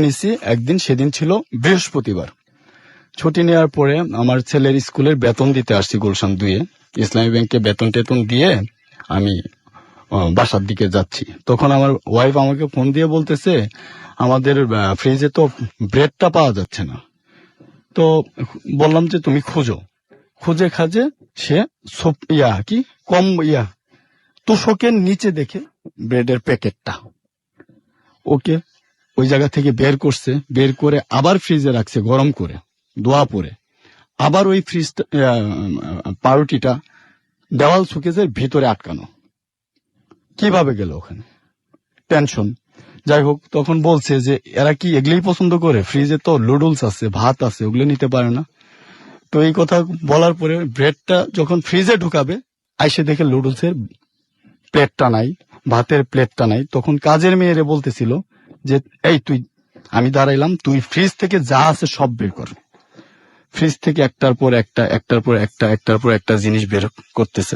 D: নিছি একদিন, সেদিন ছিল বৃহস্পতিবার। ছুটি নেওয়ার পরে আমার ছেলের স্কুলের বেতন দিতে আসছি গুলশান 2-এ, ইসলামী ব্যাংকে বেতন টেতন দিয়ে আমি বাসার দিকে যাচ্ছি। তখন আমার ওয়াইফ আমাকে ফোন দিয়ে বলতেছে, আমাদের ফ্রিজে তো ব্রেডটা পাওয়া যাচ্ছে না। তো বললাম যে তুমি খুঁজে খাজে সে তোষকের নিচে দেখে ব্রেডের প্যাকেটটা, ওকে ওই জায়গা থেকে বের করছে, বের করে আবার ফ্রিজে রাখছে গরম করে, দোয়া পরে আবার ওই ফ্রিজটা পাউরুটিটা দেওয়াল সুকেজের ভিতরে আটকানো। কিভাবে গেল ওখানে? টেনশন। যাই হোক, তখন বলছে যে এরা কি এগুলোই পছন্দ করে, ফ্রিজে তো নুডলস আছে, ভাত আছে, ওগুলো নিতে পারে না। তো এই কথা বলার পরে ব্রেডটা যখন ফ্রিজে ঢুকাবে, আইসে দেখে নুডলসের প্লেটটা নাই, ভাতের প্লেটটা নাই। তখন কাজের মেয়েরে বলতেছিল যে এই তুই, আমি দাঁড়াইলাম, তুই ফ্রিজ থেকে যা আছে সব বের কর। ফ্রিজ থেকে একটার পর একটা জিনিস বের করতেছে।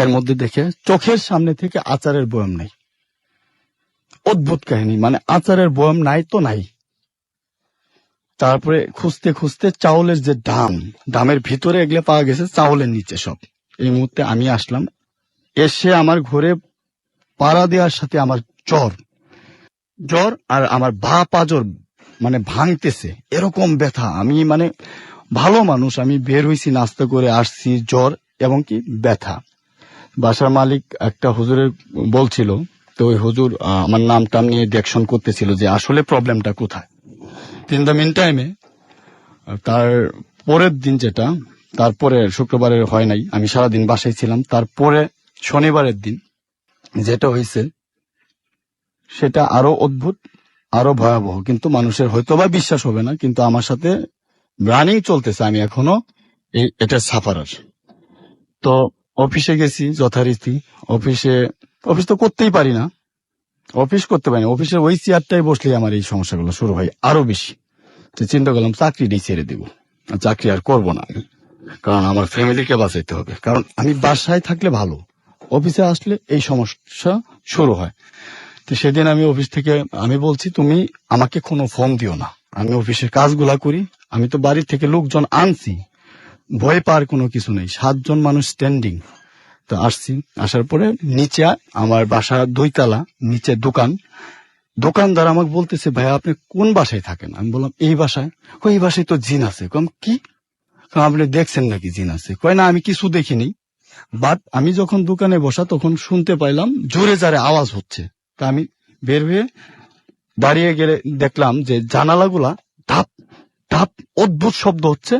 D: এর মধ্যে দেখে চোখের সামনে থেকে আচারের বয়াম নাই। অদ্ভুত কাহিনী, মানে আচারের বয়াম নাই তো নাই। তারপরে খুঁজতে খুঁজতে চাউলের যে ডামের ভিতরে এগুলো পাওয়া গেছে, চাউলের নিচে সব। এই মুহূর্তে আমি আসলাম, এসে আমার ঘরে পাড়া দেওয়ার সাথে আমার জ্বর আর আমার পাজর মানে ভাঙতেছে, এরকম ব্যথা। আমি মানে ভালো মানুষ, আমি বের হইছি, নাস্তা করে আসছি, জ্বর এবং কি ব্যথা। বাসার মালিক একটা হুজুরের বলছিল, তো ওই হুজুর আমার নাম নিয়ে দেখশন করতেছিল যে আসলে প্রবলেমটা কোথায়। ইন দ্য মিন টাইমে তার পরের দিন, যেটা তারপরে শুক্রবারের হয় নাই, আমি সারাদিন বাসায় ছিলাম, তারপরে শনিবারের দিন যেটা হয়েছে সেটা আরো অদ্ভুত, আরো ভয়াবহ। কিন্তু মানুষের হয়তোবা বিশ্বাস হবে না, কিন্তু আমার সাথে রানিং চলতেছে, আমি এখনো এটা সাফারার। তো অফিসে গেছি যথারীতি। অফিস তো করতেই পারি না, অফিসের ওই চেয়ারটাই বসলেই আমার এই সমস্যাগুলো শুরু হয় আরো বেশি। তো চিন্তা করলাম চাকরিটাই ছেড়ে দিব, চাকরি আর করবো না আমি, কারণ আমার ফ্যামিলিকে বাঁচাইতে হবে। কারণ আমি বাসায় থাকলে ভালো, অফিসে আসলে এই সমস্যা শুরু হয়। তো সেদিন আমি অফিস থেকে আমি বলছি, তুমি আমাকে কোনো ফোন দিও না, আমি অফিসের কাজগুলা করি। আমি তো বাড়ি থেকে লোকজন আনছি, ভয় পাওয়ার কোনো কিছু নেই, 7 জন মানুষ স্ট্যান্ডিং। তো আসছি, আসার পরে নিচে আমার বাসা 2 তলা, নিচে দোকানদার আমাকে বলতেছে, ভাইয়া আপনি কোন বাসায় থাকেন? আমি বললাম এই বাসায়। এই বাসায় তো জিন আছে। কম কি? আপনি দেখছেন নাকি জিন আছে? কয় না, আমি কিছু দেখিনি, বাট আমি যখন দোকানে বসা তখন শুনতে পাইলাম জোরে জারে আওয়াজ হচ্ছে। তা আমি বের হয়ে দাঁড়িয়ে গেলে দেখলাম যে জানালাগুলা ধাপ ধাপ অদ্ভুত শব্দ হচ্ছে,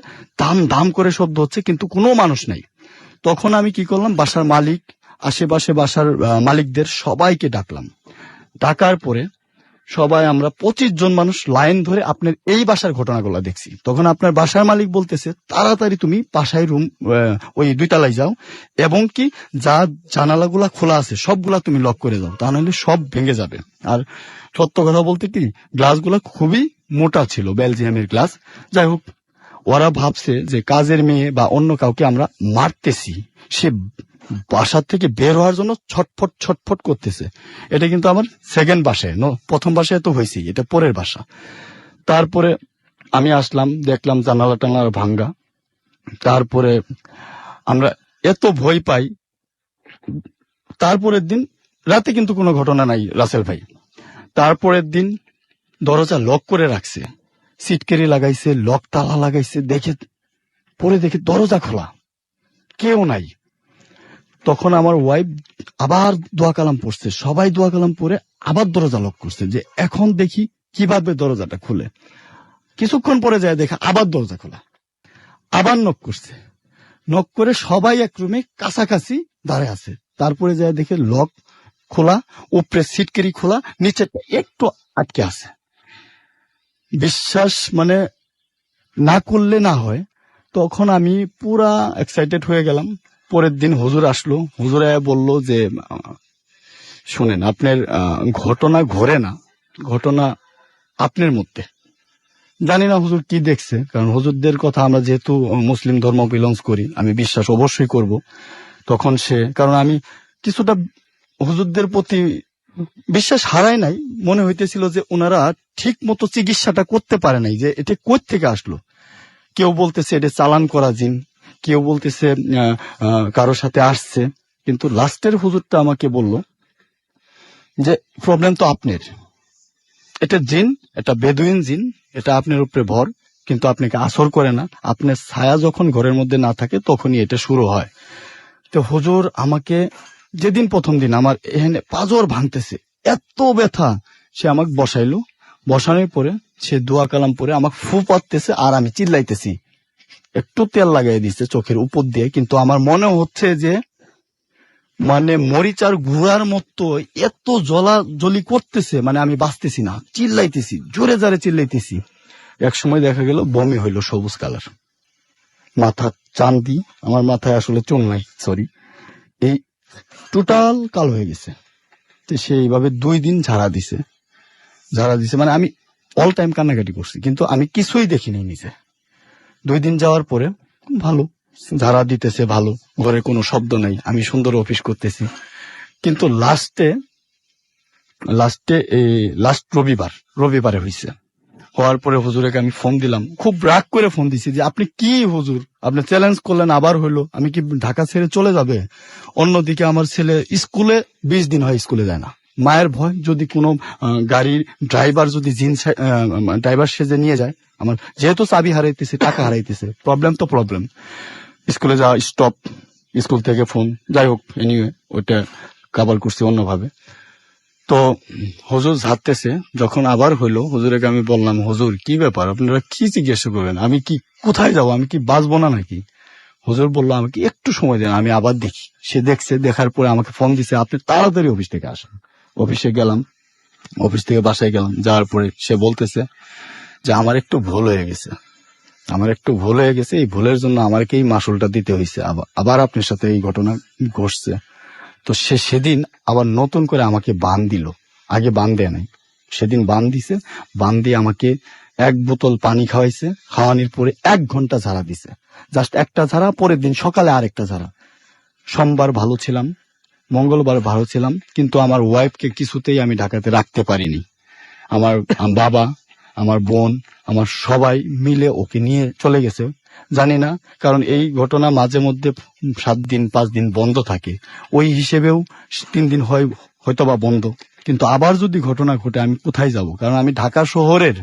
D: দাম করে শব্দ হচ্ছে, কিন্তু কোনো মানুষ নাই। তখন আমি কি করলাম, বাসার মালিক, আশেপাশে বাসার মালিকদের সবাইকে ডাকলাম। ডাকার পরে সবাই আমরা 25 জন মানুষ লাইন ধরে আপনার এই বাসার ঘটনাগুলো দেখছি। তখন আপনার বাসার মালিক বলতেছে, তাড়াতাড়ি তুমি বাসায় ওই 2 তলায় যাও, এবং কি যা জানালাগুলা খোলা আছে সবগুলা তুমি লক করে দাও, তা নাহলে সব ভেঙে যাবে। আর সত্য কথা বলতে কি, গ্লাসগুলা খুবই মোটা ছিল, বেলজিয়ামের গ্লাস। যাই হোক, ওরা ভাবছে যে কাজের মেয়ে বা অন্য কাউকে আমরা মারতেছি, সে বাসার থেকে বের হওয়ার জন্য ছটফট করতেছে। এটা কিন্তু আমার সেকেন্ড বাসায়, প্রথম বাসায় তো হয়েছি, এটা পরের বাসা। তারপরে আমি আসলাম, দেখলাম জানালা টানালা ভাঙ্গা। তারপরে আমরা এত ভয় পাই। তারপরের দিন রাতে কিন্তু কোনো ঘটনা নাই রাসেল ভাই। তারপরের দিন দরজা লক করে রাখছে, সিটকেরি লাগাইছে, লক তালা লাগাইছে, দেখে দরজা খোলা, কেউ নাই। তখন আমার ওয়াইফ আবার দোয়া কালাম পড়ছে, সবাই দোয়া কালাম পড়ে আবার দরজা লক করছে, যে এখন দেখি কিভাবে দরজাটা খুলে। কিছুক্ষণ পরে যায় দেখে আবার দরজা খোলা, আবার নক করছে, নক করে সবাই এক রুমে কাছাকাছি দাঁড়ায় আছে। তারপরে যায় দেখে লক খোলা, উপরে সিটকেরি খোলা, নিচে একটু আটকে আছে। বিশ্বাস মানে না করলে না হয়। তখন আমি পুরা এক্সাইটেড হয়ে গেলাম। পরের দিন হুজুর আসলো, হুজুর বলল যে শুনেন, আপনার ঘটনা ঘরে না, ঘটনা আপনার মধ্যে। জানি না হুজুর কি দেখছে, কারণ হুজুরদের কথা আমরা যেহেতু মুসলিম ধর্ম বিলংস করি, আমি বিশ্বাস অবশ্যই করব। তখন কারণ আমি কিছুটা হুজুরদের প্রতি বিশ্বাস হারাই নাই, মনে হইতেছিল যে ওনারা ঠিক মতো চিকিৎসাটা করতে পারে নাই, যে এটা কই থেকে আসলো। কেউ বলতেছে এটা চালান করা জিন, কেউ বলতেছে কারোর সাথে আসছে। কিন্তু লাস্টের হুজুরটা আমাকে বলল যে প্রবলেম তো আপনার, এটা জিন, এটা বেদুইন জিন, এটা আপনার উপরে ভর, কিন্তু আপনাকে আসর করে না। আপনার ছায়া যখন ঘরের মধ্যে না থাকে তখনই এটা শুরু হয়। তো হুজুর আমাকে যেদিন প্রথম দিন আমার এখানে পাজর ভাঙতেছে, এত ব্যথা, সে আমাকে বসাইলো। বসানোর পরে সে দোয়া কালাম পরে আমাকে ফু পাততেছে, আর আমি চিল্লাইতেছি। একটু তেল লাগাই দিচ্ছে চোখের উপর দিয়ে, কিন্তু আমার মনে হচ্ছে যে মানে মরিচার গুঁড়ার মতো এত জলি করতেছে, মানে আমি বাঁচতেছি না, চিল্লাইতেছি, জোরে জারে চিল্লাইতেছি। এক সময় দেখা গেল বমি হইলো, সবুজ কালার, মাথা চান্দি, আমার মাথায় আসলে চুল নাই, সরি, এই টোটাল কালো হয়ে গেছে। তো সেইভাবে 2 দিন ঝাড়া দিছে। ঝাড়া দিছে, মানে আমি অল টাইম কান্নাকাটি করছি, কিন্তু আমি কিছুই দেখিনি নিচে। 2 দিন যাওয়ার পরে ভালো ঝাড়া দিতেছে, ভালো, ঘরে কোনো শব্দ নাই, আমি সুন্দর অফিস করতেছি। কিন্তু লাস্ট রবিবারে হয়েছে। হওয়ার পরে হুজুরকে আমি ফোন দিলাম, খুব রাগ করে ফোন দিছি যে আপনি কি হুজুর, আপনি চ্যালেঞ্জ করলেন, আবার হইলো, আমি কি ঢাকা ছেড়ে চলে যাবে? অন্যদিকে আমার ছেলে স্কুলে 20 দিন হয় স্কুলে যায় না। মায়ের ভয়, যদি কোনো গাড়ির ড্রাইভার যদি ড্রাইভার সেজে নিয়ে যায়, আমার যেহেতু চাবি হারাইতেছে, টাকা হারাইতেছে, প্রবলেম। স্কুলে যাওয়া স্টপ, স্কুল থেকে ফোন, যাই হোক, এনিওয়ে ওইটা কাভার করছি অন্যভাবে। তো হুজুর ঝাড়তেছে, যখন আবার হইলো, হুজুরকে আমি বললাম, হুজুর কি ব্যাপার, আপনারা কি জিজ্ঞাসা করবেন, আমি কি কোথায় যাবো, আমি কি বাঁচবো না নাকি? হুজুর বললো আমাকে একটু সময় দেন, আমি আবার দেখি। সে দেখছে, দেখার পরে আমাকে ফোন দিছে, আপনি তাড়াতাড়ি অফিস থেকে আসেন। অফিসে গেলাম, অফিস থেকে বাসায় গেলাম, যাওয়ার পরে সে বলতেছে যে আমার একটু ভুল হয়ে গেছে, এই ভুলের জন্য আমাকেই মাসুলটা দিতে হয়েছে, আবার আপনার সাথে এই ঘটনা ঘটছে। তো সে সেদিন আবার নতুন করে আমাকে বান দিল, আগে বান দেয় নাই, সেদিন বান দিছে। বান দিয়ে আমাকে 1 বোতল পানি খাওয়াইছে, খাওয়ানোর পরে 1 ঘন্টা ঝাড়া দিছে, জাস্ট একটা ঝাড়া, পরের দিন সকালে আরেকটা ঝাড়া। সোমবার ভালো ছিলাম, মঙ্গলবার ভালো ছিলাম, কিন্তু আমার ওয়াইফকে কিছুতেই আমি ঢাকাতে রাখতে পারিনি। আমার বাবা, আমার বোন, আমার সবাই মিলে ওকে নিয়ে চলে গেছে। জানি না, কারণ এই ঘটনা মাঝে মধ্যে 7 দিন 5 দিন বন্ধ থাকে, ওই হিসেবেও 3 দিন হয়তোবা বন্ধ। কিন্তু আবার যদি ঘটনা ঘটে, আমি কোথায় যাব? কারণ আমি ঢাকা শহরের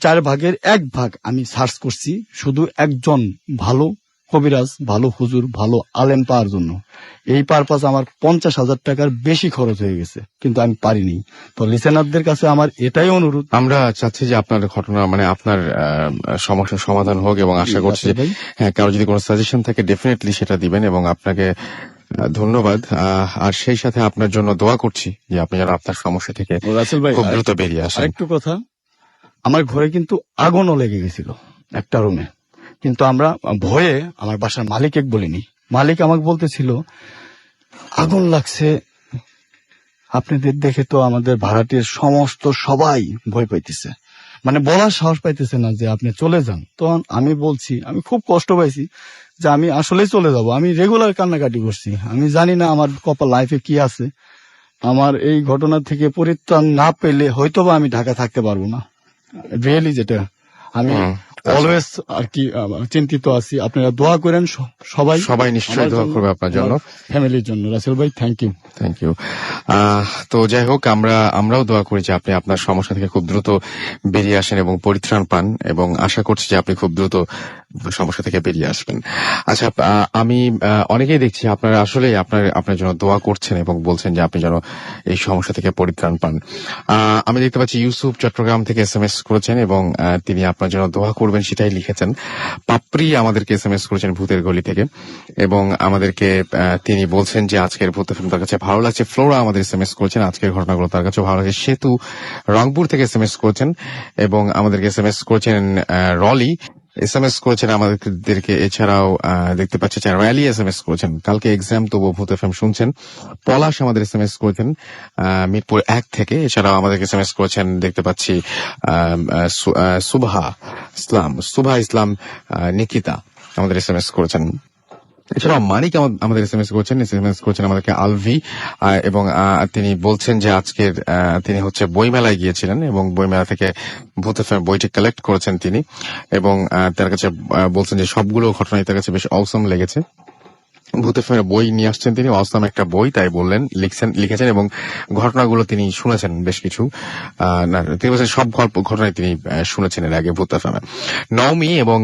D: 4 ভাগের 1 ভাগ আমি সার্চ করছি শুধু একজন ভালো কবিরাজ, ভালো হুজুর, ভালো আলেম পাওয়ার জন্য। এই পারপাস আমার 50,000 টাকার বেশি খরচ হয়ে গেছে, কিন্তু আমি পারিনি। তো লিসেনারদের কাছে আমার এটাই অনুরোধ।
A: আমরা চাচ্ছি যে আপনার ঘটনা মানে আপনার সমস্যার সমাধান হোক, এবং আশা করছি যে
D: ভাই,
A: হ্যাঁ, কারো যদি কোনো সাজেশন থাকে ডেফিনেটলি সেটা দিবেন, এবং আপনাকে ধন্যবাদ। আর সেই সাথে আপনার জন্য দোয়া করছি যে আপনি যেন আপনার সমস্যা থেকে
D: রাসেল ভাই,
A: খুব দ্রুত বেরিয়ে আসেন।
D: আরেকটু কথা, আমার ঘরে কিন্তু আগুনও লেগে গেছিল একটা রুমে, কিন্তু আমরা ভয়ে আমার বাসার মালিক বলিনি। মালিক আমাকে বলতেছিল আগুন লাগছে, আপনাদের দেখে তো আমাদের ভাড়াটির সমস্ত সবাই ভয় পাইতেছে, মানে বলার সাহস পাইতেছে না যে আপনি চলে যান। তখন আমি বলছি, আমি খুব কষ্ট পাইছি যে আমি আসলেই চলে যাব। আমি রেগুলার কান্নাকাটি করছি, আমি জানি না আমার কপাল লাইফে কি আছে। আমার এই ঘটনা থেকে পরিত্রাণ না পেলে হয়তোবা আমি ঢাকা থাকতে পারবো না, রিয়েলি, যেটা আমি অলওয়েজ আর কি চিন্তিত আছি। আপনারা দোয়া করেন
A: সবাই নিশ্চয়ই দোয়া করবে আপনার জন্য,
D: ফ্যামিলির জন্য। রাসেল ভাই, থ্যাংক ইউ।
A: তো যাই হোক, আমরাও দোয়া করি যে আপনি আপনার সমস্যা থেকে খুব দ্রুত বেরিয়ে আসেন এবং পরিত্রাণ পান, এবং আশা করছি যে আপনি খুব দ্রুত সমস্যা থেকে বেরিয়ে আসবেন। আচ্ছা, আমি অনেকেই দেখছি আপনারা আসলে আপনার জন্য দোয়া করছেন এবং বলছেন যে আপনি যেন এই সমস্যা থেকে পরিত্রাণ পান। আমি দেখতে পাচ্ছি ইউসুফ চট্টগ্রাম থেকে SMS করেছেন, এবং তিনি আপনার জন্য দোয়া করবেন সেটাই লিখেছেন। পাপড়ি আমাদেরকে SMS করেছেন ভূতের গলি থেকে, এবং আমাদেরকে তিনি বলছেন যে আজকের ভূত FM তার কাছে ভালো লাগছে। ফ্লোরা আমাদের SMS করেছেন, আজকের ঘটনাগুলো তার কাছে ভালো লাগছে। সেতু রংপুর থেকে SMS করেছেন, এবং আমাদেরকে SMS করেছেন রলি, SMS করেছেন আমাদেরকে। এছাড়াও দেখতে পাচ্ছি র্যালি SMS করেছেন, কালকে এক্সাম তবু ভূত FM শুনছেন। পলাশ আমাদের SMS করেছেন মিরপুর 1 থেকে। এছাড়াও আমাদেরকে SMS করেছেন দেখতে পাচ্ছি সুভা ইসলাম নিকিতা আমাদের SMS করেছেন। এছাড়াও মানিক আমাদের SMS করেছেন আমাদেরকে আলভি, এবং তিনি বলছেন যে আজকের তিনি হচ্ছে বইমেলায় গিয়েছিলেন, এবং বইমেলা থেকে ভূত FM বইটি কালেক্ট করেছেন তিনি, এবং তার কাছে বলছেন যে সবগুলো ঘটনাই তার কাছে বেশ অসম লেগেছে। ভূত FM এর বই নিয়ে আসছেন তিনি, অসম একটা বই, তাই বললেন, লিখেছেন, এবং ঘটনাগুলো তিনি শুনেছেন বেশ কিছু। তিনি বলছেন সব ঘটনাই তিনি শুনেছেন এর আগে ভূত FM এ। নওমি, এবং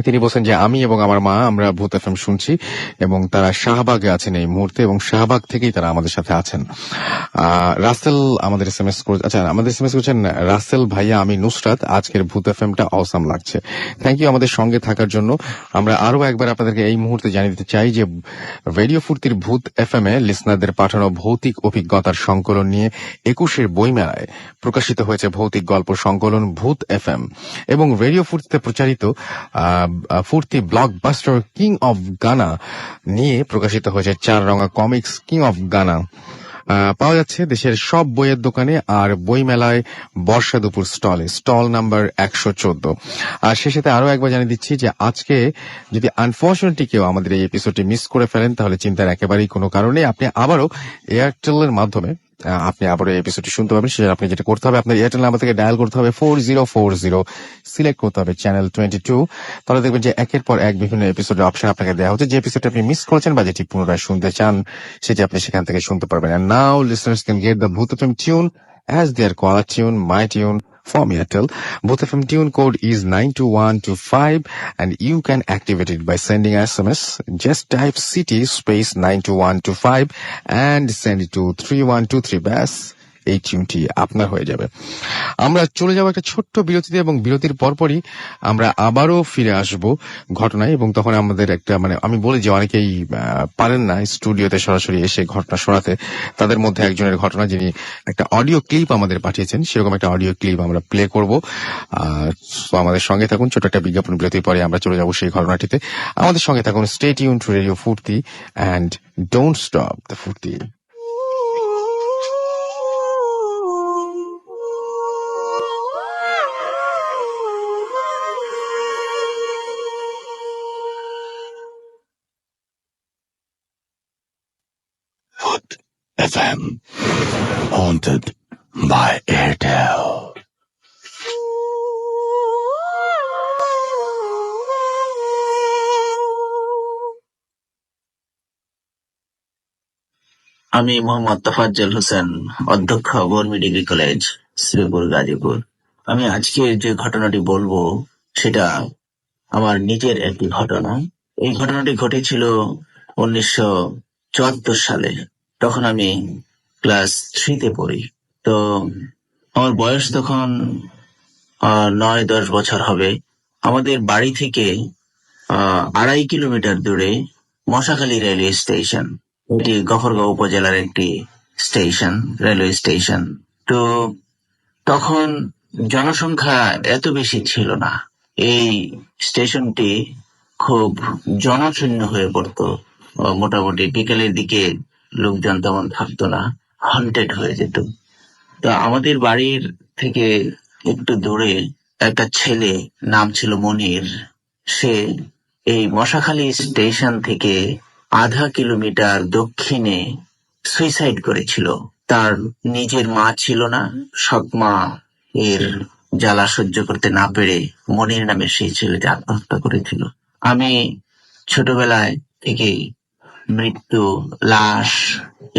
A: তিনি বলছেন যে আমি এবং আমার মা আমরা ভূত FM শুনছি, এবং তারা শাহবাগে আছেন এই মুহূর্তে, এবং শাহবাগ থেকেই তারা আমাদের সাথে আছেন। রাসেল আমাদের SMS করেছেন রাসেল ভাইয়া, আমি নুসরাত, আজকের ভূত FMটা অসাম লাগছে। থ্যাংক ইউ আমাদের সঙ্গে থাকার জন্য। আমরা আরো একবার আপনাদেরকে এই মুহূর্তে জানিয়ে দিতে চাই যে রেডিও ফুর্তির ভূত FM এ লিসনারদের পাঠানো ভৌতিক অভিজ্ঞতার সংকলন নিয়ে 21 বইমেলায় প্রকাশিত হয়েছে ভৌতিক গল্প সংকলন ভূত FM, এবং রেডিও ফুর্তিতে প্রচারিত ফুর্তি ব্লকবাস্টার কিং অফ গানা নিয়ে প্রকাশিত হয়েছে 4 রঙা কমিক্স কিং অফ গানা। পাওয়া যাচ্ছে দেশের সব বইয়ের দোকানে আর বই মেলায় বর্ষা দুপুর স্টল নাম্বার 114। আর সে সাথে আরো একবার জানিয়ে দিচ্ছি যে আজকে যদি আনফর্চুনেটলি কেউ আমাদের এই এপিসোডটি মিস করে ফেলেন তাহলে চিন্তার একেবারেই কোনো কারণে আপনি আবারও এয়ারটেলের মাধ্যমে আপনি আবারও এই এপিসোডটি শুনতে পাবেন। সেটা আপনি যেটা করতে হবে, আপনার এয়ারটেল নাম্বার থেকে ডায়াল করতে হবে 4040, সিলেক্ট করতে হবে চ্যানেল 22। তাহলে দেখবেন যে একের পর এক বিভিন্ন এপিসোডের অপশন আপনাকে দেওয়া হচ্ছে। যে এপিসোডটা আপনি মিস করেছেন বা যেটি পুনরায় শুনতে চান সেটি আপনি সেখান থেকে শুনতে পারবেন। And now listeners can get the Bhoot FM tune as their caller tune, my tune from Airtel. Bhoot FM tune code is 92125 and you can activate it by sending SMS. Just type city space 92125 and send it to 3123 bass. এই টিউনটি আপনার হয়ে যাবে। আমরা চলে যাবো একটা ছোট্ট বিরতিতে এবং বিরতির পরপরই আমরা আবারও ফিরে আসব ঘটনায়। এবং তখন আমাদের একটা আমি বলি যে অনেকেই পারেন না স্টুডিওতে সরাসরি এসে ঘটনা শোনাতে। তাদের মধ্যে একজনের ঘটনা, যিনি একটা অডিও ক্লিপ আমাদের পাঠিয়েছেন, সেরকম একটা অডিও ক্লিপ আমরা প্লে করব। আমাদের সঙ্গে থাকুন। ছোট একটা বিজ্ঞাপন বিরতির পরে আমরা চলে যাবো সেই ঘটনাটিতে। আমাদের সঙ্গে থাকুন। স্টে টিউন টু রেডিও ফুর্তি অ্যান্ড ডোন্ট স্টপ দ্য ফুর্তি।
C: FM, haunted by Airtel.
E: আমি মোহাম্মদ তোফাজ্জল হোসেন, অধ্যক্ষ বর্মি ডিগ্রি কলেজ, শ্রীপুর, গাজীপুর। আমি আজকে যে ঘটনাটি বলবো সেটা আমার নিজের একটি ঘটনা। এই ঘটনাটি ঘটেছিল 1974 সালে। তখন আমি ক্লাস 3-তে পড়ি। তো আমার বয়স তখন 9-10 বছর হবে। আমাদের বাড়ি থেকে 2.5 কিলোমিটার দূরে মশাখালী রেলওয়ে স্টেশন। এটি গফরগাঁও উপজেলার একটি স্টেশন, রেলওয়ে স্টেশন। তো তখন জনসংখ্যা এত বেশি ছিল না। এই স্টেশনটি খুব জনশূন্য হয়ে পড়তো। মোটামুটি বিকেলের দিকে লোকজন তেমন থাকতো না, হন্টেড হয়ে যেত। তো আমাদের বাড়ির থেকে একটু দূরে একটা ছেলে, নাম ছিল মনির। সে এই মশাখালী স্টেশন থেকে 0.5 কিলোমিটার দক্ষিণে সুইসাইড করেছিল। তার নিজের মা ছিল না, সৎ মা এর জ্বালা সহ্য করতে না পেরে মনির নামে সেই ছেলেটি আত্মহত্যা করেছিল। আমি ছোটবেলায় থেকে মৃত্যু, লাশ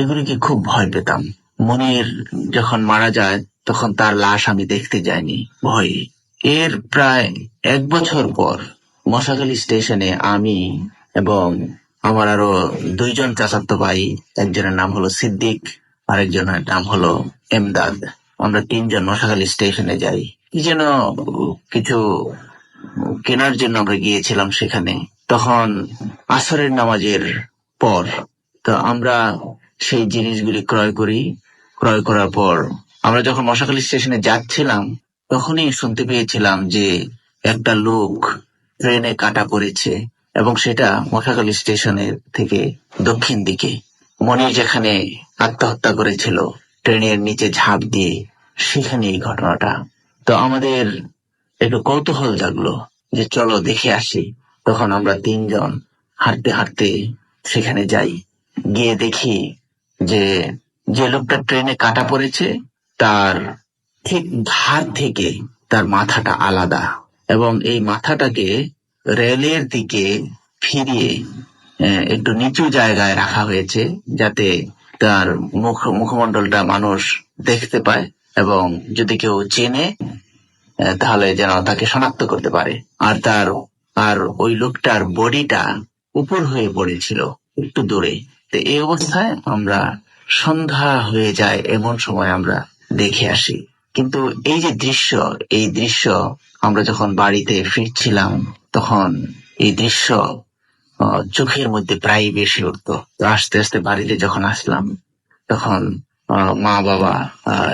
E: এগুলিকে খুব ভয় পেতাম। মনির যখন মারা যায় তখন তার লাশ আমি দেখতে যাইনি ভয়ে। এর প্রায় 1 বছর পর মশাখালী স্টেশনে আমি এবং আমার আরো 2 জন চাচাতো ভাই, একজনের নাম হলো সিদ্দিক, আরেকজনের নাম হলো এমদাদ, আমরা 3 জন মশাখালী স্টেশনে যাই। কি যেন কিছু কেনার জন্য আমরা গিয়েছিলাম সেখানে। তখন আসরের নামাজের পর তো আমরা সেই জিনিসগুলি ক্রয় করি। ক্রয় করার পর আমরা যখন মশাখালী স্টেশনে যাচ্ছিলাম তখনই শুনতে পেয়েছিলাম যে একটা লোক ট্রেনে কাটা পড়েছে, এবং সেটা মশাখালী স্টেশনের থেকে দক্ষিণ দিকে। মনির যেখানে আত্মহত্যা করেছিল ট্রেনের নিচে ঝাঁপ দিয়ে, সেখানে এই ঘটনাটা। তো আমাদের একটু কৌতূহল জাগলো যে চলো দেখে আসি। তখন আমরা 3 জন হাঁটতে হাঁটতে সেখানে যাই। গিয়ে দেখি যে লোকটা ট্রেনে কাটা পড়েছে তার ঠিক ঘাড় থেকে তার মাথাটা আলাদা, এবং এই মাথাটাকে রেলের দিকে ফিরিয়ে একটু নিচু জায়গায় রাখা হয়েছে যাতে তার মুখমণ্ডলটা মানুষ দেখতে পায়, এবং যদি কেউ চেনে তাহলে যেন তাকে শনাক্ত করতে পারে। আর ওই লোকটার বডিটা উপর হয়ে পড়েছিল একটু দূরে। তো এই অবস্থায় আমরা সন্ধ্যা হয়ে যায় এমন সময় আমরা দেখে আসি। কিন্তু এই যে এই দৃশ্য আমরা যখন বাড়িতে ফিরছিলাম তখন এই দৃশ্য চোখের মধ্যে প্রায় বেশি উঠতো। আস্তে আস্তে বাড়িতে যখন আসলাম তখন মা বাবা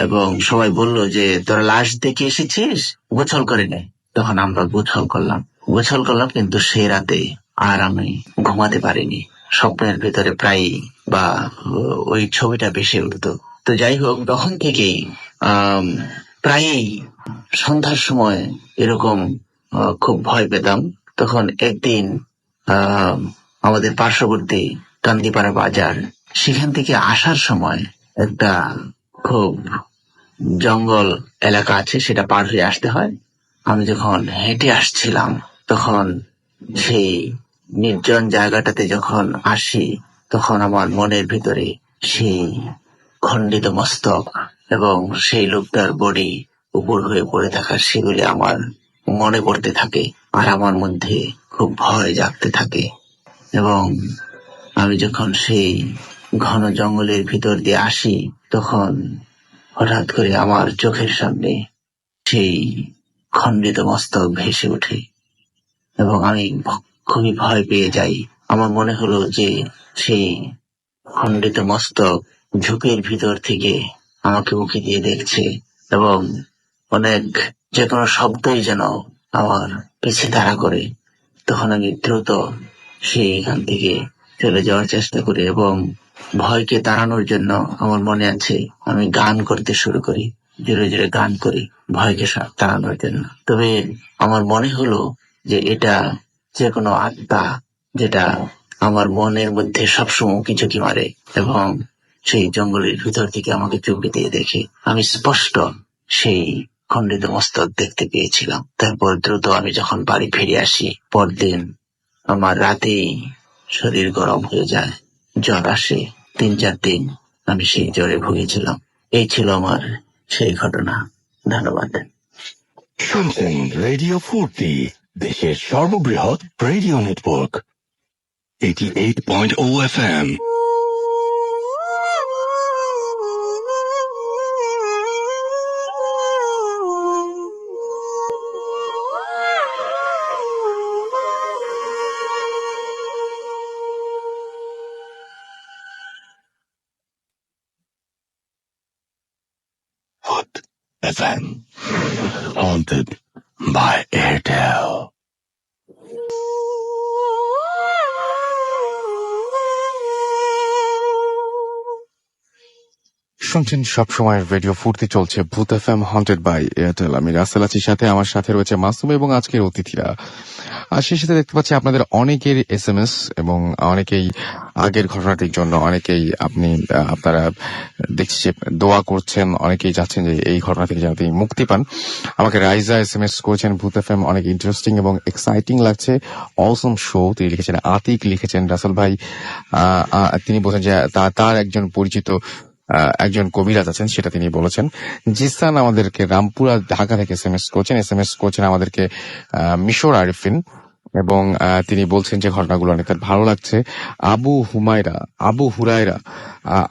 E: এবং সবাই বলল যে তোরা লাশ দেখে এসেছিস, গোসল করে নে। তখন আমরা গোসল করলাম, কিন্তু সে রাতে আর আমি ঘুমাতে পারিনি। স্বপ্নের ভিতরে প্রায় বা ওই ছবিটা ভেসে উঠতো। তো যাই হোক, তখন থেকেই প্রায়ই সন্ধ্যার সময় এরকম খুব ভয় পেতাম। তখন একদিন আহ আমাদের পার্শ্ববর্তী কান্দিপাড়া বাজার, সেখান থেকে আসার সময় একটা খুব জঙ্গল এলাকা আছে, সেটা পার হয়ে আসতে হয়। আমি যখন হেঁটে আসছিলাম, তখন সেই নির্জন জায়গাটাতে যখন আসি, তখন আমার মনের ভিতরে সেই খণ্ডিত মস্তক এবং সেই লোকটার বডি উপর হয়ে পড়ে থাকা, সেগুলি আমার মনে পড়তে থাকে, আর আমার মধ্যে খুব ভয় জাগতে থাকে। এবং আমি যখন সেই ঘন জঙ্গলের ভিতর দিয়ে আসি, তখন হঠাৎ করে আমার চোখের সামনে সেই খণ্ডিত মস্তক ভেসে ওঠে এবং আমি খুবই ভয় পেয়ে যাই। আমার মনে হলো যে সেই খণ্ডিত মস্তক ঝোপের ভিতর থেকে আমাকে উঁকি দিয়ে দেখছে এবং অনেক যে কোনো শব্দই যেন আমার পিছে তাড়া করে। তখন আমি দ্রুত সেইখান থেকে চলে যাওয়ার চেষ্টা করি এবং ভয়কে তাড়ানোর জন্য আমার মনে আছে আমি গান করতে শুরু করি, জোরে জোরে গান করি ভয়কে তাড়ানোর জন্য। তবে আমার মনে হলো যে এটা যে কোনো আত্মা, যেটা আমার মনের মধ্যে সবসময় উঁকি ঝুঁকি মারে এবং সেই জঙ্গলের ভিতর থেকে আমাকে চুপি দিয়ে দেখে। আমি স্পষ্ট সেই খণ্ডিত মস্তক দেখতে পেয়েছিলাম। তারপর দ্রুত আমি যখন বাড়ি ফিরে আসি, পরদিন আমার রাতেই শরীর গরম হয়ে যায়, জ্বর আসে। 3-4 দিন আমি সেই জ্বরে ভুগেছিলাম। এই ছিল আমার সেই ঘটনা। ধন্যবাদ।
F: শুনছেন রেডিও ফুর্তি, দেশের সর্ববৃহৎ radio network 88.0 FM। Hot FM, haunted by Airtel.
A: শুনছেন সবসময় রেডিও ফুর্তি, চলছে ভূত এফএম হন্টেড বাই এয়ারটেল। আমি রাসেল আছি, সাথে আমার সাথে রয়েছে মাসুম এবং আজকের অতিথিরা। আর সেই সাথে দেখতে পাচ্ছি আপনাদের অনেকের SMS এবং অনেকেই আগের ঘটনাটির জন্য অনেকেই আপনারা দেখছি যে দোয়া করছেন, অনেকেই যাচ্ছেন যে এই ঘটনা থেকে যাতে মুক্তি পান। আমাকে রাইজা SMS করেছেন, ভূত এফএম অনেক ইন্টারেস্টিং এবং এক্সাইটিং লাগছে, অসম শো। তিনি লিখেছেন, আতিক লিখেছেন, রাসেল ভাই তিনি বলছেন যে তার একজন পরিচিত একজন কবিরাজ আছেন, সেটা তিনি বলেছেন। জিসান আমাদেরকে রামপুরা ঢাকা থেকে SMS করেছেন আমাদেরকে মিশর আরিফিন, এবং তিনি বলছেন যে ঘটনাগুলো অনেক ভালো লাগছে। আবু হুরায়রা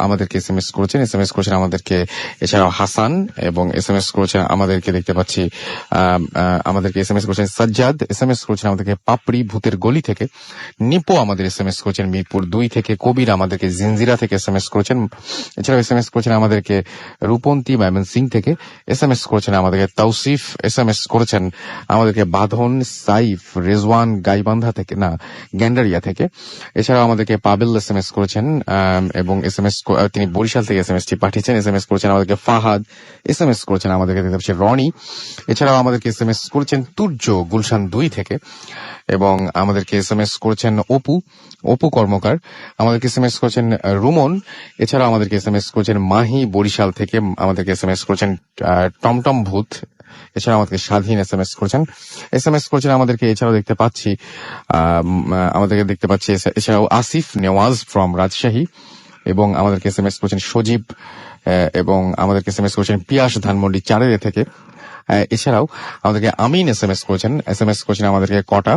A: আমাদেরকে SMS করেছেন আমাদেরকে। এছাড়াও হাসান এবং SMS করেছেন আমাদেরকে, দেখতে পাচ্ছি আমাদেরকে SMS করেছেন সাজ্জাদ, SMS করেছেন আমাদেরকে পাপড়ি ভূতের গলি থেকে। নিপো আমাদের SMS করেছেন মিরপুর 2 থেকে। কবির আমাদেরকে জিনজিরা থেকে SMS করেছেন। এছাড়াও SMS করেছেন আমাদেরকে রূপন্তী ময়মনসিং থেকে। SMS করেছেন আমাদেরকে তৌসিফ, SMS করেছেন আমাদেরকে বাঁধন সাইফ রেজওয়ান গাইবান্ধা থেকে, না গ্যান্ডারিয়া থেকে। এছাড়াও আমাদেরকে পাবেল SMS করেছেন এবং SMS তিনি বরিশাল থেকে SMS পাঠিয়েছেন। SMS করেছেন আমাদেরকে ফাহাদ, SMS করেছেন আমাদেরকে দেখতে পাচ্ছি রনি। এছাড়াও আমাদেরকে SMS করেছেন তুর্য গুলশান 2 থেকে, এবং আমাদেরকে SMS করেছেন অপু কর্মকার, আমাদেরকে SMS করেছেন রুমন। এছাড়াও আমাদেরকে SMS করেছেন মাহি বরিশাল থেকে, আমাদেরকে SMS করেছেন টমটম ভূত। এছাড়া আমাদেরকে স্বাধীন SMS করেছেন আমাদেরকে। এছাড়াও দেখতে পাচ্ছি এছাড়াও আসিফ নেওয়াজ ফ্রম রাজশাহী, এবং আমাদেরকে SMS করেছেন সজীব, এবং আমাদেরকে SMS করেছেন পিয়াস ধানমন্ডি 4 থেকে। এছাড়াও আমাদেরকে আমিন SMS করেছেন আমাদেরকে কটা,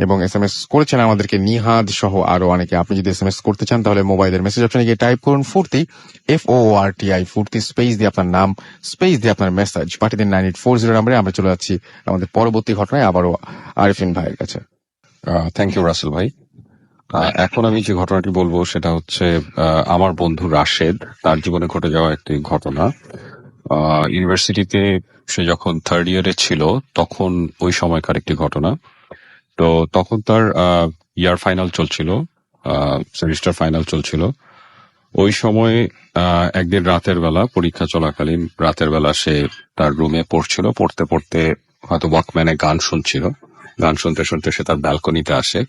A: এবং SMS করেছেন আমাদেরকে নিহাদ সহ আরো অনেকে। আপনি যদি SMS করতে চান তাহলে মোবাইলের মেসেজ অপশনে গিয়ে টাইপ করুন ফুর্তি, FORTI ফুর্তি, স্পেস দিয়ে আপনার নাম, স্পেস দিয়ে আপনার মেসেজ পাঠিয়ে দিন 9840 নম্বরে। আমরা চলে যাচ্ছি আমাদের পরবর্তী ঘটনায়, আবারও আরিফিন ভাইয়ের কাছে।
B: থ্যাংক ইউ রাসেল ভাই। এখন আমি যে ঘটনাটি বলবো সেটা হচ্ছে আমার বন্ধু রাশেদ, তার জীবনে ঘটে যাওয়া একটি ঘটনা। ইউনিভার্সিটিতে সে যখন 3rd ইয়ারে ছিল তখন ওই সময়কার একটি ঘটনা। তো তখন তার ইয়ার ফাইনাল চলছিল, সেমিস্টার ফাইনাল চলছিল। ওই সময় একদিন রাতের বেলা, পরীক্ষা চলাকালীন রাতের বেলা সে তার রুমে পড়ছিল, পড়তে পড়তে হয়তো ওয়াকম্যানে গান শুনছিল, গান শুনতে শুনতে সে তার ব্যালকনিতে আসে।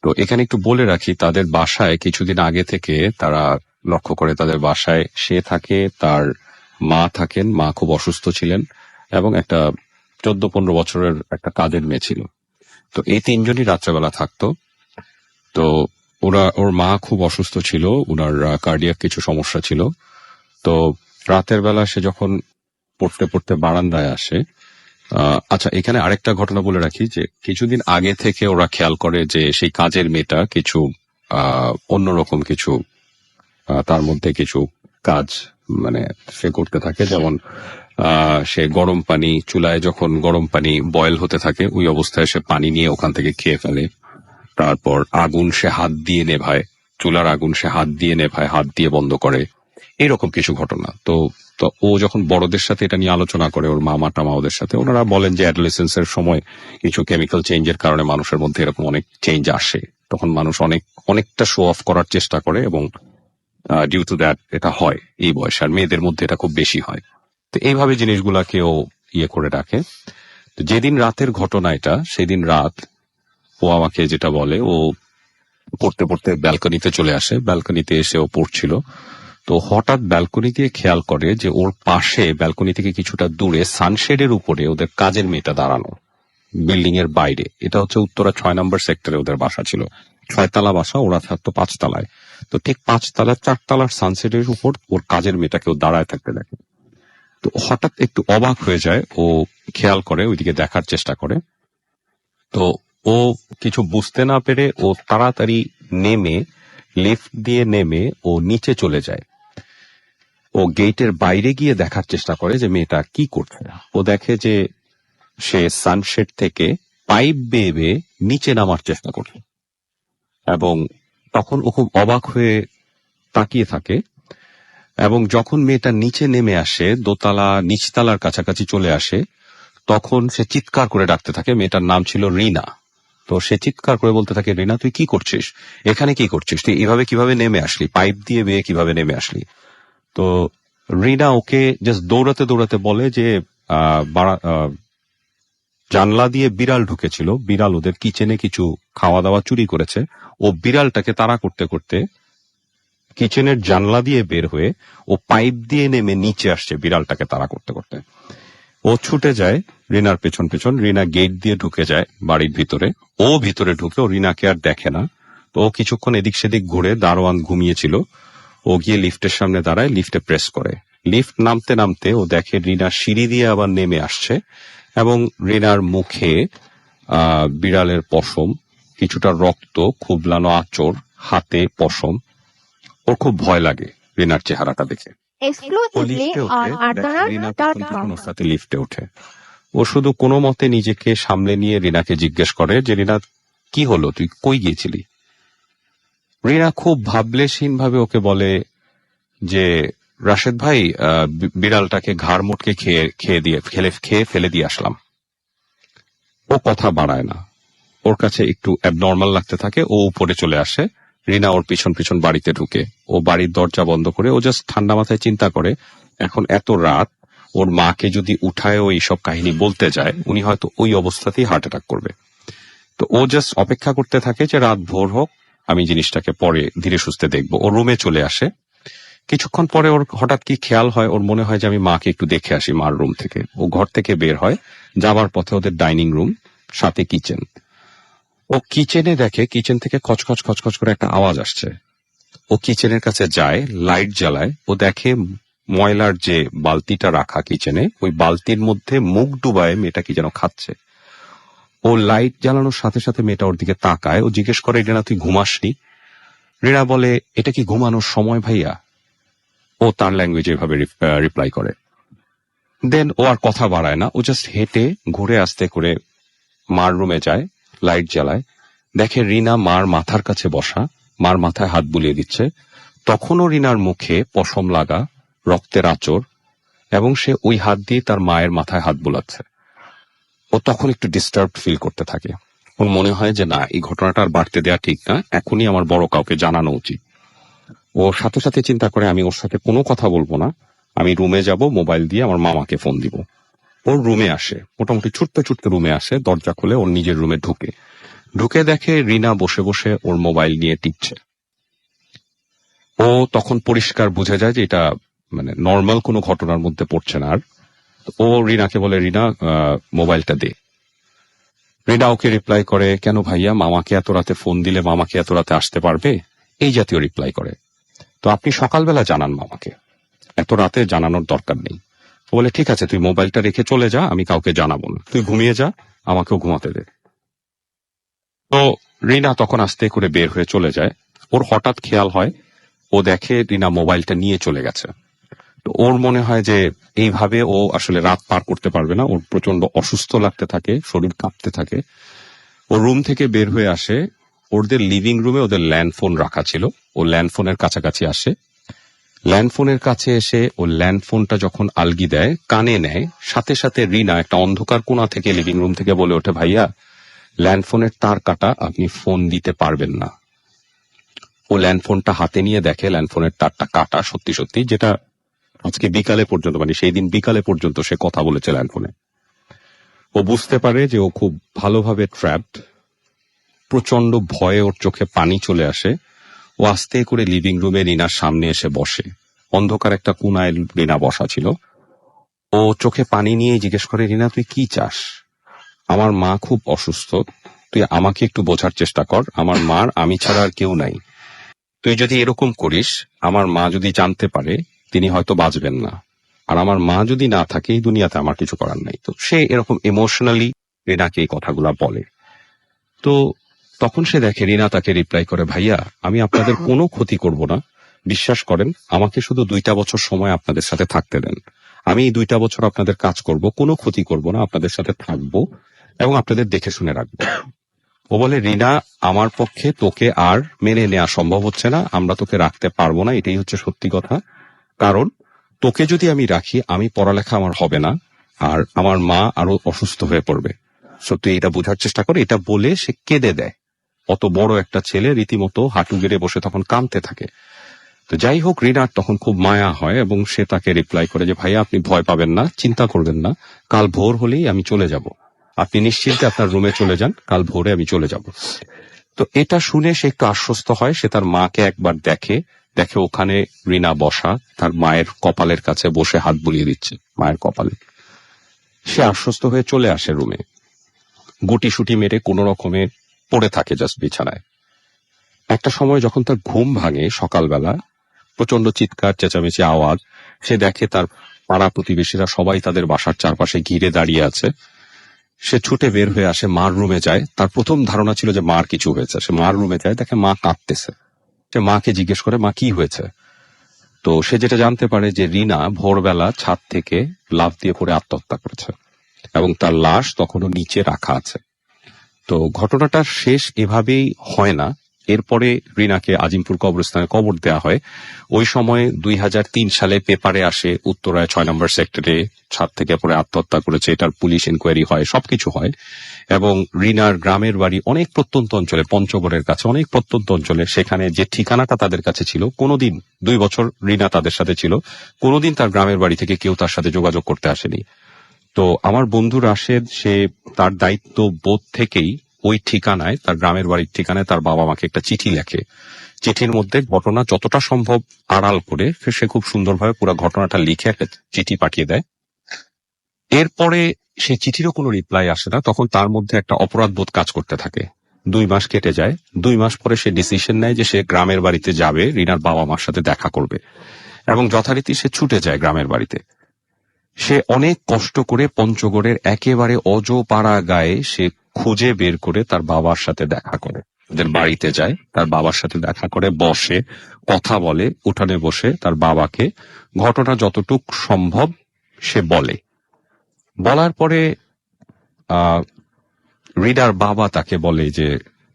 B: তো এখানে একটু বলে রাখি, তাদের বাসায় কিছুদিন আগে থেকে তারা লক্ষ্য করে তাদের বাসায় সে থাকে, তার মা থাকেন, মা খুব অসুস্থ ছিলেন, এবং একটা 14-15 বছরের একটা কাজের মেয়ে ছিল। তো এই তিনজনই রাত্রেবেলা থাকতো। তো ওর মা খুব অসুস্থ ছিল, ওনার কার্ডিয়াক কিছু সমস্যা ছিল। তো রাতের বেলা সে যখন পড়তে পড়তে বারান্দায় আসে, আচ্ছা এখানে আরেকটা ঘটনা বলে রাখি যে কিছুদিন আগে থেকে ওরা খেয়াল করে যে সেই কাজের মেয়েটা কিছু অন্যরকম কিছু তার মধ্যে কিছু কাজ মানে সে করতে থাকে। যেমন সে গরম পানি, চুলায় যখন গরম পানি বয়েল হতে থাকে ওই অবস্থায় সে পানি নিয়ে ওখান থেকে খেয়ে ফেলে। তারপর আগুন সে হাত দিয়ে নেভায়, চুলার আগুন সে হাত দিয়ে নেভায়, হাত দিয়ে বন্ধ করে, এরকম কিছু ঘটনা। তো তো ও যখন বড়দের সাথে এটা নিয়ে আলোচনা করে, ওর মামা টামা ওদের সাথে, ওনারা বলেন যে অ্যাডোলেসেন্সের সময় কিছু কেমিক্যাল চেঞ্জের কারণে মানুষের মধ্যে এরকম অনেক চেঞ্জ আসে, তখন মানুষ অনেকটা শো অফ করার চেষ্টা করে, এবং ডিউ টু দ্যাট এটা হয় এই বয়সে। আর মেয়েদের মধ্যে এটা খুব বেশি হয়। তো এইভাবে জিনিসগুলাকে ও ইয়ে করে রাখে। তো যেদিন রাতের ঘটনা এটা, সেদিন রাত ও আমাকে যেটা বলে, ও পড়তে পড়তে ব্যালকনিতে চলে আসে, ব্যালকনিতে এসে ও পড়ছিল। তো হঠাৎ ব্যালকনি দিয়ে খেয়াল করে যে ওর পাশে ব্যালকনি থেকে কিছুটা দূরে সানশেডের উপরে ওদের কাজের মেয়েটা দাঁড়ানো, বিল্ডিং এর বাইরে। এটা হচ্ছে উত্তরা 6 নম্বর সেক্টরে ওদের বাসা ছিল, 6 তলা বাসা, ওরা থাকতো 5 তলায়। তো ঠিক 5 তলা 4 তলার সানসেটের উপর ওর কাজের মেয়েটাকে ও দাঁড়ায় থাকতে দেখে। তো হঠাৎ একটু অবাক হয়ে যায়, ও খেয়াল করে ওইদিকে দেখার চেষ্টা করে। তো ও কিছু বুঝতে না পেরে ও তাড়াতাড়ি নেমে, লিফট দিয়ে নেমে ও নিচে চলে যায়। ও গেটের বাইরে গিয়ে দেখার চেষ্টা করে যে মেয়েটা কি করছে। ও দেখে যে সে সানশেড থেকে পাইপ বেয়ে বেয়ে নিচে নামার চেষ্টা করছে, এবং তখন ও খুব অবাক হয়ে তাকিয়ে থাকে। এবং যখন মেয়েটা নিচে নেমে আসে, দোতলা নিচতলার কাছাকাছি চলে আসে, তখন সে চিৎকার করে ডাকতে থাকে। মেয়েটার নাম ছিল রিনা। তো সে চিৎকার করে বলতে থাকে, রিনা তুই কি করছিস, এখানে কি করছিস, তুই এভাবে কিভাবে নেমে আসলি, পাইপ দিয়ে বেয়ে কিভাবে নেমে আসলি? তো রিনা ওকে জাস্ট দৌড়াতে দৌড়াতে বলে যে জানলা দিয়ে বিড়াল ঢুকেছিল, বিড়াল ওদের কিচেনে কিছু খাওয়া দাওয়া চুরি করেছে। ও বিড়ালটাকে তাড়া করতে করতে কিচেনের জানলা দিয়ে বের হয়ে ও পাইপ দিয়ে নেমে নিচে আসছে বিড়ালটাকে তাড়া করতে করতে। ও ছুটে যায় রিনার পেছন পেছন, রিনা গেট দিয়ে ঢুকে যায় বাড়ির ভিতরে। ও ভিতরে ঢুকে ও রিনাকে আর দেখে না। তো ও কিছুক্ষণ এদিক সেদিক ঘুরে, দারোয়ান ঘুমিয়েছিল, ও গিয়ে লিফটের সামনে দাঁড়ায়, লিফটে প্রেস করে। লিফট নামতে নামতে ও দেখে রিনা সিঁড়ি দিয়ে আবার নেমে আসছে, এবং রিনার মুখে বিড়ালের পশম, কিছুটা রক্ত, খুবলানো আঁচড়, হাতে পশম। ওর খুব ভয় লাগে রিনার চেহারাটা দেখে। ও
G: exclusively
B: লিফটে
G: on
B: ওঠে, দেখে রিনা তখন
G: arthanat.com.
B: কোনো সাথে লিফটে ওঠে। ও শুধু কোনো মতে নিজেকে সামলে নিয়ে রিনাকে জিজ্ঞেস করে যে রিনা কি হলো, তুই কই গিয়েছিলি? রিনা খুব ভাবলেশহীন ভাবে ওকে বলে যে রাশেদ ভাই, বিড়ালটাকে ঘাড় মোটকে খেয়ে ফেলে দিয়ে আসলাম। ও কথা বাড়ায় না, ওর কাছে একটু অ্যাবনর্মাল লাগতে থাকে। ও উপরে চলে আসে, রিনা ওর পিছন পিছন বাড়িতে ঢুকে। ও বাড়ির দরজা বন্ধ করে ও জাস্ট ঠান্ডা মাথায় চিন্তা করে, এখন এত রাত, ওর মাকে যদি উঠায় ও এইসব কাহিনী বলতে যায়, উনি হয়তো ওই অবস্থাতেই হার্ট অ্যাটাক করবে। তো ও জাস্ট অপেক্ষা করতে থাকে যে রাত ভোর হোক, আমি জিনিসটাকে পরে ধীরে সুস্থে দেখবো। ও রুমে চলে আসে। কিছুক্ষণ পরে ওর হঠাৎ কি খেয়াল হয়, ওর মনে হয় যে আমি মাকে একটু দেখে আসি মার রুম থেকে। ও ঘর থেকে বের হয়, যাবার পথে ওদের ডাইনিং রুম, সাথে কিচেন। ও কিচেনে দেখে কিচেন থেকে খচখচ খচখচ করে একটা আওয়াজ আসছে। ও কিচেনের কাছে যায়, লাইট জ্বালায়। ও দেখে ময়লার যে বালতিটা রাখা কিচেনে, ওই বালতির মধ্যে মুখ ডুবায় মেয়েটা কি যেন খাচ্ছে। ও লাইট জ্বালানোর সাথে সাথে মেয়েটা ওর দিকে তাকায়। ও জিজ্ঞেস করে, রিনা তুই ঘুমাসনি? রিনা বলে, এটা কি ঘুমানোর সময় ভাইয়া? ও তার ল্যাঙ্গুয়েজে এভাবে রিপ্লাই করে। দেন ও আর কথা বাড়ায় না, ও জাস্ট হেঁটে ঘুরে আস্তে করে মার রুমে যায়, লাইট জ্বালায়, দেখে রিনা মার মাথার কাছে বসা, মার মাথায় হাত বুলিয়ে দিচ্ছে। তখনও রিনার মুখে পশম লাগা, রক্তের আঁচড়, এবং সে ওই হাত দিয়ে তার মায়ের মাথায় হাত বুলাচ্ছে। ও তখন একটু ডিস্টার্ব ফিল করতে থাকে। ওর মনে হয় যে না, এই ঘটনাটা আর বাড়তে দেওয়া ঠিক না, এখনই আমার বড় কাউকে জানানো উচিত। ও সাথে সাথে চিন্তা করে আমি ওর সাথে কোনো কথা বলবো না, আমি রুমে যাব, মোবাইল দিয়ে আমার মামাকে ফোন দিব। ওর রুমে আসে, মোটামুটি ছুটতে ছুটতে রুমে আসে, দরজা খুলে ওর নিজের রুমে ঢুকে দেখে রিনা বসে বসে ওর মোবাইল নিয়ে টিপছে। ও তখন পরিষ্কার বুঝে যায় যে এটা মানে নর্মাল কোনো ঘটনার মধ্যে পড়ছে না আর। ও রিনাকে বলে, রিনা মোবাইলটা দে। রিনা ওকে রিপ্লাই করে, কেন ভাইয়া, মামাকে এত রাতে ফোন দিলে মামাকে এত রাতে আসতে পারবে, এই জাতীয় রিপ্লাই করে। তো আপনি সকালবেলা জানান মামাকে, এত রাতে জানানোর দরকার নেই। বলে ঠিক আছে, তুই মোবাইলটা রেখে চলে যা, আমি কাউকে জানাবো না, তুই ঘুমিয়ে যা, আমাকেও ঘুমাতে দে। তো রিনা তখন আস্তে করে বের হয়ে চলে যায়। ওর হঠাৎ খেয়াল হয়, ও দেখে রিনা মোবাইলটা নিয়ে চলে গেছে। তো ওর মনে হয় যে এইভাবে ও আসলে রাত পার করতে পারবে না, ওর প্রচন্ড অসুস্থ লাগতে থাকে, শরীর কাঁপতে থাকে। ও রুম থেকে বের হয়ে আসে, ওদের লিভিং রুমে ওদের ল্যান্ডফোন রাখা ছিল, ও ল্যান্ডফোনের কাছাকাছি আসে। ল্যান্ডফোনের কাছে এসে ও ল্যান্ডফোনটা যখন আলগি দেয়, কানে নেয়, সাথে সাথে রিনা একটা অন্ধকার কোণা থেকে লিভিং রুম থেকে বলে ওঠে, ভাইয়া ল্যান্ডফোনের তার কাটা, আপনি ফোন দিতে পারবেন না। ও ল্যান্ডফোনটা হাতে নিয়ে দেখে ল্যান্ডফোনের তারটা কাটা সত্যি সত্যি, যেটা আজকে বিকালে পর্যন্ত, মানে সেই দিন বিকালে পর্যন্ত সে কথা বলেছে ল্যান্ডফোনে। ও বুঝতে পারে যে ও খুব ভালোভাবে ট্র্যাপড। প্রচন্ড ভয়ে ওর চোখে পানি চলে আসে। ও আস্তে করে লিভিং রুমে রিনার সামনে এসে বসে। অন্ধকার একটা কোনায় রিনা বসা ছিল। ও চোখে পানি নিয়ে জিজ্ঞেস করে, রিনা তুই কি চাস? আমার মা খুব অসুস্থ, তুই আমাকে একটু বোঝার চেষ্টা কর, আমার মার আমি ছাড়া আর কেউ নাই। তুই যদি এরকম করিস, আমার মা যদি জানতে পারে, তিনি হয়তো বাঁচবেন না, আর আমার মা যদি না থাকে এই দুনিয়াতে আমার কিছু করার নাই। তো সে এরকম ইমোশনালি রিনাকে এই কথাগুলা বলে। তো তখন সে দেখে রিনা তাকে রিপ্লাই করে, ভাইয়া আমি আপনাদের কোনো ক্ষতি করব না, বিশ্বাস করেন, আমাকে শুধু 2টা বছর সময় আপনাদের সাথে থাকতে দেন, আমি এই 2টা বছর আপনাদের কাজ করব, কোনো ক্ষতি করব না, আপনাদের সাথে থাকবো এবং আপনাদের দেখে শুনে রাখবো। ও বলে, রিনা আমার পক্ষে তোকে আর মেনে নেওয়া সম্ভব হচ্ছে না, আমরা তোকে রাখতে পারবো না, এটাই হচ্ছে সত্যি কথা। কারণ তোকে যদি আমি রাখি, আমি পড়ালেখা আমার হবে না, আর আমার মা আরো অসুস্থ হয়ে পড়বে। সত্যি এটা বোঝার চেষ্টা করে। এটা বলে সে কেঁদে দেয়। অত বড় একটা ছেলে রীতিমতো হাঁটু গেড়ে বসে তখন কাঁদতে থাকে। তো যাই হোক, রিনার তখন খুব মায়া হয় এবং সে তাকে রিপ্লাই করে যে, ভাইয়া আপনি ভয় পাবেন না, চিন্তা করবেন না, কাল ভোর হলেই আমি চলে যাব, আপনি নিশ্চিন্তে আপনার রুমে চলে যান, কাল ভোরে আমি চলে যাব। তো এটা শুনে সে একটু আশ্বস্ত হয়। সে তার মাকে একবার দেখে ওখানে রিনা বসা, তার মায়ের কপালের কাছে বসে হাত বুলিয়ে দিচ্ছে মায়ের কপালে। সে আশ্বস্ত হয়ে চলে আসে রুমে, গুটি সুটি মেরে কোনো রকমে পড়ে থাকে জাস্ট বিছানায়। একটা সময় যখন তার ঘুম ভাঙে সকালবেলা, প্রচন্ড চিৎকার চেঁচামেচি আওয়াজ, সে দেখে তার পাড়া প্রতিবেশীরা সবাই তাদের বাসার চারপাশে ঘিরে দাঁড়িয়ে আছে। সে ছুটে বের হয়ে আসে, মার রুমে যায়। তার প্রথম ধারণা ছিল যে মার কিছু হয়েছে। সে মার রুমে যায়, দেখে মা কাঁদতেছে। সে মাকে জিজ্ঞেস করে, মা কি হয়েছে? তো সে যেটা জানতে পারে যে রিনা ভোরবেলা ছাদ থেকে লাফ দিয়ে পড়ে আত্মহত্যা করেছে এবং তার লাশ তখনও নিচে রাখা আছে। তো ঘটনাটা শেষ এভাবেই হয় না। এরপরে রিনাকে আজিমপুর কবরস্থানে কবর দেওয়া হয়। ওই সময় 2003 সালে পেপারে আসে উত্তরায় 6 নম্বর সেক্টরে ছাদ থেকে পড়ে আত্মহত্যা করেছে, এটার পুলিশ ইনকোয়ারি হয়, সবকিছু হয়। এবং রিনার গ্রামের বাড়ি অনেক প্রত্যন্ত অঞ্চলে, পঞ্চগড়ের কাছে অনেক প্রত্যন্ত অঞ্চলে, সেখানে যে ঠিকানাটা তাদের কাছে ছিল, কোনোদিন 2 বছর রিনা তাদের সাথে ছিল, কোনোদিন তার গ্রামের বাড়ি থেকে কেউ তার সাথে যোগাযোগ করতে আসেনি। তো আমার বন্ধু রাশেদ, সে তার দায়িত্ব বোধ থেকেই ওই ঠিকানায়, তার গ্রামের বাড়ির ঠিকানায় তার বাবা মাকে একটা চিঠি লেখে। চিঠির মধ্যে ঘটনা যতটা সম্ভব আড়াল করে সে খুব সুন্দরভাবে পুরো ঘটনাটা লিখে একটা চিঠি পাঠিয়ে দেয়। এরপরে সে চিঠিরও কোনো রিপ্লাই আসে না। তখন তার মধ্যে একটা অপরাধ বোধ কাজ করতে থাকে। 2 মাস কেটে যায়। 2 মাস পরে সে ডিসিশন নেয় যে সে গ্রামের বাড়িতে যাবে, রিনার বাবা মার সাথে দেখা করবে, এবং যথারীতি সে ছুটে যায় গ্রামের বাড়িতে। সে অনেক কষ্ট করে পঞ্চগড়ের একেবারে অজপাড়া গায়ে সে খুঁজে বের করে তার বাবার সাথে দেখা করে, ওদের বাড়িতে যায়, তার বাবার সাথে দেখা করে, বসে কথা বলে, উঠানে বসে তার বাবাকে ঘটনা যতটুক সম্ভব সে বলে। বলার পরে রিনার বাবা তাকে বলে যে,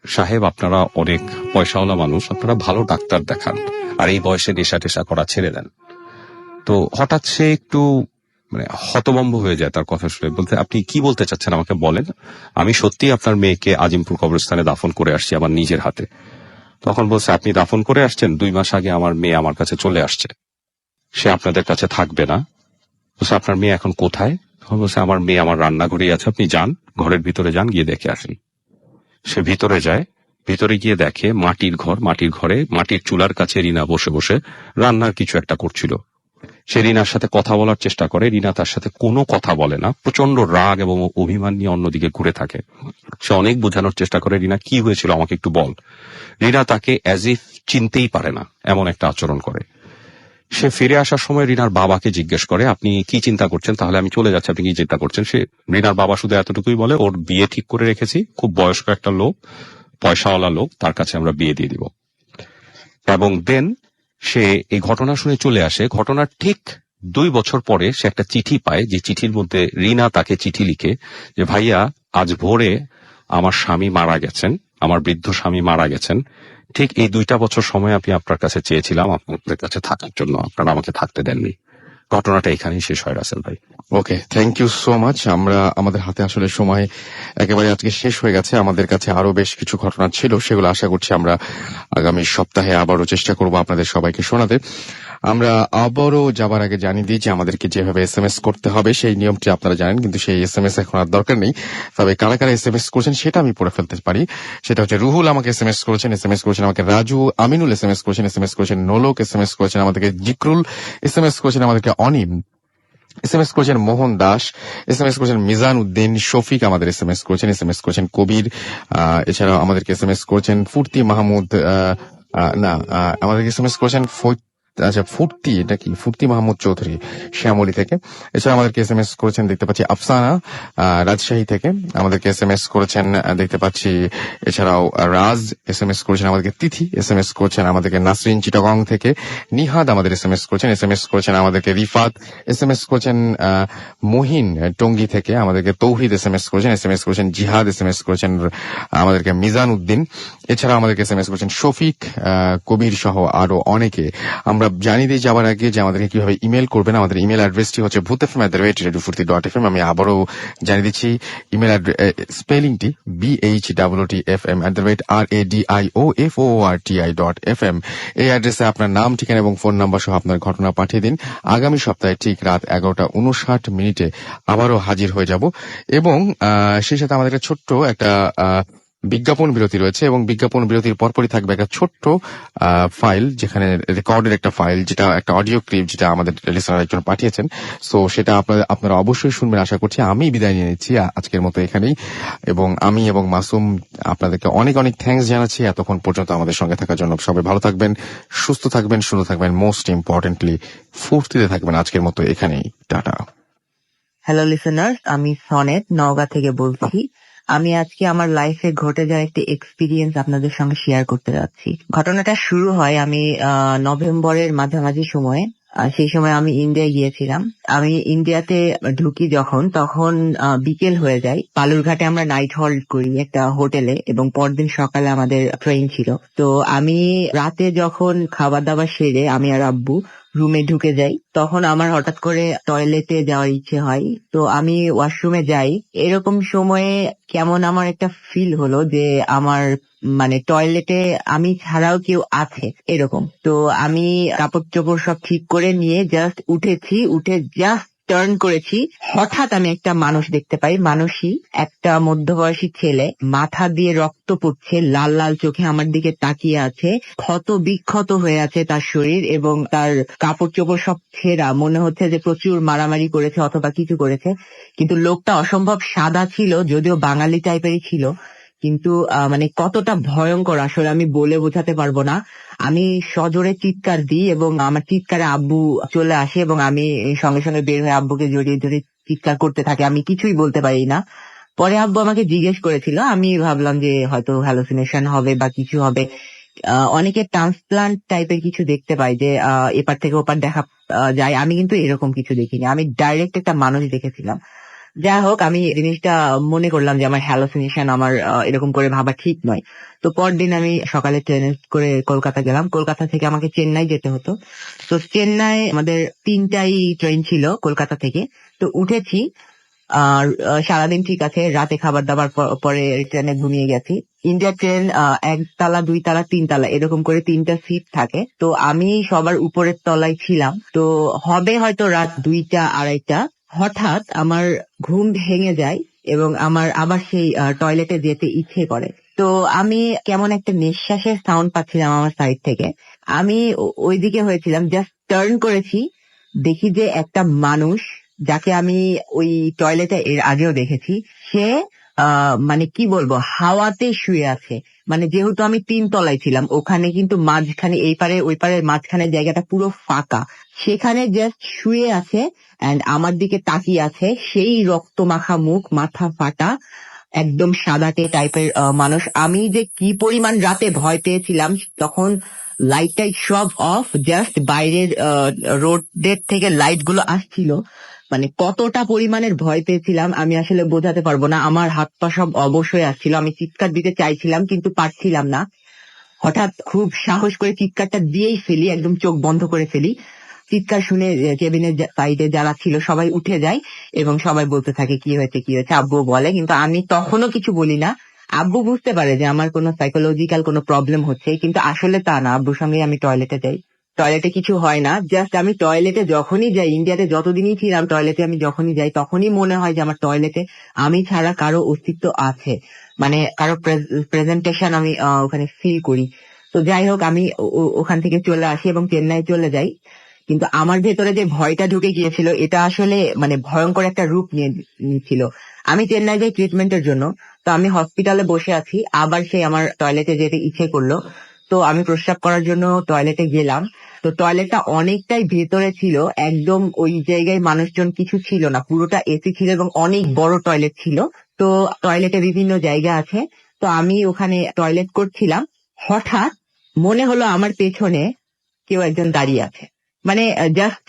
B: সাহেব আপনারা অনেক পয়সাওয়ালা মানুষ, আপনারা ভালো ডাক্তার দেখান, আর এই বয়সে নেশা টেশা করা ছেড়ে দেন। তো হঠাৎ সে একটু হতভম্ব হয়ে যায় তার কথা শুনে। বলতে, আপনি কি বলতে চাচ্ছেন আমাকে বলেন, আমি সত্যি আপনার মেয়েকে আজিমপুর কবরস্থানে দাফন করে আসছি আমার নিজের হাতে। তখন বলছে আপনি দাফন করে আসছেন, 2 মাস আগে আমার মেয়ে আমার কাছে চলে আসছে, সে আপনাদের কাছে থাকবে না। বলছে আপনার মেয়ে এখন কোথায়? তখন বলছে আমার মেয়ে আমার রান্নাঘরেই আছে, আপনি যান, ঘরের ভিতরে যান, গিয়ে দেখে আসেন। সে ভিতরে যায়, ভিতরে গিয়ে দেখে মাটির ঘর, মাটির ঘরে মাটির চুলার কাছে রিনা বসে বসে রান্নার কিছু একটা করছিল। সে রিনার সাথে কথা বলার চেষ্টা করে, রিনা তার সাথে কোনো কথা বলে না, প্রচন্ড রাগ এবং অভিমান নিয়ে অন্যদিকে ঘুরে থাকে। সে অনেক বোঝানোর চেষ্টা করে, রিনা কি হয়েছিল আমাকে একটু বল। রিনা তাকে অ্যাজ ইফ চিনতেই পারে না, এমন একটা আচরণ করে। সে ফিরে আসার সময় রিনার বাবাকে জিজ্ঞেস করে আপনি কি চিন্তা করছেন, তাহলে আমি চলে যাচ্ছি, আপনি কি চিন্তা করছেন। সে রিনার বাবা শুধু এতটুকুই বলে ওর বিয়ে ঠিক করে রেখেছি, খুব বয়স্ক একটা লোক, পয়সাওয়ালা লোক, তার কাছে আমরা বিয়ে দিয়ে দিব। এবং দেন সে এই ঘটনা শুনে চলে আসে। ঘটনার ঠিক 2 বছর পরে সে একটা চিঠি পায়, যে চিঠির মধ্যে রিনা তাকে চিঠি লিখে যে ভাইয়া আজ ভোরে আমার স্বামী মারা গেছেন, আমার বৃদ্ধ স্বামী মারা গেছেন, ঠিক এই 2টা বছর সময় আমি আপনার কাছে চেয়েছিলাম আপনাদের কাছে থাকার জন্য, আপনারা আমাকে থাকতে দেননি। ঘটনাটা এখানেই শেষ হয় রাসেল ভাই।
A: ওকে, থ্যাংক ইউ সো মাচ। আমাদের হাতে আসলে সময় একেবারে আজকে শেষ হয়ে গেছে। আমাদের কাছে আরো বেশ কিছু ঘটনা ছিল, সেগুলো আশা করছি আমরা আগামী সপ্তাহে আবারও চেষ্টা করব আপনাদের সবাইকে শোনাতে। আমরা আবারও যাবার আগে জানিয়ে দিই যে আমাদেরকে যেভাবে এসএমএস করতে হবে সেই নিয়মটি আপনারা জানেন, কিন্তু সেই এসএমএস এখন আর দরকার নেই। তবে কারা কারা এসএমএস করেছেন সেটা আমি পড়ে ফেলতে পারি। সেটা হচ্ছে রুহুল আমাকে এসএমএস করেছেন আমাকে রাজু, আমিনুল এসএমএস করেছেন নোলক এসএমএস করেছেন আমাদেরকে, জিক্রুল এসএমএস করেছেন আমাদেরকে, অনিম এসএমএস করেছেন, মোহন দাস এসএমএস করেছেন, মিজান উদ্দিন, শফিক আমাদের এসএমএস করেছেন কবির, এছাড়াও আমাদেরকে এসএমএস করেছেন ফুর্তি মাহমুদ, আমাদেরকে এসএমএস করেছেন ফুর্তি মাহমুদ চৌধুরী শ্যামলী থেকে। এছাড়া আমাদেরকে এসএমএস করেছেন দেখতে পাচ্ছি আফসানা রাজশাহী থেকে, আমাদেরকে এসএমএস করেছেন দেখতে পাচ্ছি এছাড়াও রাজ এসএমএস করেছেন আমাদেরকে, তিথি এসএমএস করেছেন আমাদেরকে, নাসরিন চিটাগং থেকে, নিহাদ আমাদের এসএমএস করেছেন আমাদেরকে, রিফাত এসএমএস করেছেন মহিন টঙ্গী থেকে আমাদেরকে, তৌহিদ এসএমএস করেছেন জিহাদ এসএমএস করেছেন আমাদেরকে, মিজান উদ্দিন, এছাড়া আমাদেরকে এসএমএস করেছেন শফিক, কবির সহ আরো অনেকে। আমরা জানিয়ে দিয়ে যাওয়ার আগে যে আমাদেরকে কিভাবে ইমেল করবেন, আমাদের ইমেল অ্যাড্রেসটি হচ্ছে bhutfm@radiofurti.fm। আমি আবারও জানিয়ে দিচ্ছি ইমেল স্পেলিংটি BHWTFM@radioforti.fm। এই অ্যাড্রেসে আপনার নাম, ঠিকানা এবং ফোন নাম্বার সহ আপনার ঘটনা পাঠিয়ে দিন। আগামী সপ্তাহে ঠিক রাত 11:59 আবারও হাজির হয়ে যাব, এবং সেই সাথে আমাদের ছোট্ট একটা বিজ্ঞাপন বিরতি রয়েছে, এবং বিজ্ঞাপন বিরতির পরপরই থাকবে একটা ছোট্ট ফাইল, যেখানে রেকর্ডের একটা ফাইল, যেটা একটা অডিও ক্লিপ, যেটা আমাদের লিসনার একজন পাঠিয়েছেন। সো সেটা আপনারা অবশ্যই শুনবেন আশা করছি। আমি বিদায় নিয়ে নিচ্ছি আজকের মতো এখানেই, এবং আমি এবং মাসুম আপনাদেরকে অনেক অনেক থ্যাঙ্কস জানাচ্ছি এতক্ষণ পর্যন্ত আমাদের সঙ্গে থাকার জন্য। সবাই ভালো থাকবেন, সুস্থ থাকবেন, সুন্দর থাকবেন, মোস্ট ইম্পর্টেন্টলি ফুর্তিতে থাকবেন। আজকের মতো এখানেই, টাটা।
G: হ্যালো লিসেনার, আমি সনেট নওগাঁ থেকে বলছি। আমি আজকে আমার লাইফে ঘটে যাওয়া একটি এক্সপিরিয়েন্স আপনাদের সঙ্গে শেয়ার করতে যাচ্ছি। ঘটনাটা শুরু হয় আমি নভেম্বরের মাঝামাঝি সময়ে। সেই সময় আমি ইন্ডিয়া গিয়েছিলাম। আমি ইন্ডিয়াতে ঢুকি যখন, তখন বিকেল হয়ে যায়। বালুরঘাটে আমরা নাইট হল্ট করি একটা হোটেলে, এবং পরদিন সকালে আমাদের ট্রেন ছিল। তো আমি রাতে যখন খাবার দাবার সেরে আমি আর আব্বু রুমে ঢুকে যাই, তখন আমার হঠাৎ করে টয়লেটে যাওয়ার ইচ্ছে হয়। তো আমি ওয়াশরুমে যাই, এরকম সময়ে কেমন আমার একটা ফিল হলো যে আমার টয়লেটে আমি ছাড়াও কেউ আছে এরকম। তো আমি কাপড় চোপড় সব ঠিক করে নিয়ে জাস্ট উঠে জাস্ট টার্ন করেছি, হঠাৎ আমি একটা মানুষ দেখতে পাই। মানুষই একটা মধ্যবয়সী ছেলে, মাথা দিয়ে রক্ত পড়ছে, লাল লাল চোখে আমার দিকে তাকিয়ে আছে, ক্ষত বিক্ষত হয়ে আছে তার শরীর, এবং তার কাপড় চোপড় সব ছেঁড়া, মনে হচ্ছে যে প্রচুর মারামারি করেছে অথবা কিছু করেছে। কিন্তু লোকটা অসম্ভব সাদা ছিল, যদিও বাঙালি টাইপেরই ছিল, কিন্তু কতটা ভয়ঙ্কর আসলে আমি বলে বোঝাতে পারবো না। আমি সজোরে চিৎকার দিই, এবং আমার চিৎকারে আব্বু চলে আসে, এবং আমি সঙ্গে সঙ্গে বের হয়ে আব্বুকে জড়িয়ে ধরে চিৎকার করতে থাকি। আমি কিছুই বলতে পারি না। পরে আব্বু আমাকে জিজ্ঞেস করেছিল, আমি ভাবলাম যে হয়তো হ্যালোসিনেশন হবে বা কিছু হবে। অনেকে ট্রান্সপ্লান্ট টাইপের কিছু দেখতে পাই, যে এপার থেকে ওপার দেখা যায়। আমি কিন্তু এরকম কিছু দেখিনি, আমি ডাইরেক্ট একটা মানুষ দেখেছিলাম। যাই হোক, আমি জিনিসটা মনে করলাম যে আমার হ্যালোসিনেশন, আমার এরকম করে ভাবা ঠিক নয়। তো পরদিন আমি সকালে ট্রেনে করে কলকাতা গেলাম। কলকাতা থেকে আমাকে চেন্নাই যেতে হতো। তো চেন্নাই আমাদের 3টাই ট্রেন ছিল কলকাতা থেকে। তো উঠেছি, সারাদিন ঠিক আছে, রাতে খাবার দাবার পরে ট্রেনে ঘুমিয়ে গেছি। ইন্ডিয়া ট্রেন 1 তলা 2 তলা 3 তলা এরকম করে 3টা সিট থাকে। তো আমি সবার উপরের তলায় ছিলাম। তো হবে হয়তো রাত 2টা 2:30, হঠাৎ আমার ঘুম ভেঙে যায় এবং আমার আবার সেই টয়লেটে যেতে ইচ্ছে করে। তো আমি কেমন একটা নিঃশ্বাসের সাউন্ড পাচ্ছিলাম আমার সাইড থেকে। আমি ওইদিকে হয়েছিলাম, জাস্ট টার্ন করেছি, দেখি যে একটা মানুষ যাকে আমি ওই টয়লেটে এর আগেও দেখেছি, সে মানে কি বলবো, হাওয়াতে শুয়ে আছে। মানে যেহেতু আমি 3 তলায় ছিলাম, ওখানে কিন্তু মাঝখানে এই পারে ওই পারের মাঝখানের জায়গাটা পুরো ফাঁকা, সেখানে জাস্ট শুয়ে আছে এন্ড আমার দিকে তাকিয়ে আছে। সেই রক্ত মাখা মুখ, মাথা ফাটা, একদম সাদাটে টাইপের মানুষ। আমি যে কি পরিমাণ রাতে ভয় পেয়েছিলাম, তখন লাইট টাইট সব অফ, জাস্ট বাইরের রোডের থেকে লাইট গুলো আসছিল। মানে কতটা পরিমাণের ভয় পেয়েছিলাম আমি আসলে বোঝাতে পারবো না। আমার হাত পা সব অবশ হয়ে আসছিল, আমি চিৎকার দিতে চাইছিলাম কিন্তু পারছিলাম না। হঠাৎ খুব সাহস করে চিৎকারটা দিয়েই ফেলি, একদম চোখ বন্ধ করে ফেলি। চিৎকার শুনে কেবিনের সাইডে যারা ছিল সবাই উঠে যায় এবং সবাই বলতে থাকে কি হয়েছে কি হয়েছে, আব্বু বলে, কিন্তু আমি তখনও কিছু বলি না। আব্বু বুঝতে পারে যে আমার কোনো সাইকোলজিক্যাল কোনো প্রবলেম হচ্ছে, কিন্তু আসলে তা না। আব্বুর সঙ্গে আমি টয়লেটে যাই, টয়লেটে কিছু হয় না। জাস্ট আমি টয়লেটে যখনই যাই, ইন্ডিয়াতে যতদিনই ছিলাম টয়লেটে আমি যখনই যাই তখনই মনে হয় যে আমার টয়লেটে আমি ছাড়া কারো অস্তিত্ব আছে, মানে কারো প্রেজেন্টেশন আমি ওখানে ফিল করি। তো যাই হোক, আমি ওখান থেকে চলে আসি এবং চেন্নাই চলে যাই। কিন্তু আমার ভেতরে যে ভয়টা ঢুকে গিয়েছিল, এটা আসলে মানে ভয়ঙ্কর একটা রূপ নিয়েছিল। আমি চেন্নাই যাই ট্রিটমেন্টের জন্য। তো আমি হসপিটালে বসে আছি, আবার সেই আমার টয়লেটে যেতে ইচ্ছে করলো। তো আমি প্রস্রাব করার জন্য টয়লেটে গেলাম। তো টয়লেটটা অনেকটাই ভেতরে ছিল, একদম ওই জায়গায় মানুষজন কিছু ছিল না, পুরোটা এসি ছিল এবং অনেক বড় টয়লেট ছিল। তো টয়লেটে বিভিন্ন জায়গা আছে। তো আমি ওখানে টয়লেট করছিলাম, হঠাৎ মনে হলো আমার পেছনে কেউ একজন দাঁড়িয়ে আছে। মানে জাস্ট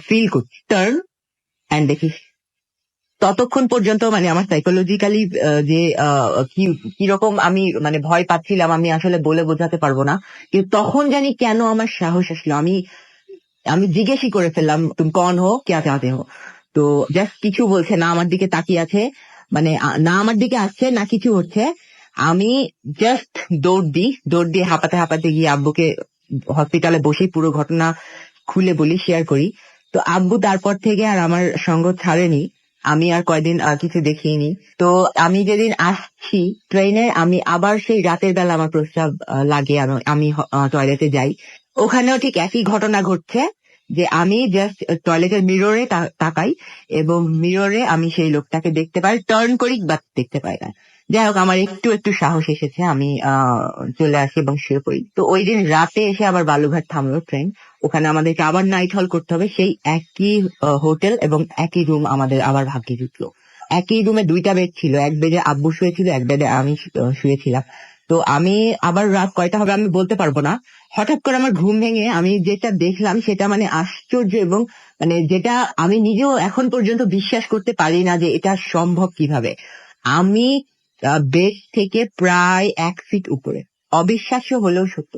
G: ফিল করছি, টার্ন অ্যান্ড দেখি। ততক্ষণ পর্যন্ত মানে আমার সাইকোলজিক্যালি যে কিরকম আমি মানে ভয় পাচ্ছিলাম আমি আসলে বলে বোঝাতে পারবো না। কিন্তু তখন জানি কেন আমার সাহস আসলো, আমি জিজ্ঞেসই করে ফেললাম, তুমি কন হো, ক্যা চাহতে হো? তো জাস্ট কিছু বলছে না, আমার দিকে তাকিয়ে আছে, মানে না আমার দিকে আসছে না কিছু হচ্ছে। আমি জাস্ট দৌড় দিয়ে হাঁপাতে হাঁপাতে গিয়ে আব্বুকে হসপিটালে বসে পুরো ঘটনা খুলে বলি, শেয়ার করি। তো আব্বু তারপর থেকে আর আমার সঙ্গ ছাড়েনি, আমি আর কয়দিন কিছু দেখিনি। তো আমি যেদিন আসছি ট্রেনে, আমি আবার সেই রাতের বেলা আমার প্রস্রাব লাগে, আমি টয়লেটে যাই। ওখানেও ঠিক একই ঘটনা ঘটছে, যে আমি জাস্ট টয়লেটের মিররে তাকাই এবং মিররে আমি সেই লোকটাকে দেখতে পাই, টার্ন করি বাট দেখতে পাই না। যাই হোক, আমার একটু সাহস এসেছে, আমি চলে আসি এবং শুয়ে পড়ি। তো ওই দিন রাতে এসে আবার বালুঘাট থামলো ট্রেন, ওখানে আমাদেরকে আবার নাইট হল করতে হবে। সেই একই হোটেল এবং একই রুম আমাদের আবার ভাগ্যে জুটলো। একই রুমে 2টা বেড ছিল, এক বেডে আব্বু শুয়েছিল, এক বেডে আমি শুয়েছিলাম। তো আমি আবার রাত কয়টা হবে আমি বলতে পারবো না, হঠাৎ করে আমার ঘুম ভেঙে আমি যেটা দেখলাম সেটা মানে আশ্চর্য, এবং মানে যেটা আমি নিজেও এখন পর্যন্ত বিশ্বাস করতে পারি না যে এটা সম্ভব কিভাবে। আমি বেড থেকে প্রায় 1 ফিট উপরে, অবিশ্বাস্য হলেও সত্য।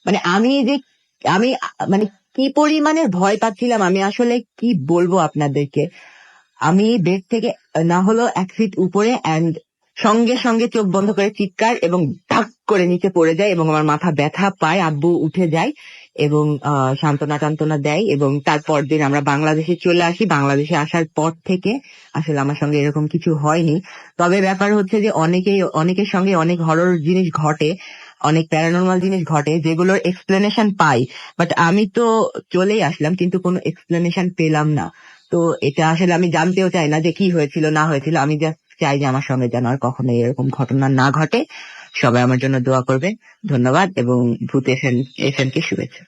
G: মানে আমি মানে কি পরিমাণের ভয় পাচ্ছিলাম আমি আসলে কি বলবো আপনাদেরকে। আমি বেড থেকে না হলো 1 ফিট উপরে, অ্যান্ড সঙ্গে সঙ্গে চোখ বন্ধ করে চিৎকার এবং ধাক করে নিচে পড়ে যায় এবং আমার মাথা ব্যথা পায়। আব্বু উঠে যায় এবং সান্ত্বনা টান্তনা দেয় এবং তারপর দিন আমরা বাংলাদেশে চলে আসি। বাংলাদেশে আসার পর থেকে আসলে আমার সঙ্গে এরকম কিছু হয়নি। তবে ব্যাপার হচ্ছে যে অনেকের সঙ্গে অনেক হরর জিনিস ঘটে, অনেক প্যারানর্মাল জিনিস ঘটে যেগুলোর এক্সপ্লেনেশন পাই, বাট আমি তো চলেই আসলাম কিন্তু কোনো এক্সপ্লেনেশন পেলাম না। তো এটা আসলে আমি জানতেও চাই না যে কি হয়েছিল না হয়েছিল, আমি জাস্ট চাই যে আমার সঙ্গে যেন আর কখনো এরকম ঘটনা না ঘটে। সবাই আমার জন্য দোয়া করবে। ধন্যবাদ এবং ভূত এফএম কে শুভেচ্ছা।